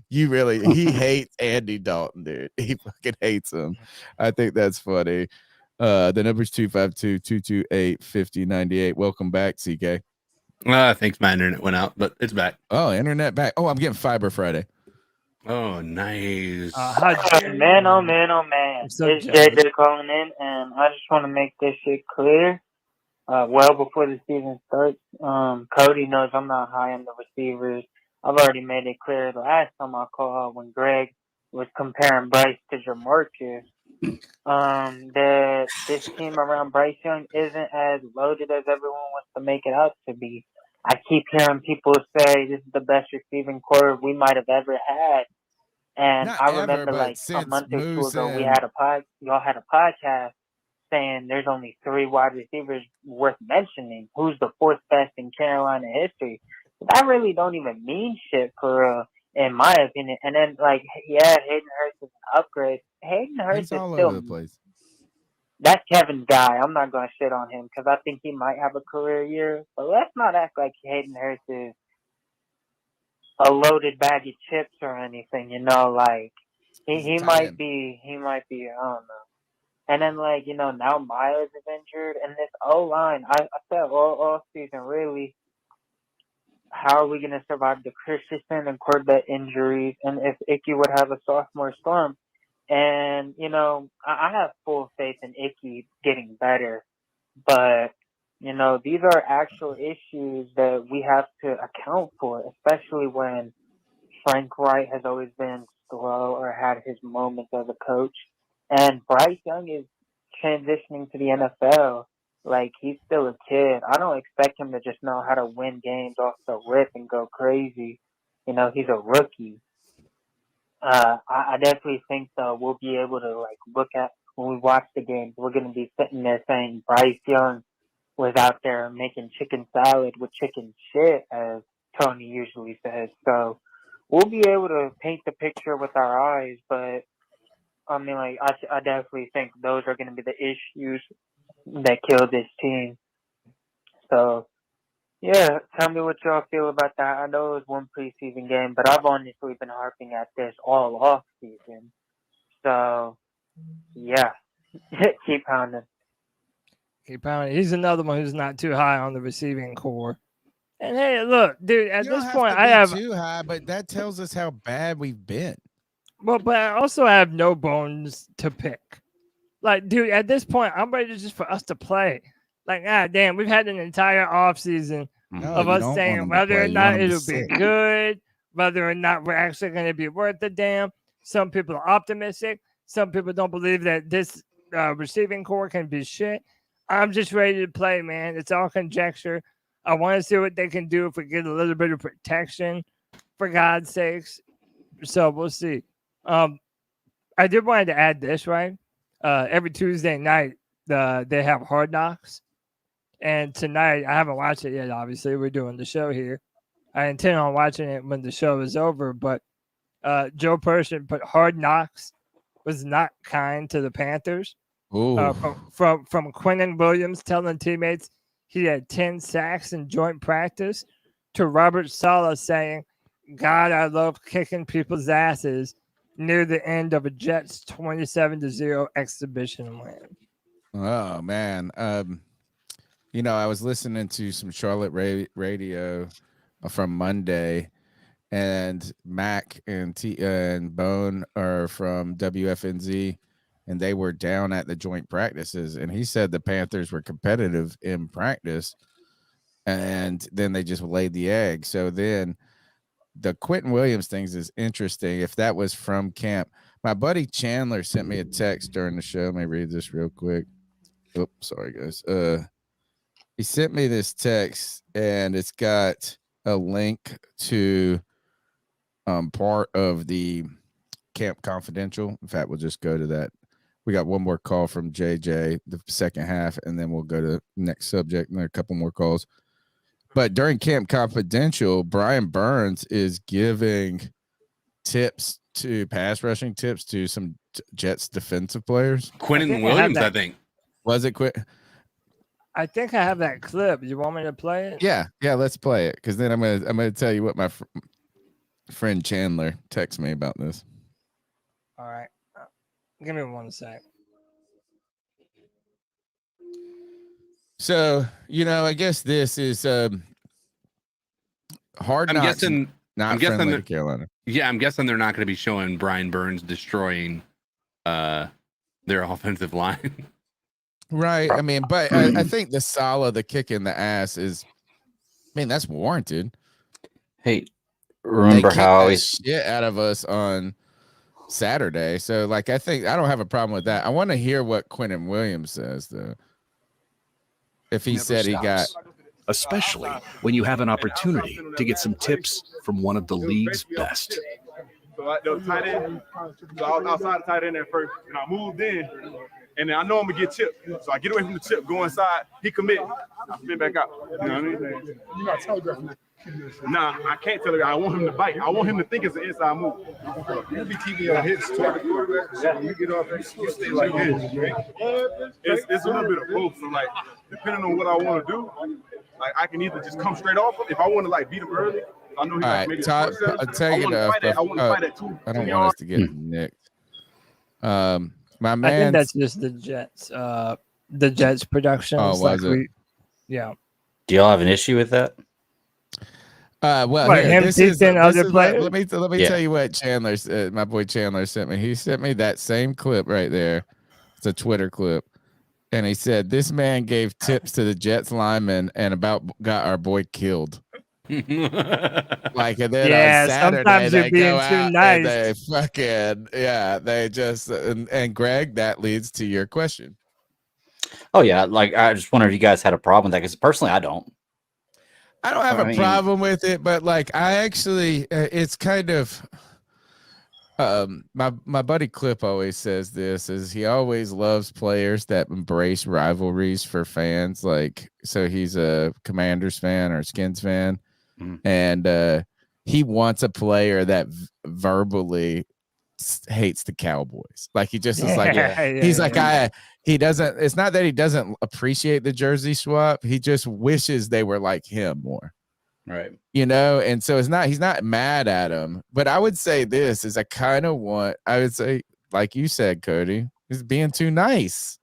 He hates Andy Dalton, dude. He fucking hates him. I think that's funny. The number's 252-228-5098. Welcome back, CK.
I think my internet went out, but it's back.
Oh, internet back. Oh, I'm getting fiber Friday.
Oh, nice.
Man, oh man, oh man. It's JJ calling in, and I just want to make this shit clear. Well before the season starts, Cody knows I'm not high on the receivers. I've already made it clear the last time I called when Greg was comparing Bryce to Jamarcus. That this team around Bryce Young isn't as loaded as everyone wants to make it out to be. I keep hearing people say this is the best receiving core we might have ever had. And I remember like a month or two ago, y'all had a podcast saying there's only 3 wide receivers worth mentioning. Who's the 4th best in Carolina history? That really don't even mean shit in my opinion. And then, like, yeah, Hayden Hurst is an upgrade. Hayden Hurst is
all
still
over the place.
That's Kevin's guy. I'm not going to shit on him because I think he might have a career year. But let's not act like Hayden Hurst is a loaded bag of chips or anything. Like he might be. I don't know. And then, like, now Myers is injured, and this O-line. I said all season, really. How are we going to survive the Christensen and Corbett injuries? And if Icky would have a sophomore slump? And, I have full faith in Icky getting better. But, these are actual issues that we have to account for, especially when Frank Wright has always been slow or had his moments as a coach. And Bryce Young is transitioning to the NFL. Like, he's still a kid. I don't expect him to just know how to win games off the rip and go crazy. He's a rookie. I definitely think, though, we'll be able to, like, look at when we watch the games, we're going to be sitting there saying Bryce Young was out there making chicken salad with chicken shit, as Tony usually says. So we'll be able to paint the picture with our eyes, but, I mean, like, I definitely think those are going to be the issues that killed this team. So, yeah, tell me what y'all feel about that. I know it was one preseason game, but I've honestly been harping at this all off season. So, yeah, keep pounding.
Keep pounding. He's another one who's not too high on the receiving core. And hey, look, dude, at this point, I have
too high, but that tells us how bad we've been.
Well, but I also have no bones to pick. Like, dude, at this point, I'm ready just for us to play. Like, damn, we've had an entire offseason of us saying whether or not it'll be good, whether or not we're actually going to be worth a damn. Some people are optimistic. Some people don't believe that this receiving core can be shit. I'm just ready to play, man. It's all conjecture. I want to see what they can do if we get a little bit of protection, for God's sakes. So we'll see. I did want to add this, right? Every Tuesday night, they have Hard Knocks. And tonight, I haven't watched it yet, obviously. We're doing the show here. I intend on watching it when the show is over, but Joe Person put Hard Knocks was not kind to the Panthers. From Quinnen Williams telling teammates he had 10 sacks in joint practice to Robert Saleh saying, God, I love kicking people's asses near the end of a Jets 27-0 exhibition win.
Oh, man. I was listening to some Charlotte radio from Monday, and Mac and Bone are from WFNZ, and they were down at the joint practices, and he said the Panthers were competitive in practice, and then they just laid the egg. So then the Quentin Williams things is interesting. If that was from camp, my buddy Chandler sent me a text during the show. Let me read this real quick. Oops, sorry guys. He sent me this text, and it's got a link to part of the Camp Confidential. In fact, we'll just go to that. We got one more call from JJ, the second half, and then we'll go to the next subject, and then a couple more calls. But during Camp Confidential, Brian Burns is giving tips to pass rushing tips to some Jets defensive players.
Quinnen Williams, I think.
Was it Quinn?
I think I have that clip. You want me to play it?
Yeah, let's play it, because then I'm gonna tell you what my friend Chandler texted me about this.
All right, give me 1 sec.
So I guess this is hard.
I'm guessing
friendly to Carolina.
Yeah, I'm guessing they're not going to be showing Brian Burns destroying their offensive line.
Right. I mean, but I think the Saleh, the kick in the ass is, that's warranted.
Hey, remember how he's
shit out of us on Saturday. So, I think I don't have a problem with that. I want to hear what Quinnen Williams says, though. If he said he got,
especially when you have an opportunity to get some tips from one of the league's best.
So the tight end, so I was outside the tight end at first, and I moved in, and then I know I'm gonna get tipped. So I get away from the tip, go inside, he commit, I spin back out. You know what I mean? You're not telegraphing that. Nah, I can't tell you. I want him to bite. I want him to think it's an inside move. You be keeping your hips toward the quarterback, so when you get off, you stay like this. Right? It's a little bit of both. So depending on what I want to do, I can either just come straight off him. If I want to beat him early, I know he maybe
Todd, I'll tell you
I want to fight at 2
I don't want us to get nicked. My man,
I think that's just the Jets production.
Oh, was it?
Yeah.
Do y'all have an issue with that?
This is
other players?
Let me tell you what Chandler, my boy Chandler sent me. He sent me that same clip right there. It's a Twitter clip, and he said this man gave tips to the Jets lineman and about got our boy killed. And then on Saturday
sometimes you're
they
being
go
too
out
nice.
and they just and Greg, that leads to your question.
Oh yeah, I just wondered if you guys had a problem with that, because personally I don't.
I don't have a problem with it, but I actually, it's kind of, my buddy Clip always says this, is he always loves players that embrace rivalries for fans. So he's a Commanders fan or a Skins fan, and he wants a player that verbally hates the Cowboys. He just is he doesn't, it's not that he doesn't appreciate the jersey swap. He just wishes they were like him more.
Right.
And so he's not mad at him, but I would say this is I would say, like you said, Cody, he's being too nice.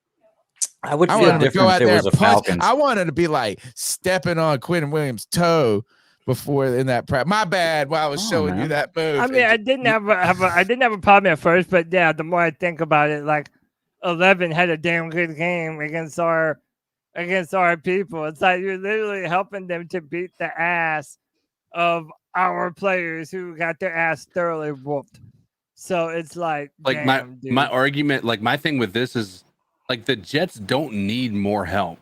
I would feel different if it was a Falcons.
I wanted to be stepping on Quinnen Williams' toe before in that prep. My bad. While I was showing you that move.
I mean, I didn't have a problem at first, but yeah, the more I think about it, 11 had a damn good game against our people. It's you're literally helping them to beat the ass of our players who got their ass thoroughly whooped. So it's
my argument, my thing with this is Like the Jets don't need more help.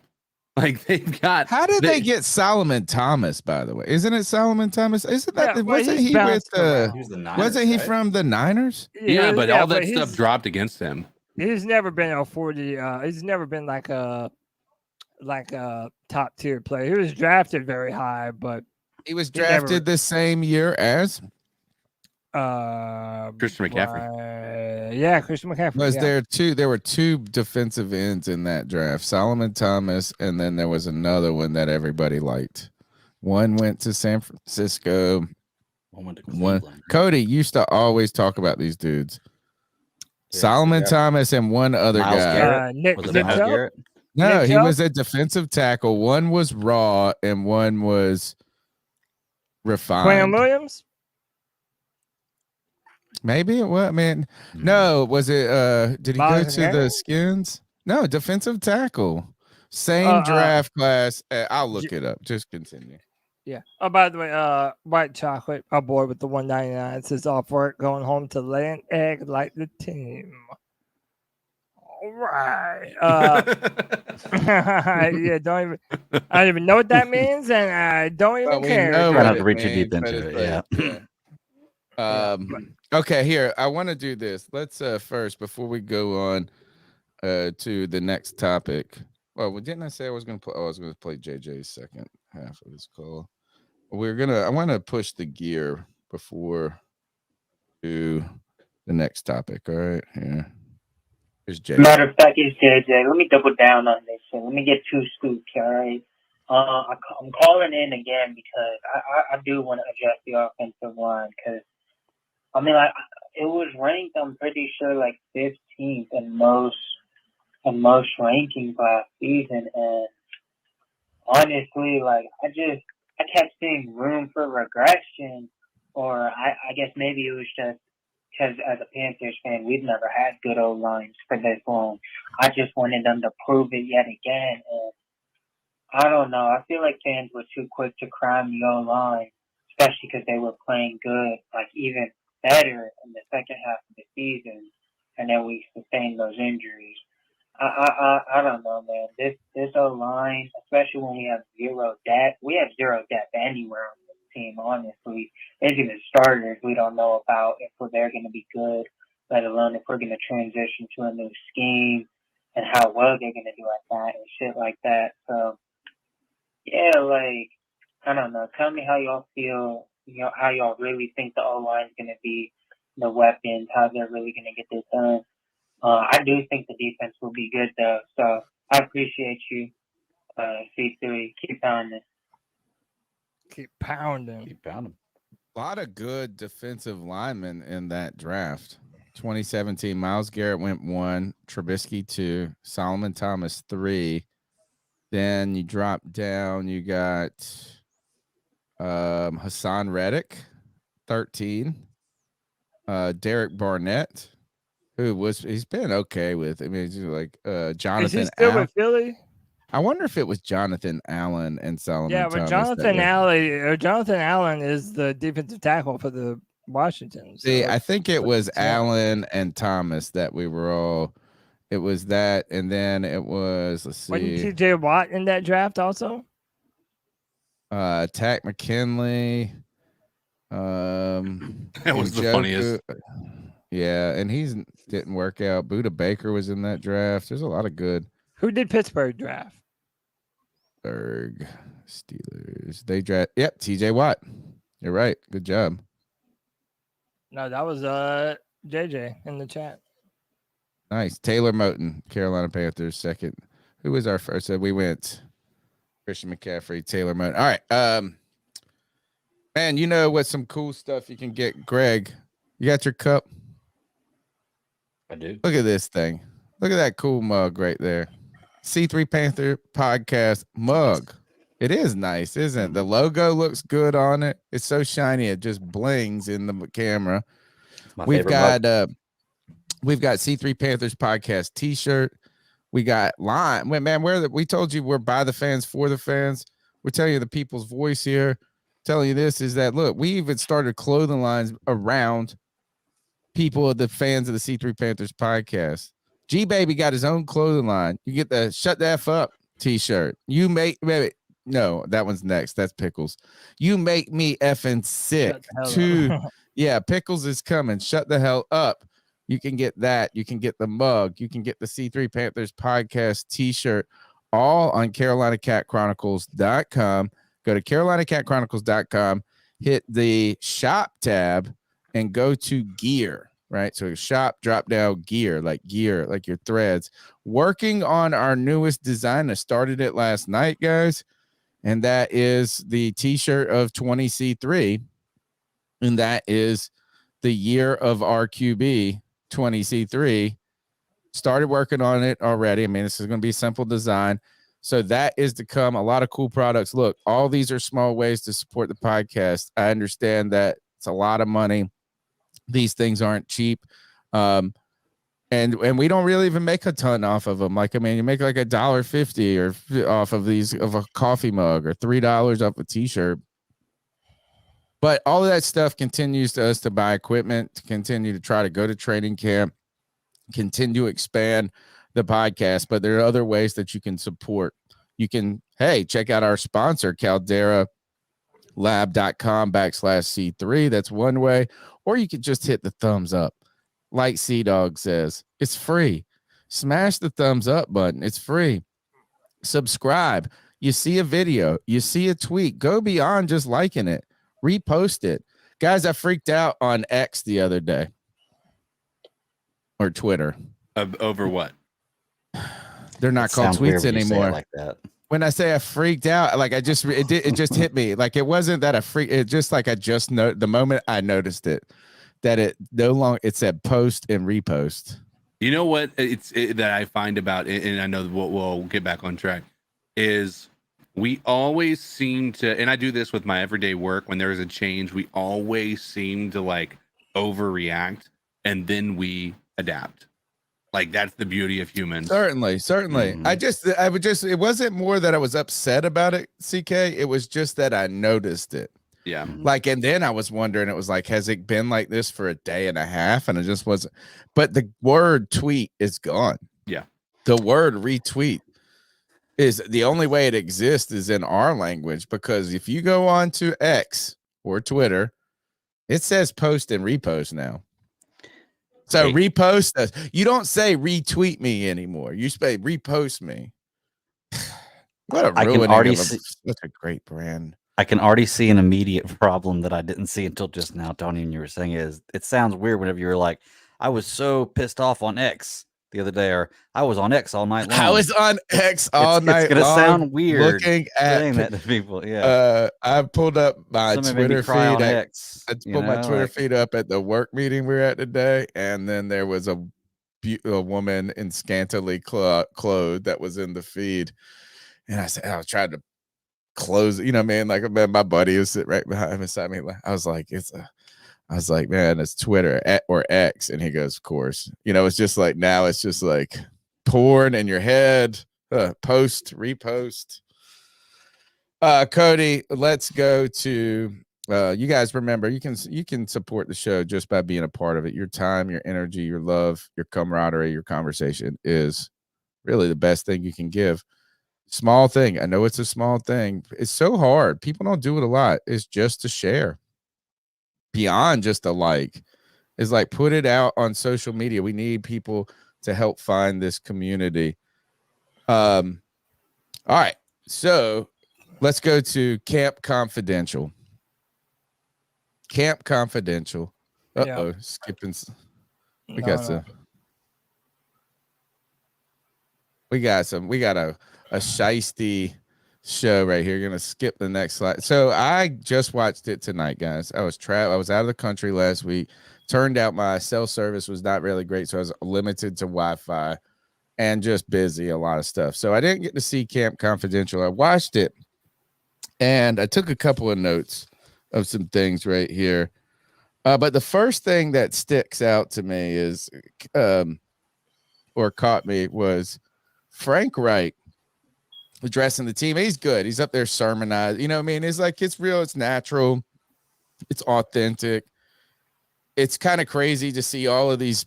Like they've got.
How did they get Solomon Thomas? By the way, isn't it Solomon Thomas? Isn't that?
Yeah, well,
wasn't
he's
he with
bounced
the?
around. He was
the Niners,
Wasn't he
right?
from the Niners?
Yeah, but all that
he's-
stuff dropped against him.
He's never been a 40. He's never been like a top tier player. He was drafted very high, but
He was drafted the same year as.
Christian McCaffrey.
Yeah, Christian McCaffrey.
Was
yeah.
there were two defensive ends in that draft, Solomon Thomas, and then there was another one that everybody liked. One went to San Francisco.
One went to
One
Cleveland.
Cody used to always talk about these dudes. Solomon Thomas and one other
Miles
guy.
Garrett?
Nick,
Was it
Nick
Miles
Chubb?
Garrett?
No,
Nick
he
Chubb?
was a defensive tackle. One was raw and one was refined.
Quinn Williams?
Maybe it was. I mean, no, was it? Did he go
Miles
to the
Garrett?
Skins? No, defensive tackle. Same draft class. I'll look it up. Just continue.
Yeah. Oh, by the way, White Chocolate, our boy with the 199, says off work, going home to lay an egg like the team. All right. Yeah, I don't even know what that means, and I don't even
we
care.
know
Try
what
not to
it
read too
means,
deep
but
into
it's
it.
like,
Yeah.
Okay, here. I want to do this. Let's first, before we go on to the next topic. Well, didn't I say I was gonna play? Oh, I was gonna play JJ's second half of his call. I want to push the gear before to the next topic. All right, here. Here's JJ.
Matter of fact, it's JJ. Let me double down on this. So let me get two scoops, all right? I'm calling in again because I do want to address the offensive line because, I mean, like, it was ranked, I'm pretty sure, like 15th in most rankings last season. And honestly, like, I kept seeing room for regression, or I guess maybe it was just because as a Panthers fan, we've never had good O-lines for this long. I just wanted them to prove it yet again. And I don't know. I feel like fans were too quick to crime the O-line, especially because they were playing good, like even better in the second half of the season, and then we sustained those injuries. I don't know, man. This O-line, especially when we have zero depth anywhere on this team, honestly. Even the starters, we don't know about if they're going to be good, let alone if we're going to transition to a new scheme and how well they're going to do at that and shit like that. So, yeah, like, I don't know. Tell me how y'all feel, how y'all really think the O-line is going to be, the weapons, how they're really going to get this done. I do think the defense will be good, though. So I appreciate you, C3. Keep pounding.
Keep pounding.
Keep pounding.
A lot of good defensive linemen in that draft. 2017, Myles Garrett went 1, Trubisky 2, Solomon Thomas 3. Then you drop down, you got Hassan Reddick, 13. Derek Barnett, he's been okay with. I mean, it's like Jonathan.
Is he still
Allen.
with Philly?
I wonder if it was Jonathan Allen and Solomon.
Yeah, but
Thomas
Jonathan Allen is the defensive tackle for the Washington. So
See, I think it was Allen and Thomas that we were all. It was that, and then it was. Let's see.
Wasn't TJ Watt in that draft also?
Tack McKinley.
That was the funniest.
Yeah, and he's didn't work out. Buda Baker was in that draft. There's a lot of good.
Who did Pittsburgh draft?
Steelers. They draft. Yep, TJ Watt. You're right. Good job.
No, that was JJ in the chat.
Nice. Taylor Moton, Carolina Panthers, second. Who was our first? We went Christian McCaffrey, Taylor Moton. All right. Man, you know what some cool stuff you can get, Greg? You got your cup?
I do.
Look at this thing. Look at that cool mug right there. C3 Panther Podcast mug. It is nice, isn't it? The logo looks good on it. It's so shiny, it just blings in the camera. We've got C3 Panthers Podcast T-shirt. We got line. Man, we told you we're by the fans, for the fans. We're telling you the people's voice here. Telling you this is that, look, we even started clothing lines around people, the fans of the C3 Panthers Podcast. G Baby got his own clothing line. You get the Shut the F Up t-shirt. You make no, that one's next. That's Pickles. You make me effing sick. Yeah, Pickles is coming. Shut the hell up. You can get that. You can get the mug. You can get the C3 Panthers podcast t-shirt, all on CarolinaCatChronicles.com. Go to CarolinaCatChronicles.com, hit the shop tab, and go to gear, right? So shop, drop down gear, like your threads. Working on our newest design. I started it last night, guys, and that is the t-shirt of 20C3, and that is the year of RQB 20C3. Started working on it already. I mean, this is going to be a simple design. So that is to come. A lot of cool products. Look, all these are small ways to support the podcast. I understand that it's a lot of money. These things aren't cheap. And we don't really even make a ton off of them. Like, I mean, you make like $1.50 or off of these, of a coffee mug, or $3 off a t-shirt. But all of that stuff continues to us to buy equipment, to continue to try to go to training camp, continue to expand the podcast. But there are other ways that you can support. You can, hey, check out our sponsor, calderalab.com/C3. That's one way. Or you could just hit the thumbs up. Like C-Dog says, it's free. Smash the thumbs up button. It's free. Subscribe. You see a video, you see a tweet, go beyond just liking it. Repost it. Guys, I freaked out on X the other day. Or Twitter.
Over what?
They're not called tweets anymore.
Like that.
When I say I freaked out, like it just hit me. Like it wasn't that I freaked. It just like I just know the moment I noticed it, that it no longer it said post and repost.
You know what that I find about it, and I know we'll get back on track, is we always seem to, and I do this with my everyday work, when there is a change, we always seem to like overreact, and then we adapt. Like that's the beauty of humans.
Certainly. Mm-hmm. It wasn't more that I was upset about it, CK. It was just that I noticed it.
Yeah.
Like, and then I was wondering, it was like, has it been like this for a day and a half? And it just wasn't. But the word tweet is gone.
Yeah.
The word retweet is the only way it exists is in our language, because if you go on to X or Twitter, it says post and repost now. So repost us. You don't say retweet me anymore. You say repost me. What a ruining of such a great brand.
I can already see an immediate problem that I didn't see until just now, Tony, and you were saying is it sounds weird whenever you were like, I was so pissed off on X the other day, or I was on X all night long.
I was on X all night long.
It's going to sound weird
looking at
saying that to people. Yeah.
I pulled up my Twitter feed. I pulled my Twitter feed up at the work meeting we were at today, and then there was a woman in scantily clothed that was in the feed. And I said, I was trying to close it, you know, man. Like, man, my buddy was sitting right beside me. I was like, man, it's Twitter or X. And he goes, of course. You know, it's just like now it's just like porn in your head. Post, repost. Cody, let's go to you guys. Remember, you can support the show just by being a part of it. Your time, your energy, your love, your camaraderie, your conversation is really the best thing you can give. Small thing. I know it's a small thing. It's so hard. People don't do it a lot. It's just to share. Beyond just a like. It's like put it out on social media. We need people to help find this community. All right. So let's go to Camp Confidential. Camp Confidential. Uh-oh. Skipping. We got a shiesty show right here. You're gonna skip the next slide. So I just watched it tonight, guys. I was out of the country last week. Turned out my cell service was not really great, so I was limited to Wi-Fi and just busy, a lot of stuff. So I didn't get to see Camp Confidential. I watched it and I took a couple of notes of some things right here. But the first thing that sticks out to me is or caught me was Frank Reich addressing the team. He's good. He's up there sermonizing. You know what I mean? It's like, it's real. It's natural. It's authentic. It's kind of crazy to see all of these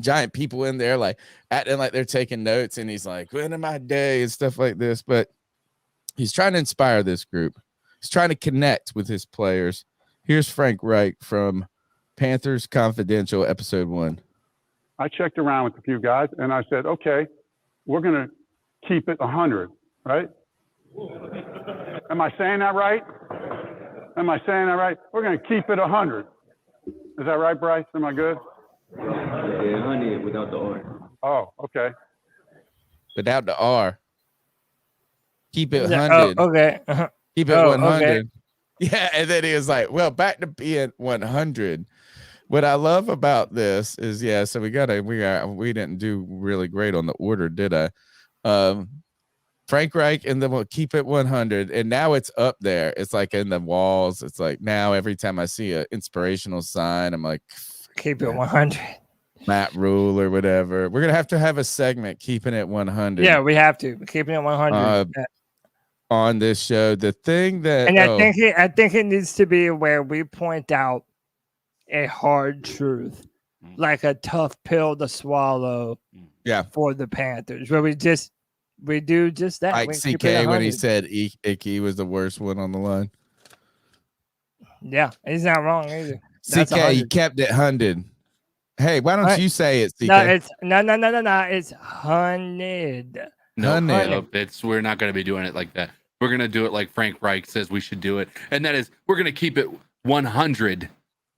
giant people in there like acting like they're taking notes, and he's like, "When am I day?" and stuff like this. But he's trying to inspire this group. He's trying to connect with his players. Here's Frank Reich from Panthers Confidential, episode 1.
I checked around with a few guys and I said, okay, we're going to keep it 100, right? Am I saying that right? Am I saying that right? We're going to keep it 100. Is that right, Bryce? Am I good?
Yeah, 100 without the R.
Oh, okay.
Without the R. Keep it
Yeah,
100.
oh, okay.
Keep it
Oh,
100.
okay.
Yeah, and then he was like, well, back to being 100. What I love about this is, yeah, so we didn't do really great on the order, did I? Frank Reich, and then we'll keep it 100. And now it's up there. It's like in the walls. It's like now every time I see an inspirational sign, I'm like,
keep it 100.
Matt Rule or whatever. We're going to have a segment, keeping it 100.
Yeah, we have to. Keeping it 100.
On this show. The thing that,
and I think it needs to be where we point out a hard truth, like a tough pill to swallow.
Yeah,
for the Panthers, where we do just that.
Like CK when he said Icky was the worst one on the line.
Yeah, he's not wrong either.
CK, he kept it 100. Hey, why don't you say it, CK?
No, it's It's 100.
No, we're not going to be doing it like that. We're going to do it like Frank Reich says we should do it, and that is we're going to keep it 100.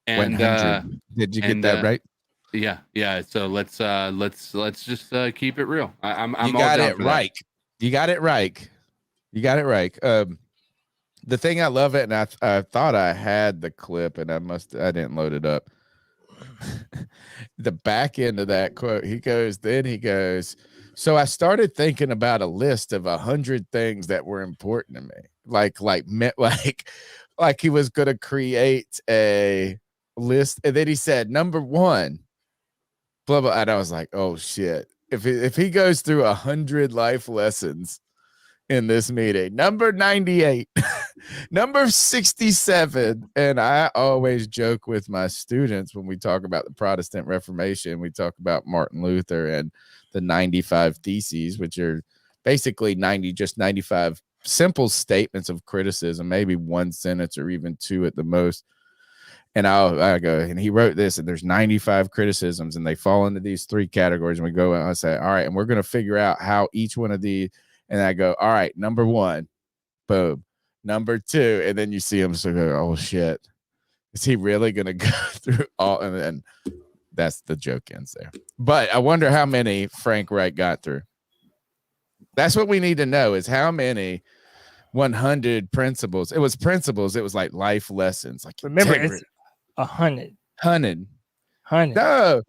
And
100. Did you get that right?
Yeah. So let's just keep it real. I'm
you
all
got
down
it
for
right.
that.
You got it right. You got it right. The thing I love it, and I thought I had the clip, and I didn't load it up. The back end of that quote, he goes, so I started thinking about a list of 100 things that were important to me. Like he was going to create a list. And then he said, number 1, blah, blah. And I was like, oh shit. If he goes through 100 life lessons in this meeting, number 98, number 67. And I always joke with my students when we talk about the Protestant Reformation, we talk about Martin Luther and the 95 Theses, which are basically 95 simple statements of criticism, maybe one sentence or even 2 at the most. And I go, and he wrote this, and there's 95 criticisms, and they fall into these 3 categories. And we go and I say, all right, and we're going to figure out how each one of these. And I go, all right, number 1, boom. Number 2, and then you see him so go, oh shit, is he really going to go through all? And then that's the joke ends there. But I wonder how many Frank Reich got through. That's what we need to know, is how many 100 principles. It was principles. It was like life lessons. Like
remember,
integrity.
it's 100.
100.
100.
No,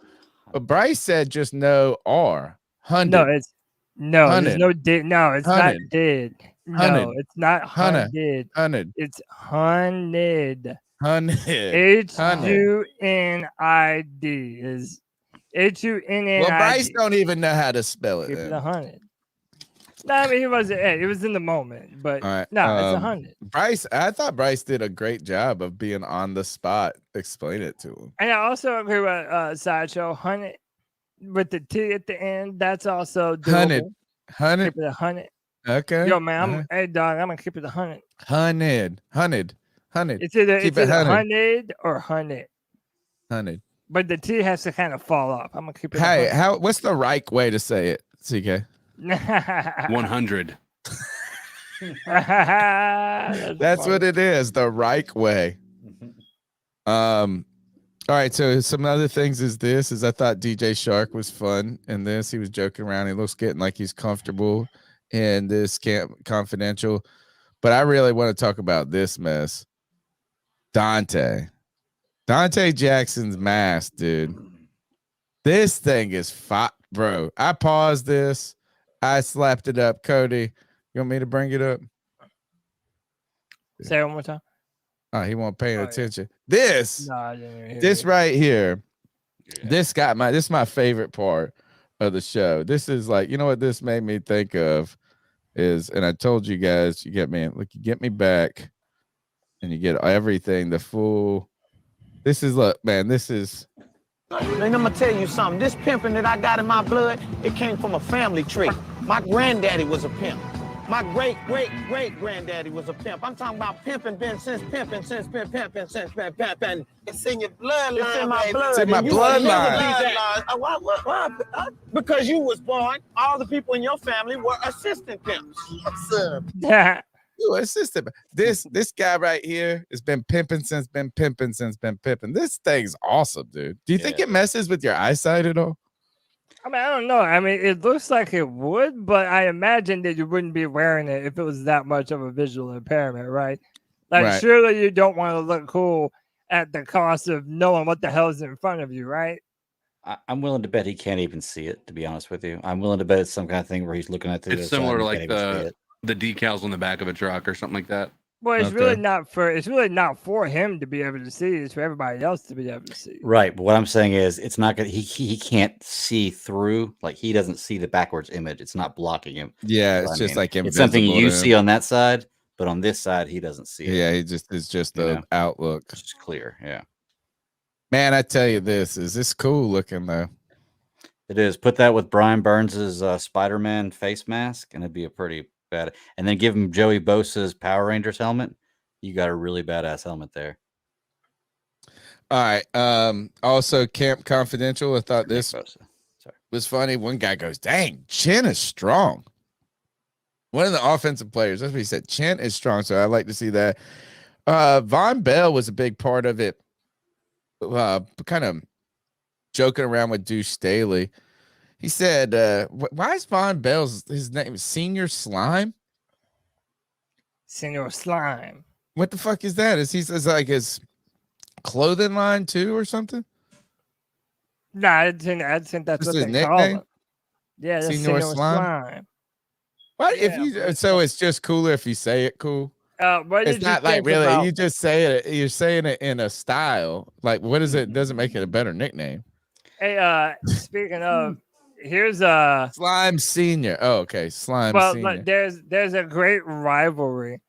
but Bryce said just no R. 100.
No, it's no.
100.
There's no did. No, it's
100.
not did. No,
100.
it's not 100.
100.
It's 100.
100.
HUNID is HUNNID.
Well, Bryce don't even know how to spell it.
Keep it 100. No, I mean he wasn't. It was in the moment, but
right,
no, it's 100.
Bryce, I thought Bryce did a great job of being on the spot. Explain it to him.
And I also agree with Sideshow 100 with the T at the end. That's also doable.
100.
Keep it 100.
Okay.
Yo, man, hey dog, I'm gonna keep it 100.
100.
It's either
Keep
it's
it
100 or 100.
100.
But the T has to kind of fall off. I'm gonna keep it.
Hey,
100.
what's the right way to say it, CK?
100.
That's what it is, the right way. All right, so some other things is I thought DJ Chark was fun in this. He was joking around. He looks getting like he's comfortable in this camp confidential. But I really want to talk about this mess. Dante Jackson's mask, dude. This thing is bro. I paused this. I slapped it up. Cody, you want me to bring it up?
Say it one more time.
Oh, he won't pay attention. This,
no, I didn't hear
this
it.
right here. Yeah. This is my favorite part of the show. This is like, you know what this made me think of is, and I told you guys, you get me back and you get everything, the full. This is, look, man, this is
And I'm gonna tell you something. This pimping that I got in my blood, it came from a family tree. My granddaddy was a pimp. My great-great-great-granddaddy was a pimp. I'm talking about pimping since pimping. It's in your bloodline. It's in my baby. blood.
It's in my
And you will never
bloodline.
be that. Why? Because you was born, all the people in your family were assistant pimps.
You assistant. This guy right here has been pimping. This thing's awesome, dude. Do you think it messes with your eyesight at all?
I mean, I don't know. I mean, it looks like it would, but I imagine that you wouldn't be wearing it if it was that much of a visual impairment, right? Like,
Right.
surely you don't want to look cool at the cost of knowing what the hell's in front of you, right?
I'm willing to bet he can't even see it, to be honest with you. I'm willing to bet it's some kind of thing where he's looking at
It's similar to like the decals on the back of a truck or something like that.
Well, it's really not for him to be able to see. It's for everybody else to be able to see.
Right, but what I'm saying is, it's not gonna. He can't see through. Like, he doesn't see the backwards image. It's not blocking him.
Yeah,
That's
it's
what I
just
mean.
like
it's something
invisible
you
to
see
him.
on that side, but on this side he doesn't see it.
Yeah, it's just the outlook.
It's just clear. Yeah,
man, I tell you, this is cool looking though.
it is. Put that with Brian Burns's Spider-Man face mask, and it'd be a pretty bad. And then give him Joey Bosa's Power Rangers helmet. You got a really badass helmet there.
All right. Also, Camp Confidential. I thought this was funny. One guy goes, "Dang, Chin is strong." One of the offensive players. That's what he said. Chin is strong. So I like to see that. Von Bell was a big part of it. Kind of joking around with Deuce Staley. He said, "Why is Von Bell's his name Senior Slime?"
Senior Slime.
What the fuck is that? Is he like his clothing line too or something?
No, I think that's what
his
they call
nickname?
it. Yeah, that's
Senior
Senior
Slime?
Slime.
What if you? So it's just cooler if you say it cool.
What
It's
did
not
you
like
think
really.
about-
You just say it. You're saying it in a style. Like, what is it? Doesn't make it a better nickname.
Hey, speaking of, here's
Slime Senior. Oh, okay, Slime
well,
Senior.
look, there's a great rivalry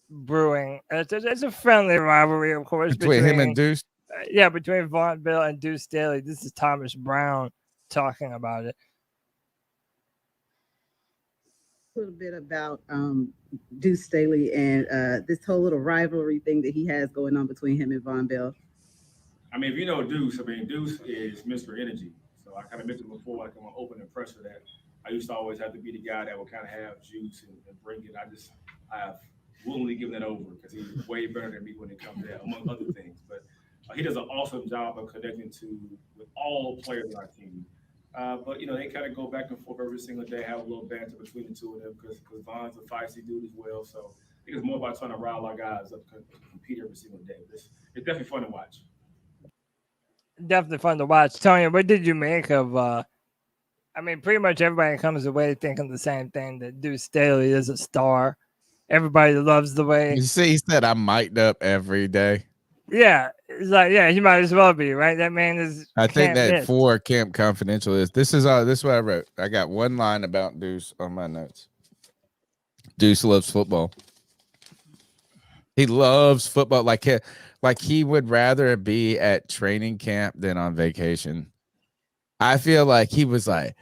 brewing. It's a friendly rivalry, of course,
Between him and Deuce.
Yeah, between Von Bell and Deuce Staley. This is Thomas Brown talking about it.
A little bit about Deuce Staley and this whole little rivalry thing that he has going on between him and Von Bell.
I mean, if you know Deuce, Deuce is Mr. Energy. So I kind of mentioned before, like I'm an open and pressure that I used to always have to be the guy that would kind of have juice and bring it. I have willingly given it over because he's way better than me when it comes to that, among other things. But he does an awesome job of connecting with all players on our team. But they kind of go back and forth every single day, have a little banter between the two of them because Von's a feisty dude as well. So I think it's more about trying to rile our guys up to compete every single day. It's definitely fun to watch.
Definitely fun to watch. Tony, what did you make of? Pretty much everybody comes away thinking the same thing, that Deuce Staley is a star. Everybody loves the way.
You see, he said I'm mic'd up every day.
Yeah, it's like, yeah, he might as well be, right? That man is.
I think
can't
that
miss.
for Camp Confidential is this is what I wrote. I got one line about Deuce on my notes. Deuce loves football. He loves football like he would rather be at training camp than on vacation. I feel like he was like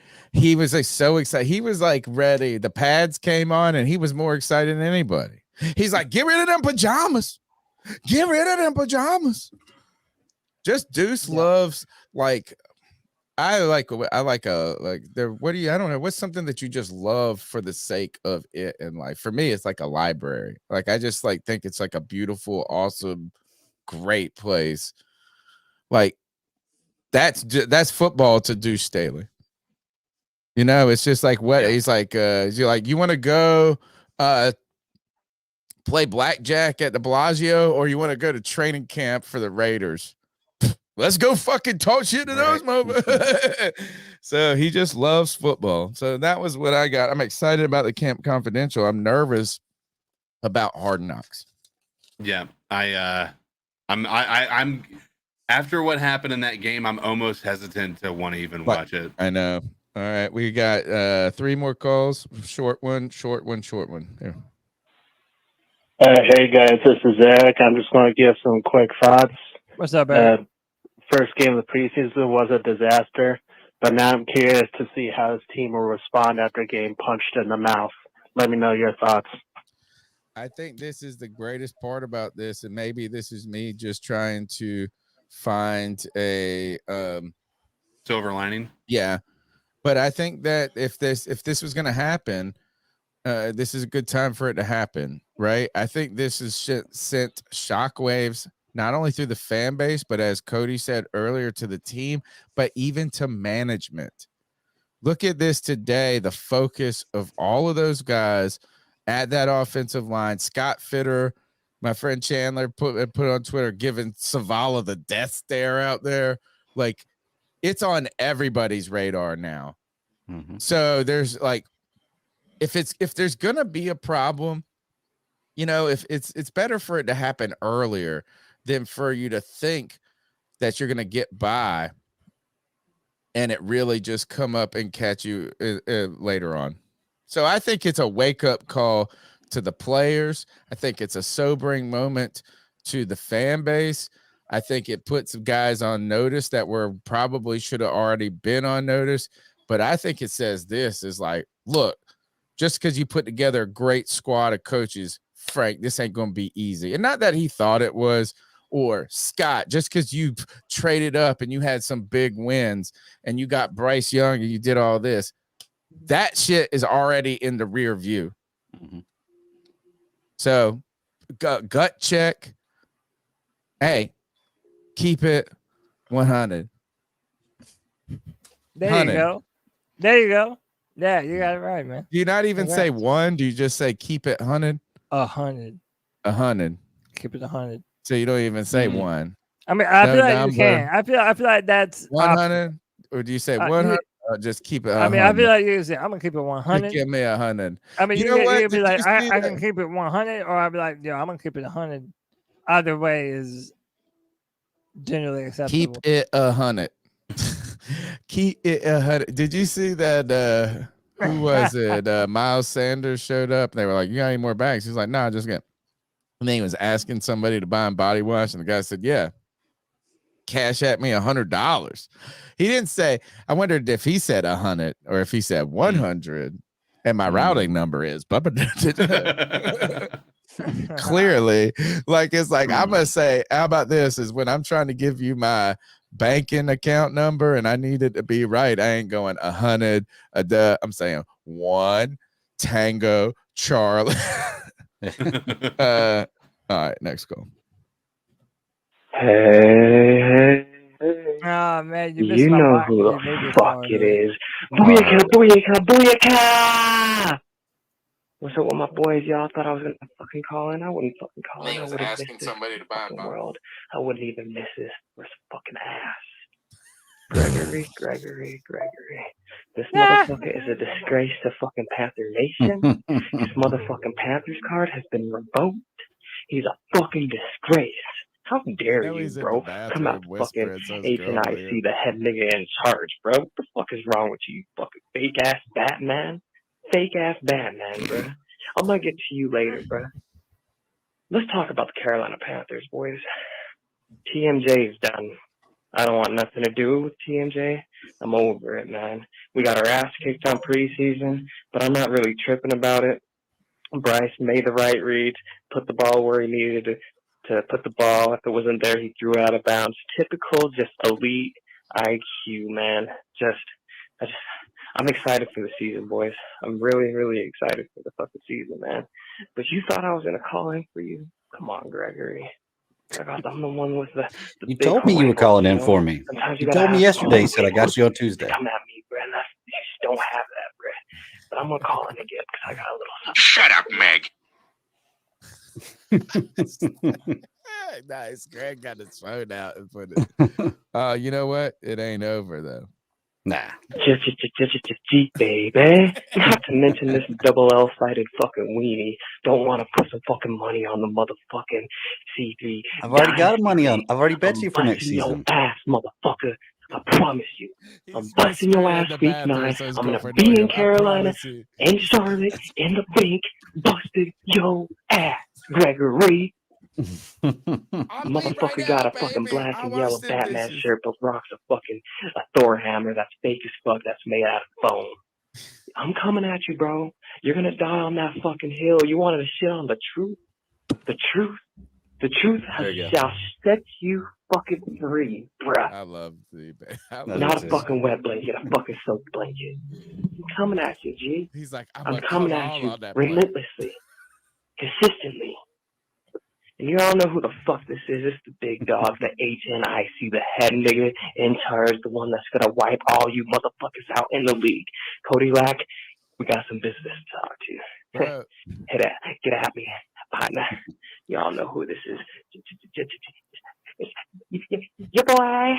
so excited. He was like ready. The pads came on and he was more excited than anybody. He's like, get rid of them pajamas. Get rid of them pajamas. Just Deuce loves like I don't know, what's something that you just love for the sake of it in life? For me, it's like a library. Like I just like think it's like a beautiful, awesome, great place. Like that's football to Deuce Staley. It's just like what he's like. You're like, you want to go play blackjack at the Bellagio, or you want to go to training camp for the Raiders? Let's go fucking talk shit to those moments. So he just loves football. So that was what I got. I'm excited about the Camp Confidential. I'm nervous about Hard Knocks.
Yeah, I'm after what happened in that game, I'm almost hesitant to want to even watch it.
I know. All right, we got 3 more calls. Short one. Here.
Hey guys, this is Zach. I'm just going to give some quick thoughts.
What's up, Eric?
first game of the preseason was a disaster, but now I'm curious to see how his team will respond after getting punched in the mouth. Let me know your thoughts.
I think this is the greatest part about this, and maybe this is me just trying to find a
silver lining.
Yeah, but I think that if this was going to happen, this is a good time for it to happen, right? I think this has sent shockwaves not only through the fan base, but as Cody said earlier, to the team, but even to management. Look at this today, the focus of all of those guys at that offensive line. Scott Fitter, my friend Chandler put on Twitter, giving Zavala the death stare out there. Like, it's on everybody's radar now.
Mm-hmm.
So there's like, if there's gonna be a problem, you know, if it's better for it to happen earlier than for you to think that you're gonna get by and it really just come up and catch you later on. So I think it's a wake-up call to the players. I think it's a sobering moment to the fan base. I think it puts guys on notice that probably should have already been on notice. But I think it says this is like, look, just because you put together a great squad of coaches, Frank, this ain't going to be easy. And not that he thought it was, or Scott, just because you traded up and you had some big wins and you got Bryce Young and you did all this, that shit is already in the rear view.
Mm-hmm.
So gut check. Hey, keep it 100.
There
100.
you go. There you go. Yeah, you got it right, man.
Do you not even say one? Do you just say keep it 100?
100.
100.
Keep it 100.
So you don't even say one.
I mean, I feel like you can. I feel like that's
100. Or do you say 100? Or just keep it 100?
I mean, I feel like you say I'm gonna keep it 100.
Give me 100.
I mean,
you know what?
You be like, I can keep it 100, or I'll be like, yo, I'm gonna keep it 100. Either way is generally acceptable.
Keep it 100. Keep it 100. Did you see that? Who was it? Miles Sanders showed up. And they were like, "You got any more bags?" He's like, "No, just get." And then he was asking somebody to buy him body wash, and the guy said, "Yeah, cash at me $100." He didn't say. I wondered if he said 100 or if he said 100. And my routing number is clearly, like it's like I'm gonna say, how about this? Is when I'm trying to give you my banking account number and I need it to be right. I ain't going 100. I'm saying 1 Tango Charlie. All right, next call.
Hey.
Oh man,
You know who the fuck it is. Booyaka, booyaka, booyaka! What's up with my boys? Y'all thought I was gonna fucking call in? I wouldn't fucking call in. I would have missed this fucking world. I wouldn't even miss this fucking ass. Gregory. This motherfucker is a disgrace to fucking Panther Nation. This motherfucking Panthers card has been revoked. He's a fucking disgrace. How dare you, bro? Come out fucking HNIC, the head nigga in charge, bro. What the fuck is wrong with you, fucking fake ass Batman? Fake ass Batman, bro. I'm gonna get to you later, bro. Let's talk about the Carolina Panthers, boys. TMJ is done. I don't want nothing to do with TMJ. I'm over it, man. We got our ass kicked on preseason, but I'm not really tripping about it. Bryce made the right reads, put the ball where he needed to put the ball. If it wasn't there, he threw it out of bounds. Typical, just elite IQ, man. I'm excited for the season, boys. I'm really, really excited for the fucking season, man. But you thought I was gonna call in for you? Come on, Gregory. I'm the one with the
You
big
told me you were calling in for me.
Sometimes
You
gotta
told me
have
yesterday. You
fun.
said I got you on Tuesday.
Come at me, bro. You just don't have that, bro. But I'm gonna call in again because I got a little something.
Shut up, Meg.
Nice. Greg got his phone out and put it. You know what? It ain't over though.
Nah.
G, baby. Not to mention this double L-sided fucking weenie. Don't want to put some fucking money on the motherfucking C3.
I've already got money on. I've already bet you for next
Your
season.
ass, motherfucker. I promise you. I'm busting your ass week 9. I'm going to be in Carolina, in Charlotte, in the bank, busting your ass, Gregory.
Motherfucker got a fucking black and yellow Batman shirt, but rocks a Thor hammer that's fake as fuck, that's made out of foam. I'm coming at you, bro. You're gonna die on that fucking hill. You wanted to shit on the truth? The truth shall set you fucking free, bruh.
I love the
Not a fucking wet blanket, a fucking soaked blanket. I'm coming at you, G.
He's like,
I'm coming at you relentlessly, consistently. And you all know who the fuck this is. It's the big dog, the HNIC, the head nigga in charge, the one that's gonna wipe all you motherfuckers out in the league. Cody Lack, we got some business to talk to you. Get at me, partner. Y'all know who this is. Your boy.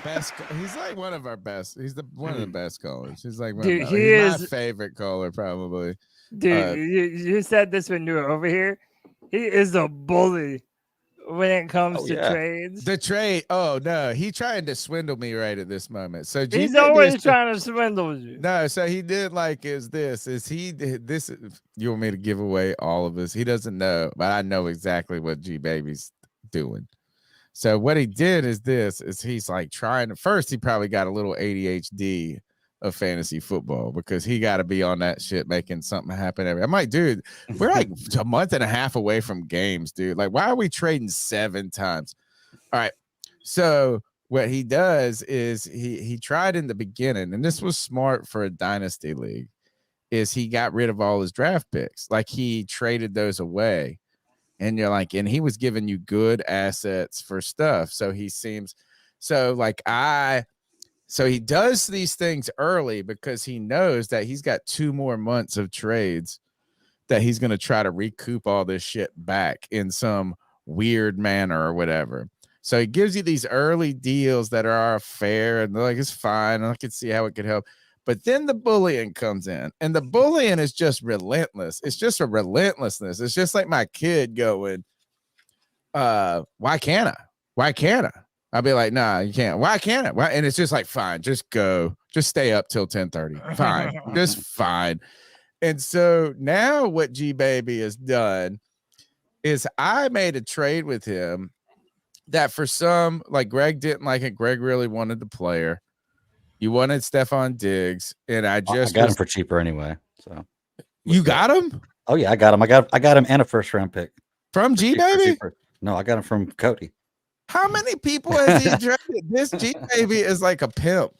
Best. He's like one of our best. He's one of the best callers. He's like
Dude,
he's my favorite caller, probably.
Dude, you said this when you were over here. He is a bully when it comes to trades.
The trade. Oh no, he trying to swindle me right at this moment. So
he's always trying to swindle you.
No, so he did like is he did this? You want me to give away all of this? He doesn't know, but I know exactly what G Baby's doing. So what he did is he's like trying to first. He probably got a little ADHD of fantasy football because he got to be on that shit making something happen. I'm like, dude, we're like a month and a half away from games, dude. Like, why are we trading 7 times? All right. So what he does is he tried in the beginning, and this was smart for a dynasty league, is he got rid of all his draft picks. Like he traded those away. And you're like, and he was giving you good assets for stuff. So he seems so he does these things early because he knows that he's got 2 more months of trades that he's going to try to recoup all this shit back in some weird manner or whatever. So he gives you these early deals that are fair and they're like, it's fine. I can see how it could help. But then the bullying comes in, and the bullying is just relentless. It's just a relentlessness. It's just like my kid going, why can't I? Why can't I? I'll be like, nah, you can't. Why can't I? Why? And it's just like, fine, just go. Just stay up till 10:30. Fine. Just fine. And so now what G Baby has done is I made a trade with him that for some, like Greg didn't like it. Greg really wanted the player. You wanted Stephon Diggs, and I got
him for cheaper anyway. So
you got him?
Oh yeah, I got him. I got him and a 1st-round pick
from G Baby.
No, I got him from Cody.
How many people has he traded? This G Baby is like a pimp,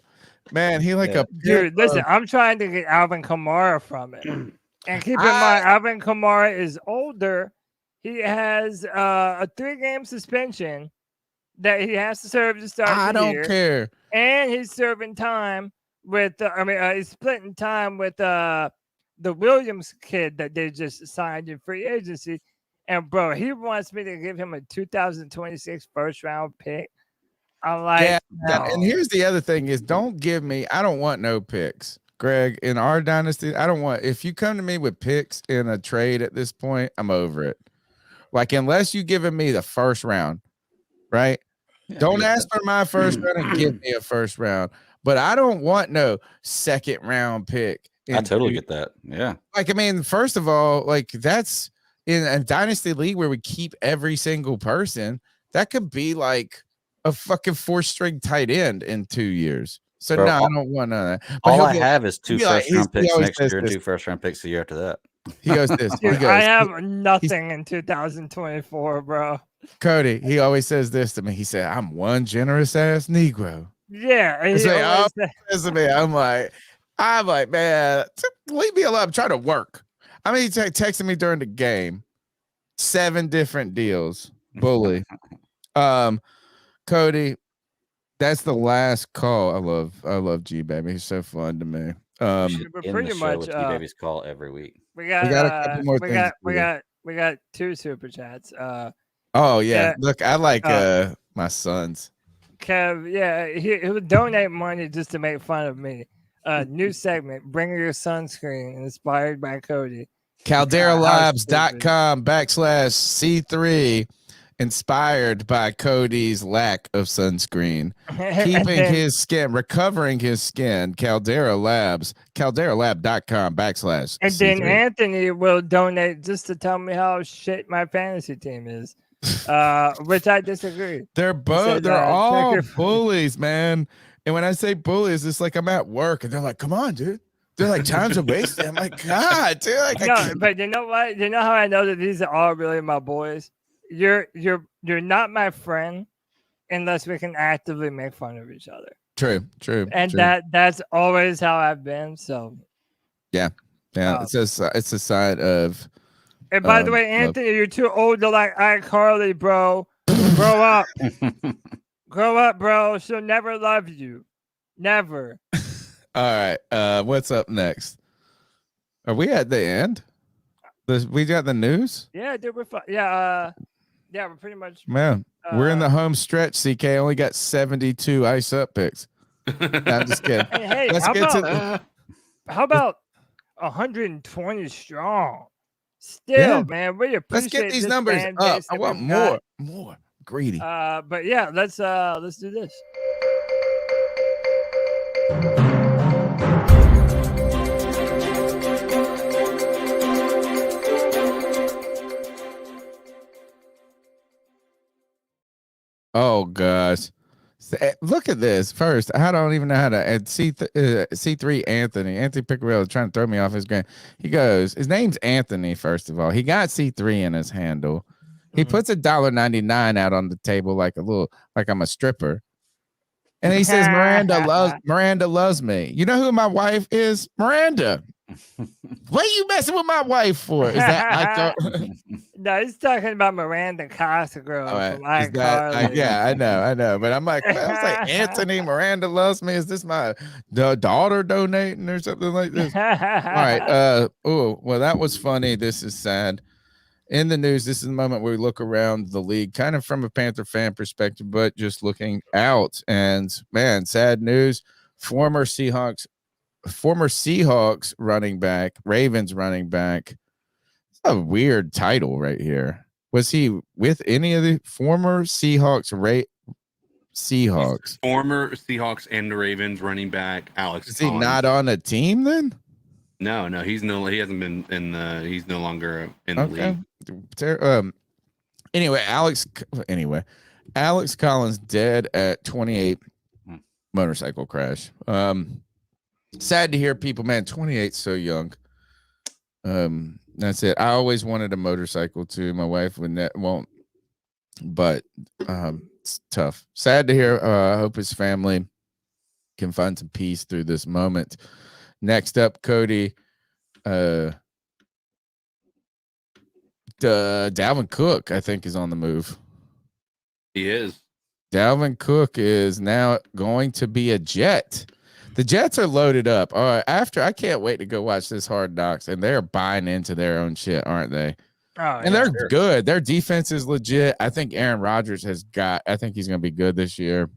man. He like a
dude. Listen, I'm trying to get Alvin Kamara from it, and keep in mind, Alvin Kamara is older. He has a 3-game suspension that he has to serve to start.
I don't care.
And he's serving time with, he's splitting time with the Williams kid that they just signed in free agency. And bro, he wants me to give him a 2026 1st-round pick. I'm like, no.
And here's the other thing is don't give me, I don't want no picks. Greg, in our dynasty, I don't want, if you come to me with picks in a trade at this point, I'm over it. Like, unless you giving me the 1st round, right? Yeah, don't ask for my 1st round and give me a 1st round. But I don't want no 2nd round pick.
I totally get that. Yeah.
Like, I mean, first of all, like that's in a dynasty league where we keep every single person. That could be like a fucking 4th-string tight end in 2 years. So no, I don't want none of that. But
all I have is 2 1st-round picks next year and 2 1st-round picks the year after that.
He goes this.
Dude, I have nothing in 2024, bro.
Cody, he always says this to me. He said, "I'm one generous ass Negro."
Yeah,
I'm like, man, leave me alone. I'm trying to work. I mean, he texted me during the game. 7 different deals. Bully. Cody, that's the last call. I love G Baby. He's so fun to me.
We're pretty much
G Baby's call every week.
We got a couple more things. We got 2 super chats.
Oh yeah, look, I like my sons.
Kev, yeah, he would donate money just to make fun of me. New segment, bring your sunscreen, inspired by Cody.
CalderaLabs.com /C3 inspired by Cody's lack of sunscreen, keeping his skin, recovering his skin. Caldera Labs, calderalab.com/.
And then Anthony will donate just to tell me how shit my fantasy team is, which I disagree.
They're both, they're all bullies, man. And when I say bullies, it's like I'm at work and they're like, come on, dude. They're like, time's a waste. I'm like, God, dude. Like,
no, but you know what? You know how I know that these are all really my boys? You're not my friend unless we can actively make fun of each other.
True.
And
true.
that's always how I've been. So
yeah. It's a side of.
And by the way, Anthony, you're too old to like iCarly, bro. Grow up. Grow up, bro. She'll never love you. Never.
All right. What's up next? Are we at the end? We got the news?
Yeah, dude, we're fine. Yeah, we're pretty much.
Man, we're in the home stretch. CK only got 72 ice up picks. No, I'm just kidding.
Hey, how about 120 strong? Still, man, we appreciate.
Let's get these
this
numbers
fan
up.
base
I
that
want
we've
more.
got.
Greedy.
But yeah, let's do this.
Oh gosh, look at this. First, I don't even know how to add C3 Anthony Piccarello trying to throw me off his game. He goes, his name's Anthony. First of all, he got C3 in his handle. He puts $1.99 out on the table like I'm a stripper. And he says, Miranda loves me. You know who my wife is? Miranda. What are you messing with my wife for? Is that
No, he's talking about Miranda Cosgrove from iCarly.
Yeah, I know. But I'm like, I was like, Anthony, Miranda loves me. Is this my daughter donating or something like this? All right. Well, that was funny. This is sad. In the news, this is the moment where we look around the league, kind of from a Panther fan perspective, but just looking out. And man, sad news. Former Seahawks running back, Ravens running back. It's a weird title right here. Was he with any of the former Seahawks? Seahawks.
Former Seahawks and the Ravens running back Alex.
Is he not on a team then?
No, he hasn't been in the. He's no longer in the league.
Anyway, Alex Collins dead at 28. Motorcycle crash. Sad to hear people, man. 28, so young. That's it. I always wanted a motorcycle too. My wife won't, but it's tough. Sad to hear. I hope his family can find some peace through this moment. Next up, Cody. Dalvin Cook, I think, is on the move.
He is.
Dalvin Cook is now going to be a Jet. The Jets are loaded up. All right, I can't wait to go watch this Hard Knocks, and they're buying into their own shit, aren't they? And they're good. Their defense is legit. I think Aaron Rodgers I think he's going to be good this year.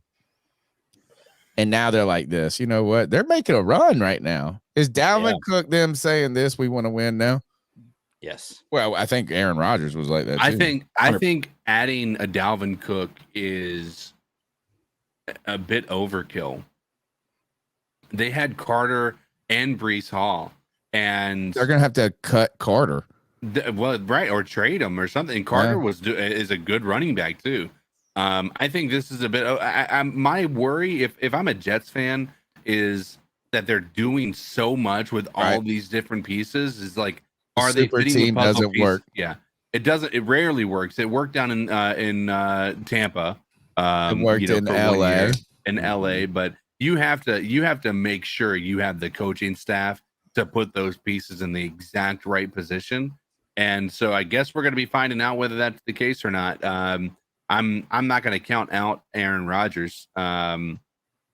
And now they're like this. You know what? They're making a run right now. Is Dalvin Cook them saying this? We want to win now?
Yes.
Well, I think Aaron Rodgers was like that too.
I think adding a Dalvin Cook is a bit overkill. They had Carter and Breece Hall, and
they're gonna have to cut Carter.
Or trade him or something. Carter is a good running back too. I think this is a bit. My worry, if I'm a Jets fan, is that they're doing so much with all these different pieces. Is like, are they fitting
team
the puzzle
doesn't
piece?
work?
Yeah, it doesn't. It rarely works. It worked down in Tampa.
It worked in LA.
In LA, but you have to make sure you have the coaching staff to put those pieces in the exact right position. And so I guess we're going to be finding out whether that's the case or not. I'm not going to count out Aaron Rodgers.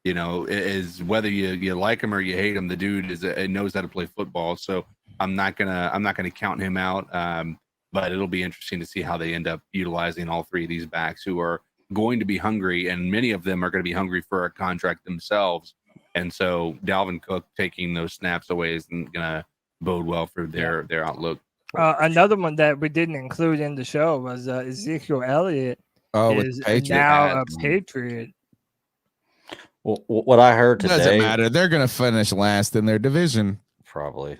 Is whether you like him or you hate him, the dude knows how to play football. So I'm not gonna count him out. But it'll be interesting to see how they end up utilizing all three of these backs who are going to be hungry, and many of them are going to be hungry for a contract themselves. And so Dalvin Cook taking those snaps away isn't going to bode well for their outlook.
Another one that we didn't include in the show was Ezekiel Elliott is now a Patriot.
Well, what I heard today
doesn't matter. They're going to finish last in their division.
Probably.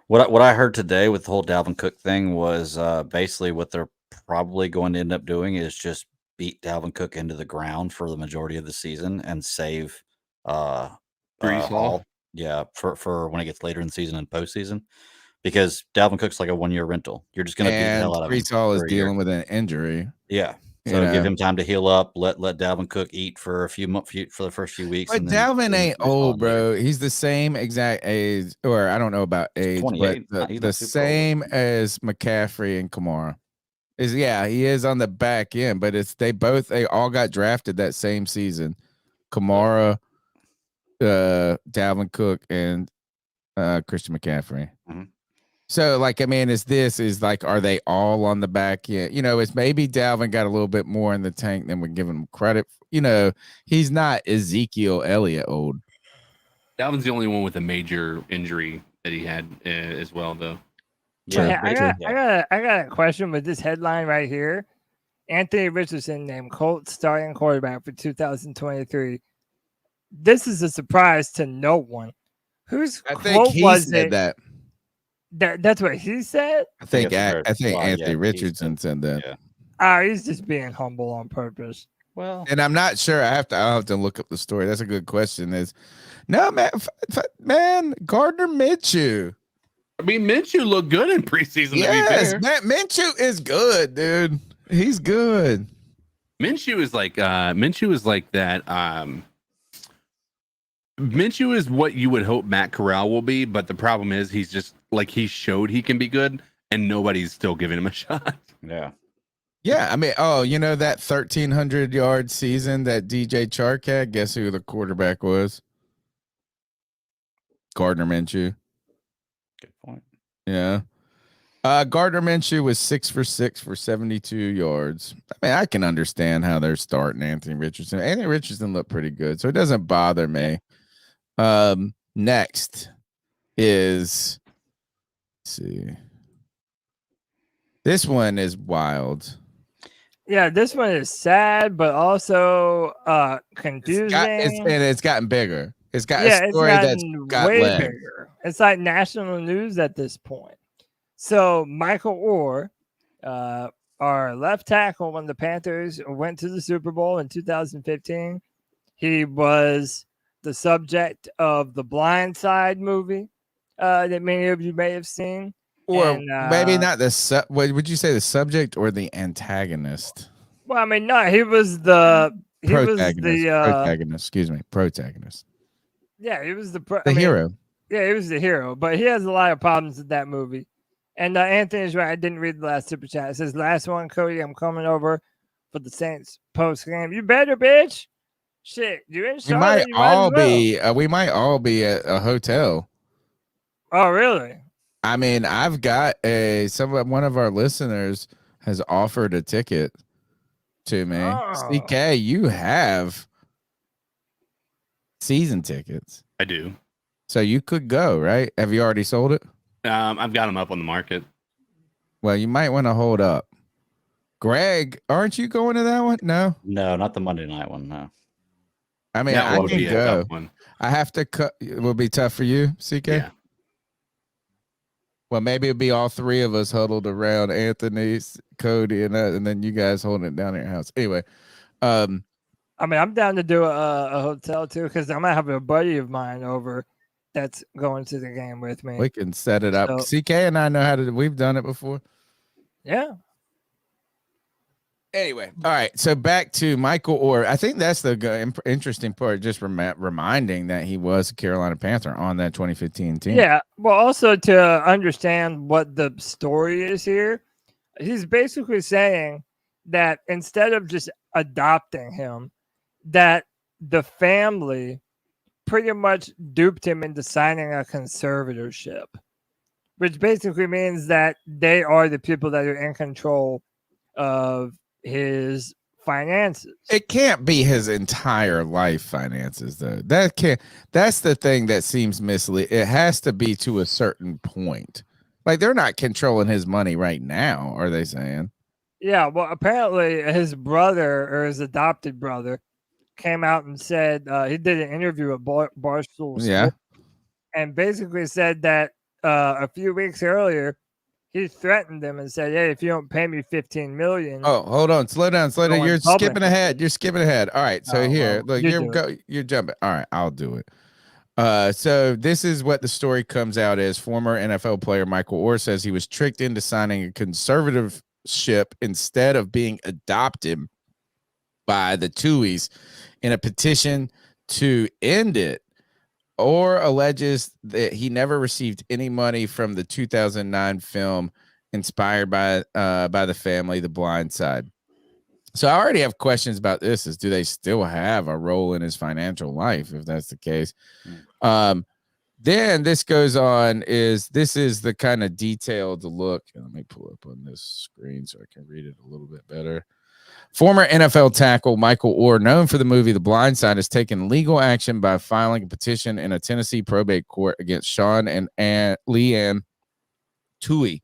What I heard today with the whole Dalvin Cook thing was basically what they're probably going to end up doing is just beat Dalvin Cook into the ground for the majority of the season and save
Breece Hall.
Yeah, for when it gets later in the season and postseason, because Dalvin Cook's like a 1-year rental. You're just going to beat the hell out of him.
Breece Hall is dealing with an injury.
Yeah. So give him time to heal up. Let Dalvin Cook eat for for the first few weeks.
But Dalvin ain't old, bro. He's the same exact age, or I don't know about age, but the same as McCaffrey and Kamara. He is on the back end, but they all got drafted that same season. Kamara, Dalvin Cook, and Christian McCaffrey.
Mm-hmm.
So, like, I mean, are they all on the back end? It's maybe Dalvin got a little bit more in the tank than we're giving him credit. He's not Ezekiel Elliott old.
Dalvin's the only one with a major injury that he had as well, though.
Yeah, I got a question with this headline right here. Anthony Richardson named Colts starting quarterback for 2023. This is a surprise to no one. Whose quote was it?
That.
That's what he said.
I think Anthony Richardson said that.
Yeah. He's just being humble on purpose.
Well,
and I'm not sure. I'll have to look up the story. That's a good question. Man, Gardner Minshew.
I mean, Minshew looked good in preseason.
Yes, man, Minshew is good, dude. He's good.
Minshew is like that. Minshew is what you would hope Matt Corral will be, but the problem is he's just like he showed he can be good, and nobody's still giving him a shot.
Yeah.
Yeah, I mean, that 1,300-yard season that DJ Chark had? Guess who the quarterback was? Gardner Minshew.
Good point.
Yeah. Gardner Minshew was 6 for 6 for 72 yards. I mean, I can understand how they're starting Anthony Richardson. Anthony Richardson looked pretty good, so it doesn't bother me. Next is, let's see. This one is wild.
Yeah, this one is sad, but also confusing.
It's gotten bigger. It's got a story that's got way
bigger. It's like national news at this point. So Michael Oher, our left tackle when the Panthers went to the Super Bowl in 2015, he was the subject of the Blind Side movie that many of you may have seen.
Or maybe not would you say the subject or the antagonist?
Well, I mean, no, he was the
protagonist. Excuse me, protagonist.
Yeah, he was the
hero.
Yeah, he was the hero, but he has a lot of problems with that movie. And Anthony's right. I didn't read the last super chat. It says, "Last one, Cody. I'm coming over for the Saints post game. You better, bitch. Shit, you in Charlotte?
We might all be at a hotel.
Oh, really?
I mean, I've got one of our listeners has offered a ticket to me.
Oh.
CK, you have season tickets.
I do.
So you could go, right? Have you already sold it?
I've got them up on the market.
Well, you might want to hold up. Greg, aren't you going to that one? No,
not the Monday night one. No.
I mean, I can go. I have to cut. It will be tough for you, CK.
Yeah.
Well, maybe it'll be all three of us huddled around Anthony, Cody, and then you guys holding it down at your house. Anyway,
I mean, I'm down to do a hotel too because I might have a buddy of mine over that's going to the game with me.
We can set it up. CK and I know how to. We've done it before.
Yeah.
Anyway, all right. So back to Michael Oher. I think that's the interesting part. Just reminding that he was a Carolina Panther on that 2015 team.
Yeah. Well, also to understand what the story is here, he's basically saying that instead of just adopting him, that the family pretty much duped him into signing a conservatorship, which basically means that they are the people that are in control of his finances.
It can't be his entire life finances, though. That's the thing that seems misleading. It has to be to a certain point. Like they're not controlling his money right now, are they saying?
Yeah, well, apparently his brother or his adopted brother came out and said he did an interview with Barstool
Yeah.
Sports and basically said that a few weeks earlier he threatened them and said, "Hey, if you don't pay me $15 million."
Oh, hold on, slow down.
Going
You're
public.
skipping ahead. All right, so here,
well,
look,
you do it.
you're jumping. All right, I'll do it. So this is what the story comes out as. Former NFL player Michael Oher says he was tricked into signing a conservatorship instead of being adopted by the Tuohys in a petition to end it. Oher alleges that he never received any money from the 2009 film inspired by the family, The Blind Side. So I already have questions about this. Do they still have a role in his financial life? If that's the case, then this goes on. This is the kind of detailed look. Let me pull up on this screen so I can read it a little bit better. Former NFL tackle Michael Oher, known for the movie The Blind Side, has taken legal action by filing a petition in a Tennessee probate court against Sean and Leanne Tuohy.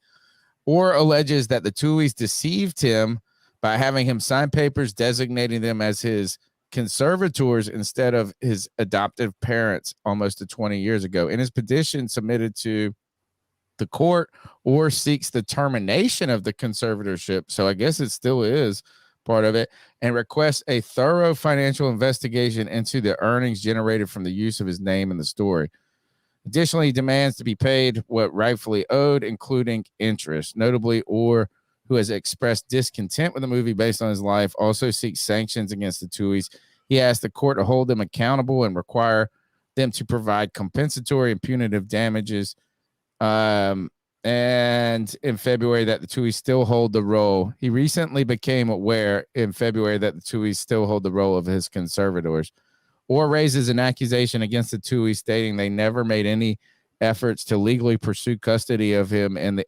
Oher alleges that the Tuohys deceived him by having him sign papers designating them as his conservators instead of his adoptive parents almost 20 years ago. In his petition submitted to the court, Oher seeks the termination of the conservatorship, so I guess it still is part of it, and requests a thorough financial investigation into the earnings generated from the use of his name in the story. Additionally, he demands to be paid what rightfully owed, including interest. Notably, Oher, who has expressed discontent with the movie based on his life, also seeks sanctions against the Tuohys. He asked the court to hold them accountable and require them to provide compensatory and punitive damages. And in February that the Tuohys still hold the role. He recently became aware in February that the Tuohys still hold the role of his conservators. Or raises an accusation against the Tuohys, stating they never made any efforts to legally pursue custody of him on his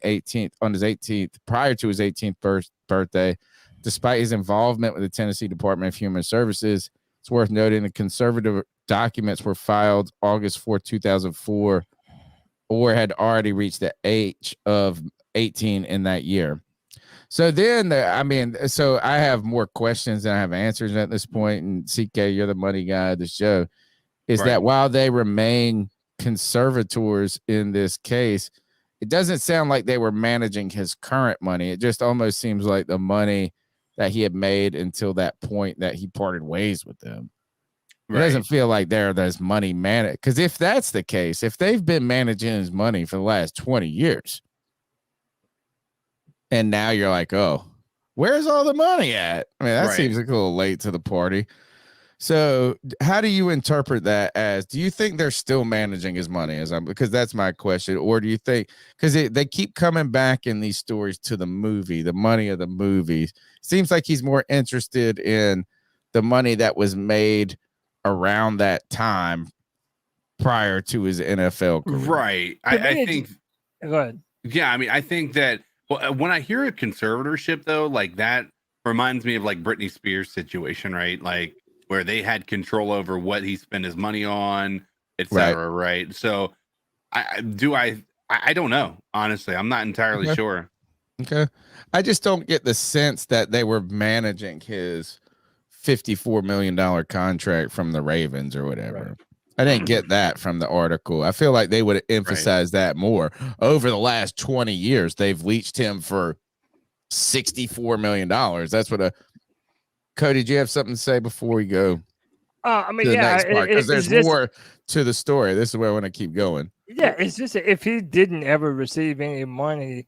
18th, prior to his 18th birthday, despite his involvement with the Tennessee Department of Human Services. It's worth noting the conservative documents were filed August 4, 2004, or had already reached the age of 18 in that year. So then, so I have more questions than I have answers at this point. And CK, you're the money guy of the show. Is
Right.
that while they remain conservators in this case, it doesn't sound like they were managing his current money. It just almost seems like the money that he had made until that point that he parted ways with them. It doesn't feel like there's money managed. Because if that's the case, if they've been managing his money for the last 20 years, and now you're like, oh, where's all the money at? I mean, that seems like a little late to the party. So how do you interpret that as? Do you think they're still managing his money? Because that's my question. Or do you think, because they keep coming back in these stories to the movie, the money of the movies. Seems like he's more interested in the money that was made around that time prior to his NFL career.
Right. I think.
Go ahead.
Yeah, I mean, I think that when I hear a conservatorship, though, like that reminds me of like Britney Spears' situation, right? Like where they had control over what he spent his money on, etc. Right. So I don't know. Honestly, I'm not entirely sure.
Okay. I just don't get the sense that they were managing his $54 million contract from the Ravens or whatever. I didn't get that from the article. I feel like they would have emphasized that more. Over the last 20 years, they've leached him for $64 million. That's what Cody, do you have something to say before we go
I mean,
to the
yeah,
next part? Because there's
just,
more to the story. This is where I want to keep going.
Yeah, it's just if he didn't ever receive any money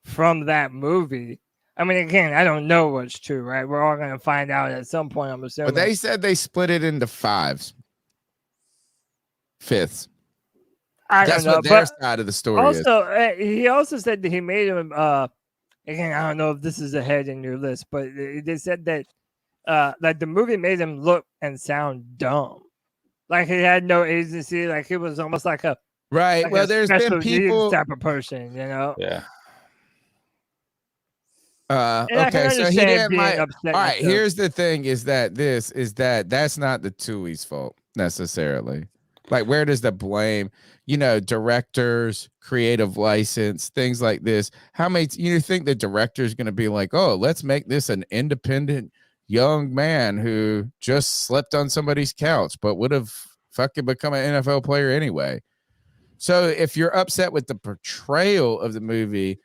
from that movie, I mean, again, I don't know what's true, right? We're all going to find out at some point, I'm assuming.
But they said they split it into fifths. That's what their side of the story is.
Also, he also said that he made him, again, I don't know if this is ahead in your list, but they said that the movie made him look and sound dumb. Like he had no agency, like he was almost like a
Well, there's been
special
people
needs type of person, you know?
Yeah.
Okay, so he didn't all right,
myself.
here's the thing is that that's not the Tuohy's fault necessarily. Like, where does the blame, directors, creative license, things like this? How many, you think the director is going to be like, oh, let's make this an independent young man who just slept on somebody's couch, but would have fucking become an NFL player anyway? So if you're upset with the portrayal of the movie,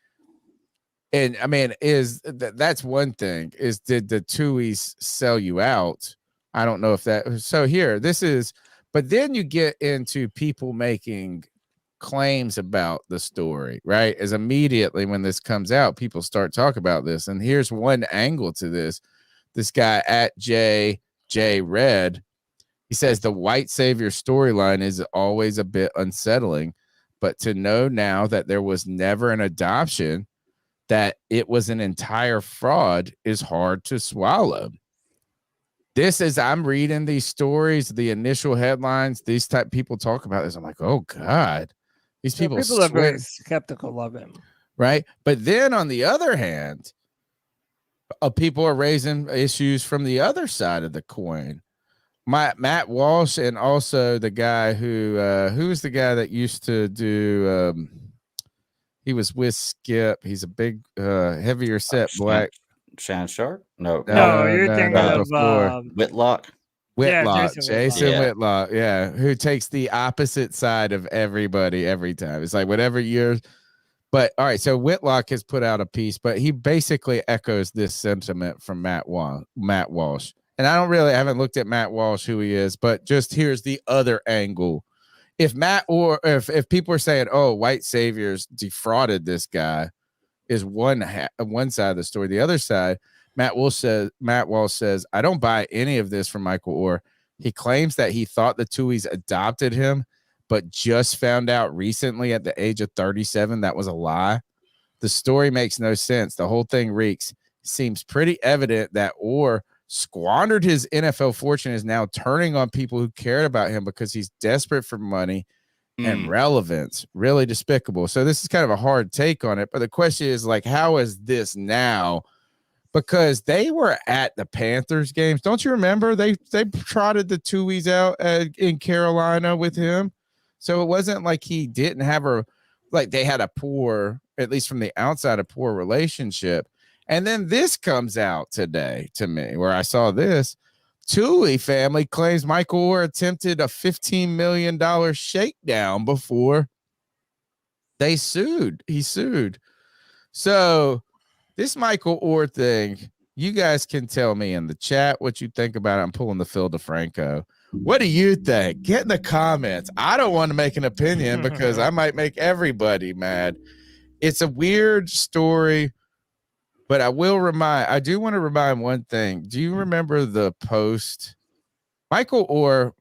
and I mean, that's one thing, is did the Tuohys sell you out? I don't know if that, so here, this is, but then you get into people making claims about the story, right? As immediately when this comes out, people start talking about this. And here's one angle to this. This guy at J Red, he says the white savior storyline is always a bit unsettling, but to know now that there was never an adoption, that it was an entire fraud, is hard to swallow. This is, I'm reading these stories, the initial headlines, these type people talk about this. I'm like, oh God, these people
are very skeptical of him.
Right. But then on the other hand, people are raising issues from the other side of the coin. Matt Walsh, and also the guy who's the guy that used to do, he was with Skip. He's a big, heavier set black.
Shannon Sharp? No,
you're thinking of
Whitlock.
Jason Whitlock, who takes the opposite side of everybody every time. It's like whatever year. But all right, so Whitlock has put out a piece, but he basically echoes this sentiment from Matt Walsh. And I haven't looked at Matt Walsh, who he is, but just here's the other angle. If if people are saying, oh, white saviors defrauded this guy, is one side of the story. The other side, Matt Walsh says, I don't buy any of this from Michael Oher. He claims that he thought the Tuohys adopted him, but just found out recently at the age of 37 that was a lie. The story makes no sense. The whole thing reeks. Seems pretty evident that Oher squandered his NFL fortune, is now turning on people who cared about him because he's desperate for money and relevance. Really despicable. So this is kind of a hard take on it, but the question is, like, how is this now? Because they were at the Panthers games. Don't you remember? They trotted the Tuohys out in Carolina with him. So it wasn't like he didn't have they had a poor, at least from the outside, a poor relationship. And then this comes out today to me, where I saw this. Tuohy family claims Michael Oher attempted a $15 million shakedown before he sued. So this Michael Oher thing, you guys can tell me in the chat what you think about it. I'm pulling the Phil DeFranco. What do you think? Get in the comments. I don't want to make an opinion because I might make everybody mad. It's a weird story. But I do want to remind one thing. Do you remember the post? Michael Oher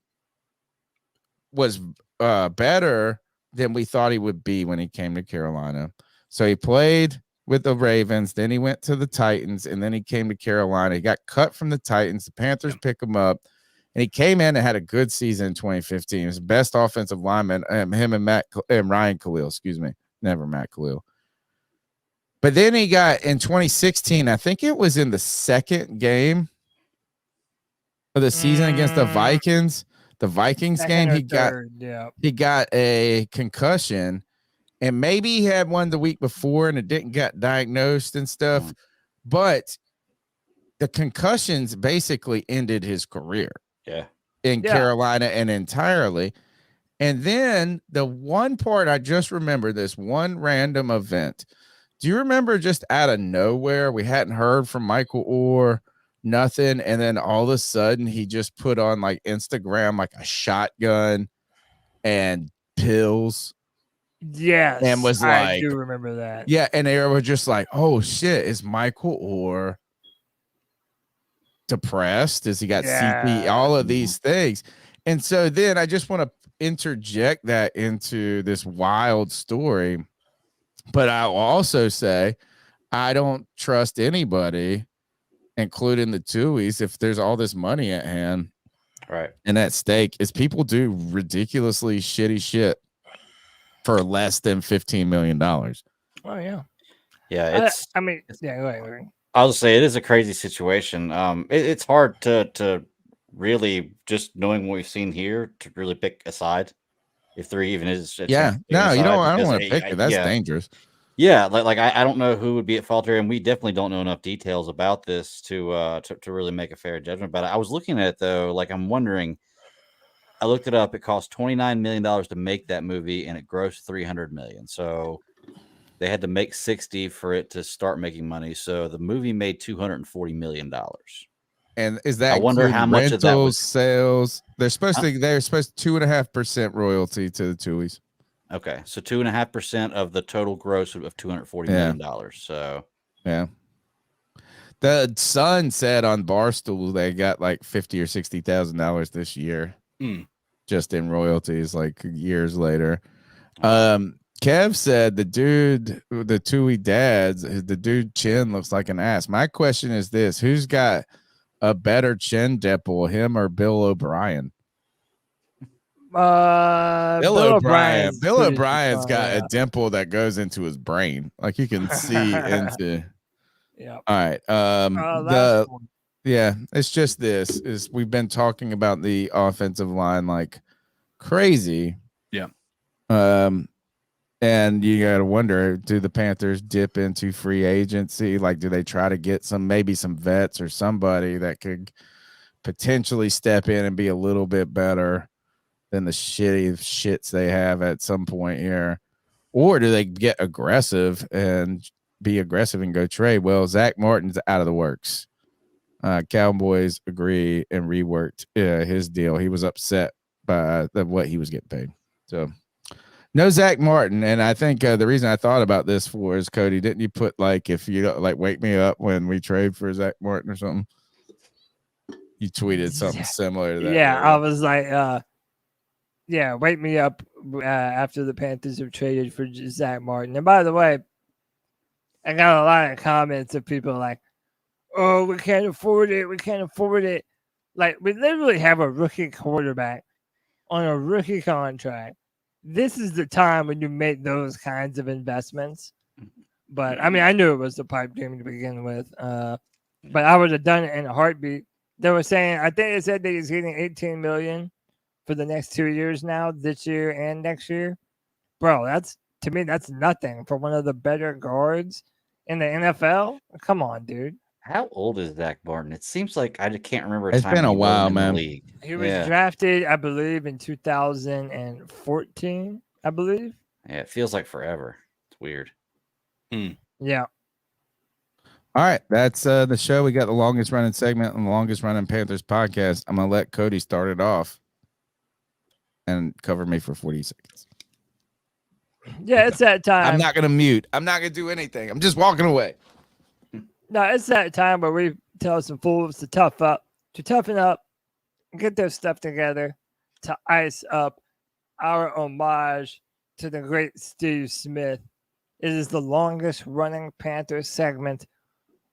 was better than we thought he would be when he came to Carolina. So he played with the Ravens, then he went to the Titans, and then he came to Carolina. He got cut from the Titans. The Panthers pick him up, and he came in and had a good season in 2015. He was the best offensive lineman, him and Ryan Khalil, never Matt Khalil. But then he got in 2016, I think it was in the second game of the season against the Vikings. The Vikings game, he got a concussion, and maybe he had one the week before and it didn't get diagnosed and stuff. But the concussions basically ended his career. In Carolina and entirely. And then the one part I just remember, this one random event. Do you remember just out of nowhere, we hadn't heard from Michael Oher, nothing, and then all of a sudden he just put on like Instagram like a shotgun and pills.
Yes,
and was like,
I do remember that.
Yeah, and they were just like, "Oh shit, is Michael Oher depressed? Does he got CP? All of these things." And so then I just want to interject that into this wild story. But I'll also say I don't trust anybody, including the Tuohys, if there's all this money at hand,
right?
And at stake, is people do ridiculously shitty shit for less than $15 million.
Oh yeah,
yeah.
I mean, yeah. Go ahead.
I'll just say it is a crazy situation. It's hard to really just knowing what we've seen here to really pick a side, if there even is. A
Yeah,
chance to pick a
no, you
side,
don't. I don't
because
want to pick it. That's
yeah,
dangerous.
yeah. Like I don't know who would be at fault here, and we definitely don't know enough details about this to really make a fair judgment about it. I was looking at it though, like I'm wondering. I looked it up. It cost $29 million to make that movie, and it grossed $300 million. So they had to make 60 for it to start making money. So the movie made $240 million.
And is that
I wonder how much of that
rentals,
was
sales? They're supposed to 2.5% royalty to the Tuohys.
okay. So 2.5% of the total gross of $240 million. So
yeah. The Sun said on Barstool they got like $50,000 or $60,000 this year, just in royalties. Like years later, Kev said the Tuohy dads, the dude chin looks like an ass. My question is this: who's got a better chin dimple, him or Bill O'Brien? Bill O'Brien's got a dimple that goes into his brain, like you can see into.
Yeah.
All right. It's just this is we've been talking about the offensive line like crazy.
Yeah.
And you got to wonder, do the Panthers dip into free agency? Like, do they try to get maybe some vets or somebody that could potentially step in and be a little bit better than the shits they have at some point here? Or do they get aggressive and be aggressive and go trade? Well, Zach Martin's out of the works. Cowboys agree and reworked his deal. He was upset by what he was getting paid. So no Zach Martin. And I think the reason I thought about this for is, Cody, didn't you put like, if you like wake me up when we trade for Zach Martin or something? You tweeted something similar to that.
Yeah, I was like, wake me up after the Panthers have traded for Zach Martin. And by the way, I got a lot of comments of people like, oh, we can't afford it. We can't afford it. Like, we literally have a rookie quarterback on a rookie contract. This is the time when you make those kinds of investments. But, I mean, I knew it was the pipe dream to begin with. But I would have done it in a heartbeat. They were saying, I think they said that he's getting $18 million for the next 2 years now, this year and next year. Bro, to me, that's nothing for one of the better guards in the NFL. Come on, dude.
how old is Zach Martin? It seems like I just can't remember.
It's been a while, man.
He was drafted, I believe, in 2014, I believe.
Yeah, it feels like forever. It's weird.
Yeah.
All right, that's the show. We got the longest running segment and the longest running Panthers podcast. I'm gonna let Cody start it off and cover me for 40 seconds.
Yeah, it's that time.
I'm not gonna mute. I'm not gonna do anything. I'm just walking away.
No, it's that time where we tell some fools to toughen up, get their stuff together, to ice up our homage to the great Steve Smith. It is the longest running Panther segment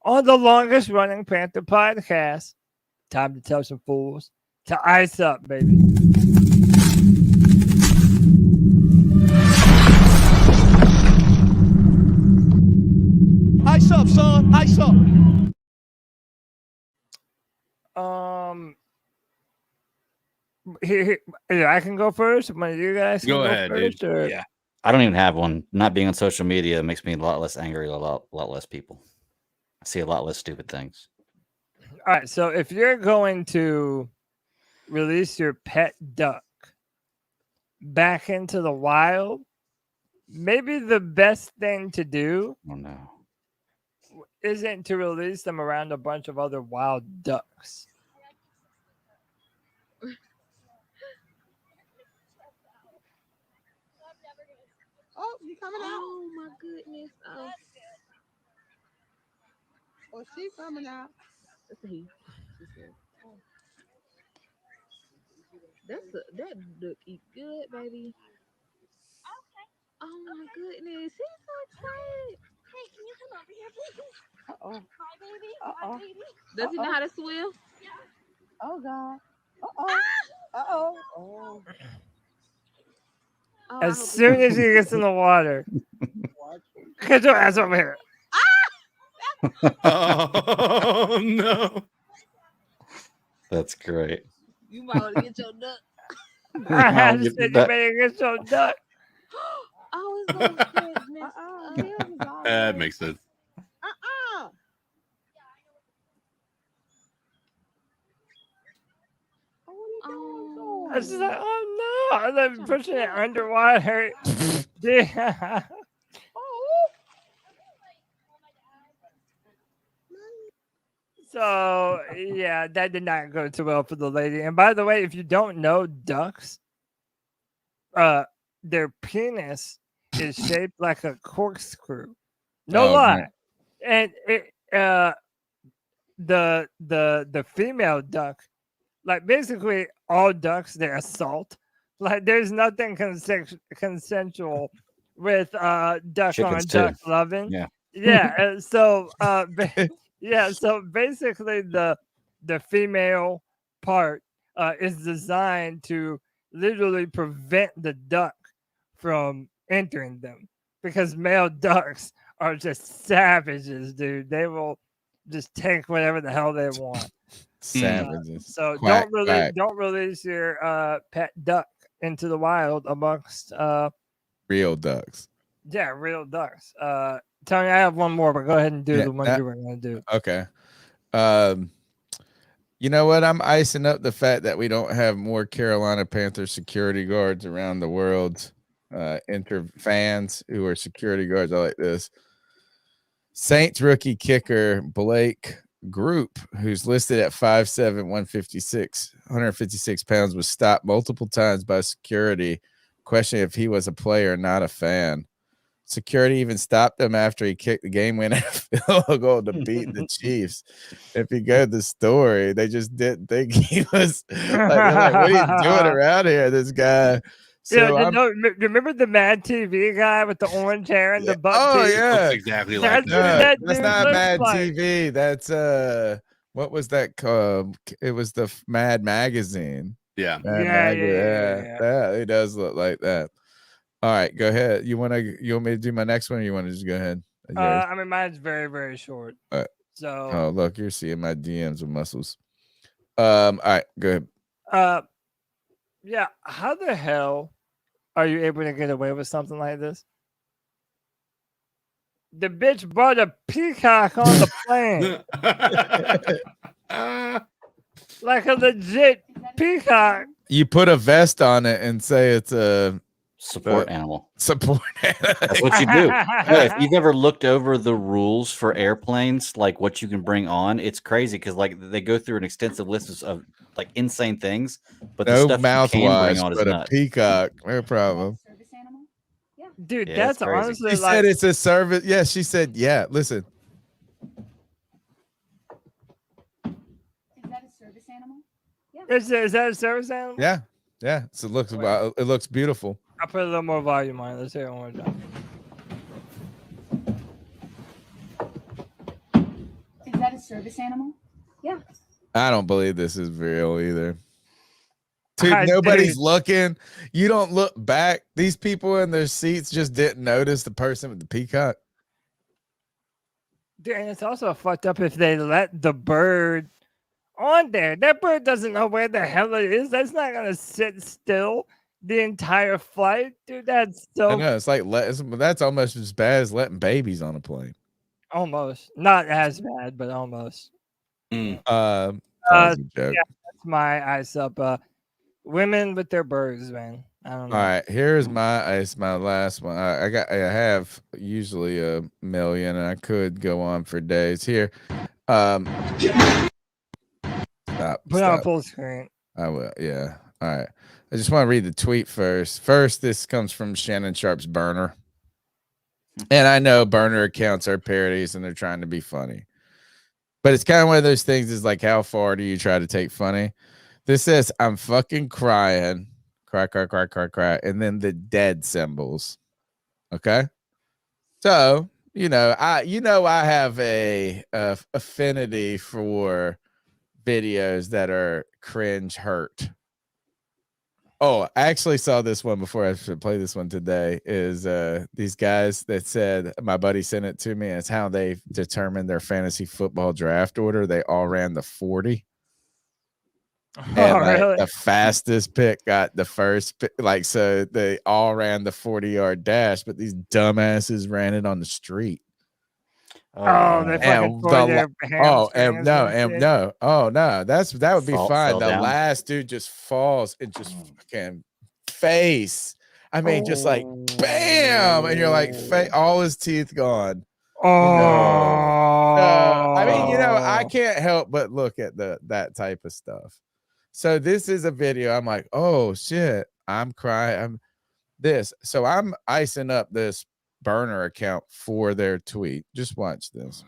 on the longest running Panther podcast. Time to tell some fools to ice up, baby.
Ice up, son. Ice up.
Here, I can go first. One of you guys
Go ahead,
first,
dude.
or?
Yeah.
I don't even have one. Not being on social media makes me a lot less angry, a lot less people. I see a lot less stupid things.
All right, so if you're going to release your pet duck back into the wild, maybe the best thing to do isn't to release them around a bunch of other wild ducks.
Oh, you coming out? Oh my goodness. Oh, she coming out.
That's he. She said, oh. That duck eat good, baby. Okay. Oh my goodness. She's so excited.
Hey, can you come over here, please? Uh-oh. Hi, baby.
Uh-oh.
Hi, baby.
Does he know how to swim?
Yeah.
Oh God.
Uh-oh.
Uh-oh. Oh.
As soon as he gets in the water, get your ass over here.
Oh no!
That's great.
You might want to get your duck.
I had to
get
say you
that-
better get your duck.
Oh, it's going to Miss
That makes sense.
I was just like, oh no. I was like pushing it underwater. Yeah. So yeah, that did not go too well for the lady. And by the way, if you don't know ducks, their penis is shaped like a corkscrew. No
Oh,
lie.
man.
And it the female duck, like basically all ducks, they assault. Like there's nothing consensual with duck
Chickens
on
too.
duck loving.
Yeah.
Yeah. Yeah, so basically the female part is designed to literally prevent the duck from entering them, because male ducks are just savages, dude. They will just take whatever the hell they want.
Savages.
So
Quack, quack.
don't release your pet duck into the wild amongst
Real ducks.
real ducks. Tony, I have one more, but go ahead and do
Yeah,
the one
that-
you were gonna do.
Okay. You know what? I'm icing up the fact that we don't have more Carolina Panthers security guards around the world. Fans who are security guards. I like this. Saints rookie kicker Blake Group, who's listed at 5'7", 156 pounds, was stopped multiple times by security, questioning if he was a player, not a fan. Security even stopped him after he kicked the game-winning field goal to beat the Chiefs. If you go to the story, they just didn't think he was like, they're like, what are you doing around here, this guy? So
remember the Mad TV guy with the orange hair and the butt?
Oh
teeth?
yeah,
Looks exactly like
That's
No,
what that
that's
dude
not
looks
Mad
like.
TV. That's what was that called? It was the Mad Magazine.
Yeah.
Mad
Yeah,
Yeah, it does look like that. All right, go ahead. You want me to do my next one, or you want to just go ahead?
I mean, mine's very, very short.
All right.
So,
Oh, look, you're seeing my DMs with muscles. All right, go ahead.
yeah, how the hell are you able to get away with something like this? The bitch brought a peacock on the plane. Like a legit peacock.
You put a vest on it and say it's a
Support animal.
Support animal.
That's what you do. Yeah, if you've ever looked over the rules for airplanes, like what you can bring on, it's crazy because like they go through an extensive list of like insane things, but the
No
stuff you can bring
mouthwash,
on is
but a
nuts.
peacock. No problem.
Dude,
Yeah,
that's
it's crazy.
honestly
She
like
said it's a service. Yeah, she said, yeah. Listen,
is that a service animal?
yeah. So it looks beautiful.
I'll put a little more volume on it. Let's hear it one more time.
Is that a service animal? Yeah.
I don't believe this is real either. Dude,
I
nobody's
do.
looking. You don't look back. These people in their seats just didn't notice the person with the peacock.
Dude, and it's also fucked up if they let the bird on there. That bird doesn't know where the hell it is. That's not gonna sit still the entire flight, dude. That's
I
so
know it's like that's almost as bad as letting babies on a plane.
almost not as bad, but almost.
That was a joke.
Yeah, that's my ice up. Women with their birds, man. I don't know.
All right, here's my last one. I have usually a million, and I could go on for days. Here, stop.
Put on full screen.
I will. Yeah. All right. I just want to read the tweet first. First, this comes from Shannon Sharp's burner, and I know burner accounts are parodies and they're trying to be funny, but it's kind of one of those things. Is like, how far do you try to take funny? This says, "I'm fucking crying." Cry, and then the dead symbols. Okay, so I have a affinity for videos that are cringe hurt. Oh, I actually saw this one before. I should play this one today. Is these guys that said, my buddy sent it to me, and it's how they determined their fantasy football draft order. They all ran the 40.
And
really?
the fastest pick got the first pick. Like, so they all ran the 40-yard dash, but these dumbasses ran it on the street.
Oh, they fucking tore their hamstrings and shit.
That would be fine.
Fell
The
down.
last dude just falls and just fucking face. I mean, just like bam, and you're like, all his teeth gone. I mean, I can't help but look at that type of stuff. So this is a video. I'm like, oh shit, I'm crying. So I'm icing up this burner account for their tweet. Just watch this.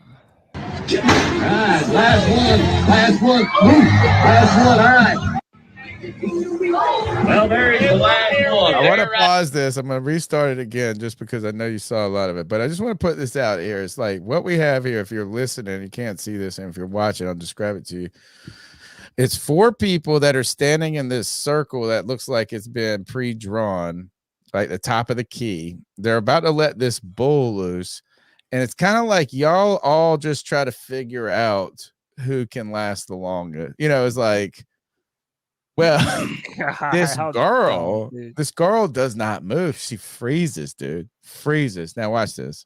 All right, last one. All right. Well, there is the last one.
I want to pause this. I'm going to restart it again just because I know you saw a lot of it, but I just want to put this out here. It's like what we have here. If you're listening, you can't see this, and if you're watching, I'll describe it to you. It's 4 people that are standing in this circle that looks like it's been pre-drawn, like the top of the key. They're about to let this bull loose, and it's kind of like y'all all just try to figure out who can last the longest. It's like, well, this girl does not move. She freezes, dude. Freezes. Now watch this.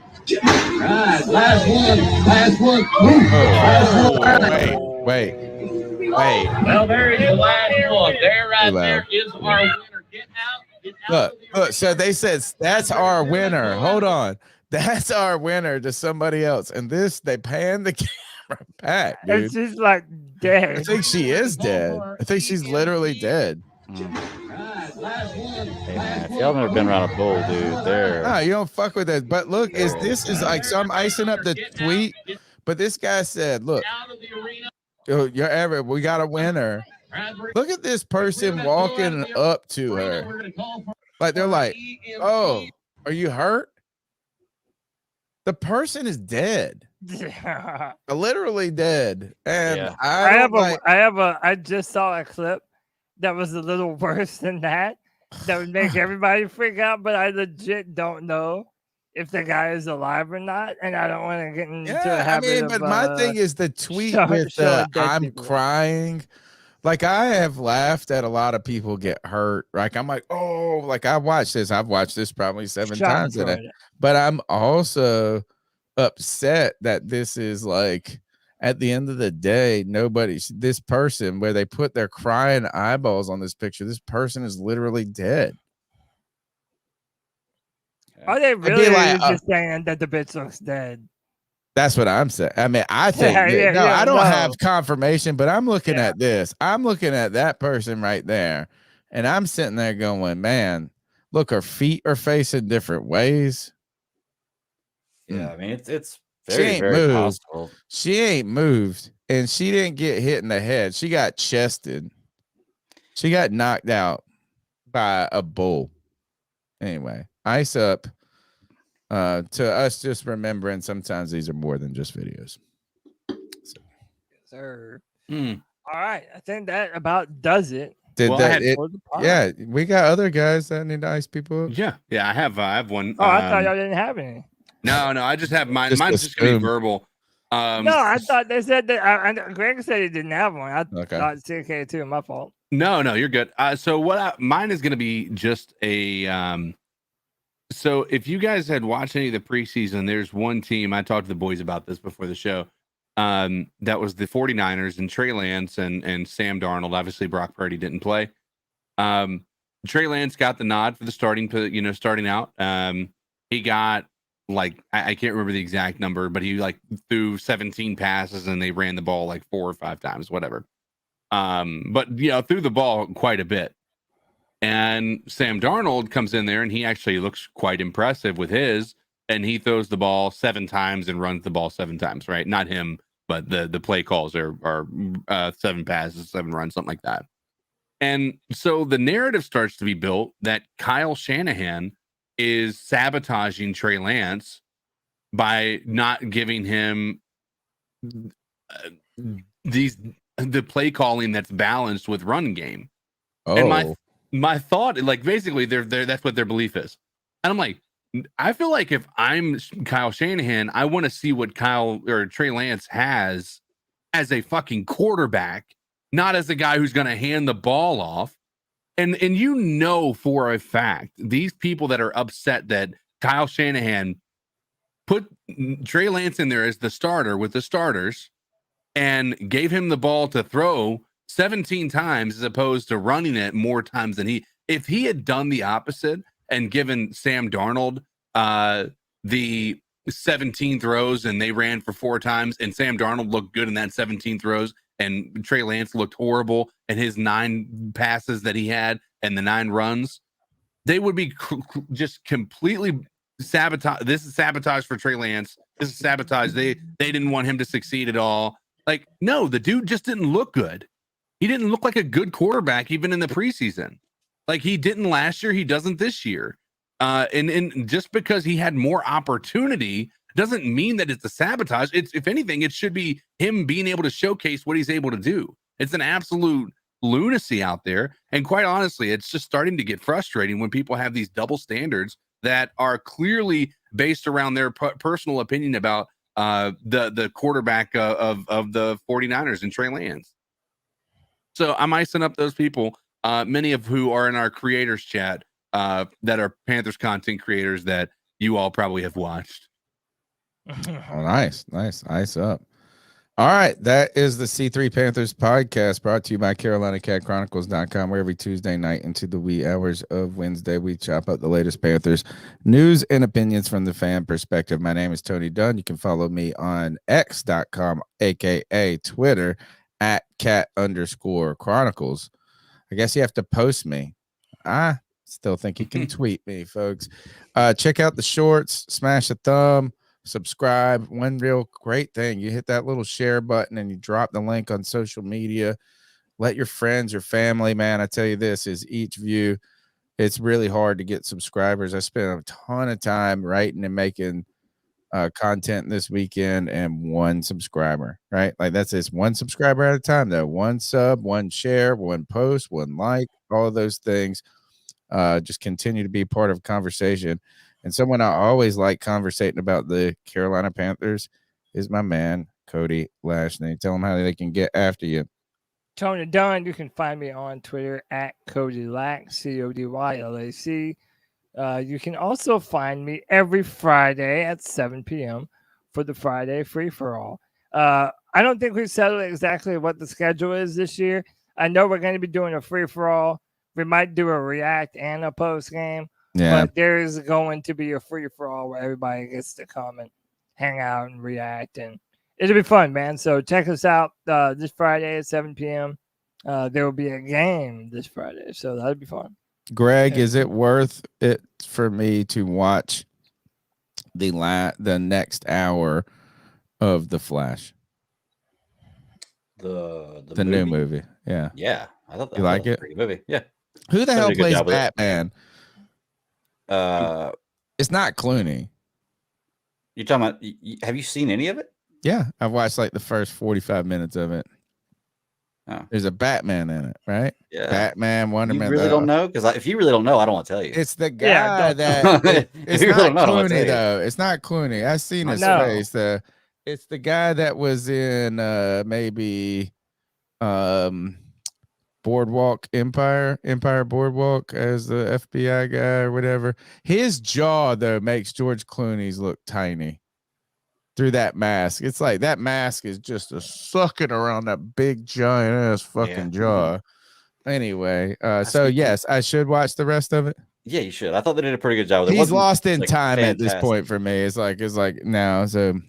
All right, last one.
Wait.
Well, there is the last one. There is our winner. Get out.
Look. So they said that's our winner. Hold on. That's our winner to somebody else. And they pan the camera back, dude.
And she's like dead.
I think she is dead. I think she's literally dead.
Hey man, if y'all never been around a bull, dude,
No, you don't fuck with that. But look, this is like, so I'm icing up the tweet, but this guy said, look, we got a winner. Look at this person walking up to her. Like, they're like, oh, are you hurt? The person is dead. Literally dead. And
I just saw a clip that was a little worse than that would make everybody freak out, but I legit don't know if the guy is alive or not, and I don't want to get into a habit
but my thing is the tweet with I'm crying. Like, I have laughed at a lot of people get hurt. Like, I'm like, oh, like I've watched this probably 7 times today. But I'm also upset that this is like, at the end of the day, this person where they put their crying eyeballs on this picture, this person is literally dead.
Are they really just saying that the bitch looks dead?
That's what I'm saying. I mean, I think I don't have confirmation, but I'm looking at this. I'm looking at that person right there, and I'm sitting there going, man, look, her feet are facing different ways.
Yeah, I mean, it's very possible.
She ain't moved, and she didn't get hit in the head. She got chested. She got knocked out by a bull. Anyway, ice up. To us, just remembering sometimes these are more than just videos.
Yes, sir. All right, I think that about does it.
Yeah, we got other guys that need to ice people up.
Yeah, I have one.
Oh, I thought y'all didn't have any.
No, I just have mine. Mine's just gonna be verbal.
No, I thought they said that. Greg said he didn't have one. I thought CK too. My fault.
No, you're good. So mine is gonna be just a. So if you guys had watched any of the preseason, there's one team, I talked to the boys about this before the show, that was the 49ers, and Trey Lance and Sam Darnold. Obviously, Brock Purdy didn't play. Trey Lance got the nod for the starting out. He got, like, I can't remember the exact number, but he threw 17 passes and they ran the ball like 4 or 5 times, whatever. But threw the ball quite a bit. And Sam Darnold comes in there and he actually looks quite impressive with his, and he throws the ball 7 times and runs the ball 7 times, right? Not him, but the play calls are 7 passes, 7 runs, something like that. And so the narrative starts to be built that Kyle Shanahan is sabotaging Trey Lance by not giving him the play calling that's balanced with run game. And my thought, like, basically that's what their belief is. And I'm like, I feel like if I'm Kyle Shanahan, I want to see what Trey Lance has as a fucking quarterback not as a guy who's going to hand the ball off. And you know for a fact, these people that are upset that Kyle Shanahan put Trey Lance in there as the starter with the starters and gave him the ball to throw 17 times as opposed to running it more times than if he had done the opposite and given Sam Darnold the 17 throws and they ran for 4 times and Sam Darnold looked good in that 17 throws and Trey Lance looked horrible and his 9 passes that he had and the 9 runs, they would be just completely sabotage. This is sabotage for Trey Lance. This is sabotage. They didn't want him to succeed at all. Like, no, the dude just didn't look good. He didn't look like a good quarterback even in the preseason. Like he didn't last year, he doesn't this year. And just because he had more opportunity doesn't mean that it's a sabotage. It's, if anything, it should be him being able to showcase what he's able to do. It's an absolute lunacy out there. And quite honestly, it's just starting to get frustrating when people have these double standards that are clearly based around their personal opinion about the quarterback of the 49ers and Trey Lance. So I'm icing up those people, many of who are in our creators chat that are Panthers content creators that you all probably have watched.
Oh, nice. Ice up. All right. That is the C3 Panthers podcast brought to you by CarolinaCatChronicles.com, where every Tuesday night into the wee hours of Wednesday, we chop up the latest Panthers news and opinions from the fan perspective. My name is Tony Dunn. You can follow me on X.com, aka Twitter, at @cat_chronicles. I guess you have to post me. I still think you can tweet me, folks. Check out the shorts, smash a thumb, subscribe. One real great thing, you hit that little share button and you drop the link on social media. Let your friends, your family, man, I tell you this, is each view, it's really hard to get subscribers. I spent a ton of time writing and making content this weekend, and 1 subscriber, right? Like that's just 1 subscriber at a time, though. 1 sub, 1 share, 1 post, 1 like, all of those things just continue to be part of conversation. And someone I always like conversating about the Carolina Panthers is my man, Cody Lashney. Tell them how they can get after you.
Tony Dunn, you can find me on Twitter at Cody Lack, CODYLAC. You can also find me every Friday at 7 p.m. for the Friday free-for-all. I don't think we've settled exactly what the schedule is this year. I know we're going to be doing a free-for-all. We might do a react and a post-game.
Yeah.
But there is going to be a free-for-all where everybody gets to come and hang out and react. And it'll be fun, man. So check us out this Friday at 7 p.m. There will be a game this Friday. So that'll be fun.
Greg, is it worth it for me to watch the next hour of The Flash? The new movie. Yeah.
Yeah. I thought that
you like
was
it?
a pretty movie. Yeah.
Who the hell plays Batman? It's not Clooney.
You're talking about, have you seen any of it?
Yeah. I've watched like the first 45 minutes of it.
Oh.
There's a Batman in it, right?
Yeah.
Batman, Wonder Man.
You really don't know? Because if you really don't know, I don't want to tell you.
It's the guy that it's not Clooney, though. It's not Clooney. I've seen his face. It's the guy that was in maybe Boardwalk Empire Boardwalk as the FBI guy or whatever. His jaw, though, makes George Clooney's look tiny through that mask. It's like that mask is just a sucking around that big giant ass fucking jaw. Anyway, so yes, I should watch the rest of it.
Yeah, you should. I thought they did a pretty good job with it.
He's lost in
like
time
fantastic.
at this point for me. It's like now. So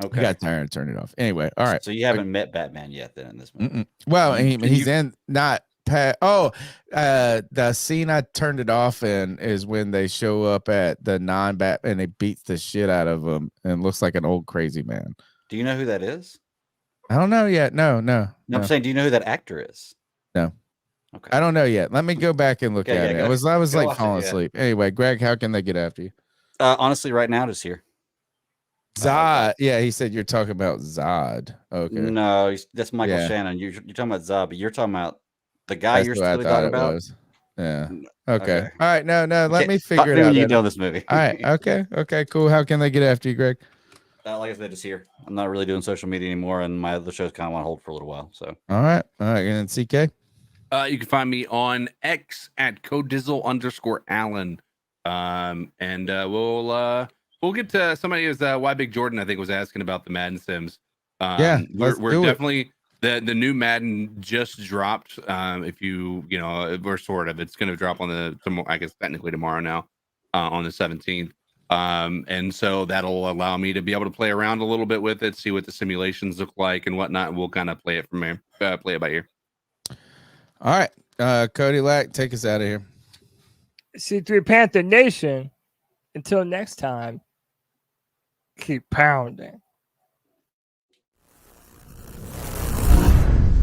okay,
I got tired, turn it off. Anyway, all right.
So you haven't met Batman yet, then, in this movie?
Well, he's in not. The scene I turned it off in is when they show up at the non-Bat and they beats the shit out of him and looks like an old crazy man.
Do you know who that is?
I don't know yet. No.
I'm saying, do you know who that actor is?
No.
Okay.
I don't know yet. Let me go back and look at it. I was like falling asleep. Anyway, Greg, how can they get after you?
Honestly, right now, just here.
Zod. Yeah, he said you're talking about Zod. Okay.
No, that's Michael Shannon. You're talking about Zod, but you're talking about the guy
That's
you're
what I
really
thought
talking
it
about.
was. Yeah. Okay. All right. No. Let me
Stop
figure it
doing
out.
You know this movie.
All right. Okay. Cool. How can they get after you, Greg?
Like I said, just here. I'm not really doing social media anymore, and my other shows kind of want to hold for a little while. So,
all right. And CK.
You can find me on X at codizzle_Allen. And we'll get to somebody who's Why Big Jordan, I think, was asking about the Madden Sims. We're definitely the new Madden just dropped. If we're sort of, it's going to drop on I guess technically tomorrow now, on the 17th. And so that'll allow me to be able to play around a little bit with it, see what the simulations look like and whatnot. And we'll kind of play it from there, play it by ear.
All right. Cody Lack, take us out of here.
C3 Panther Nation. Until next time, keep pounding.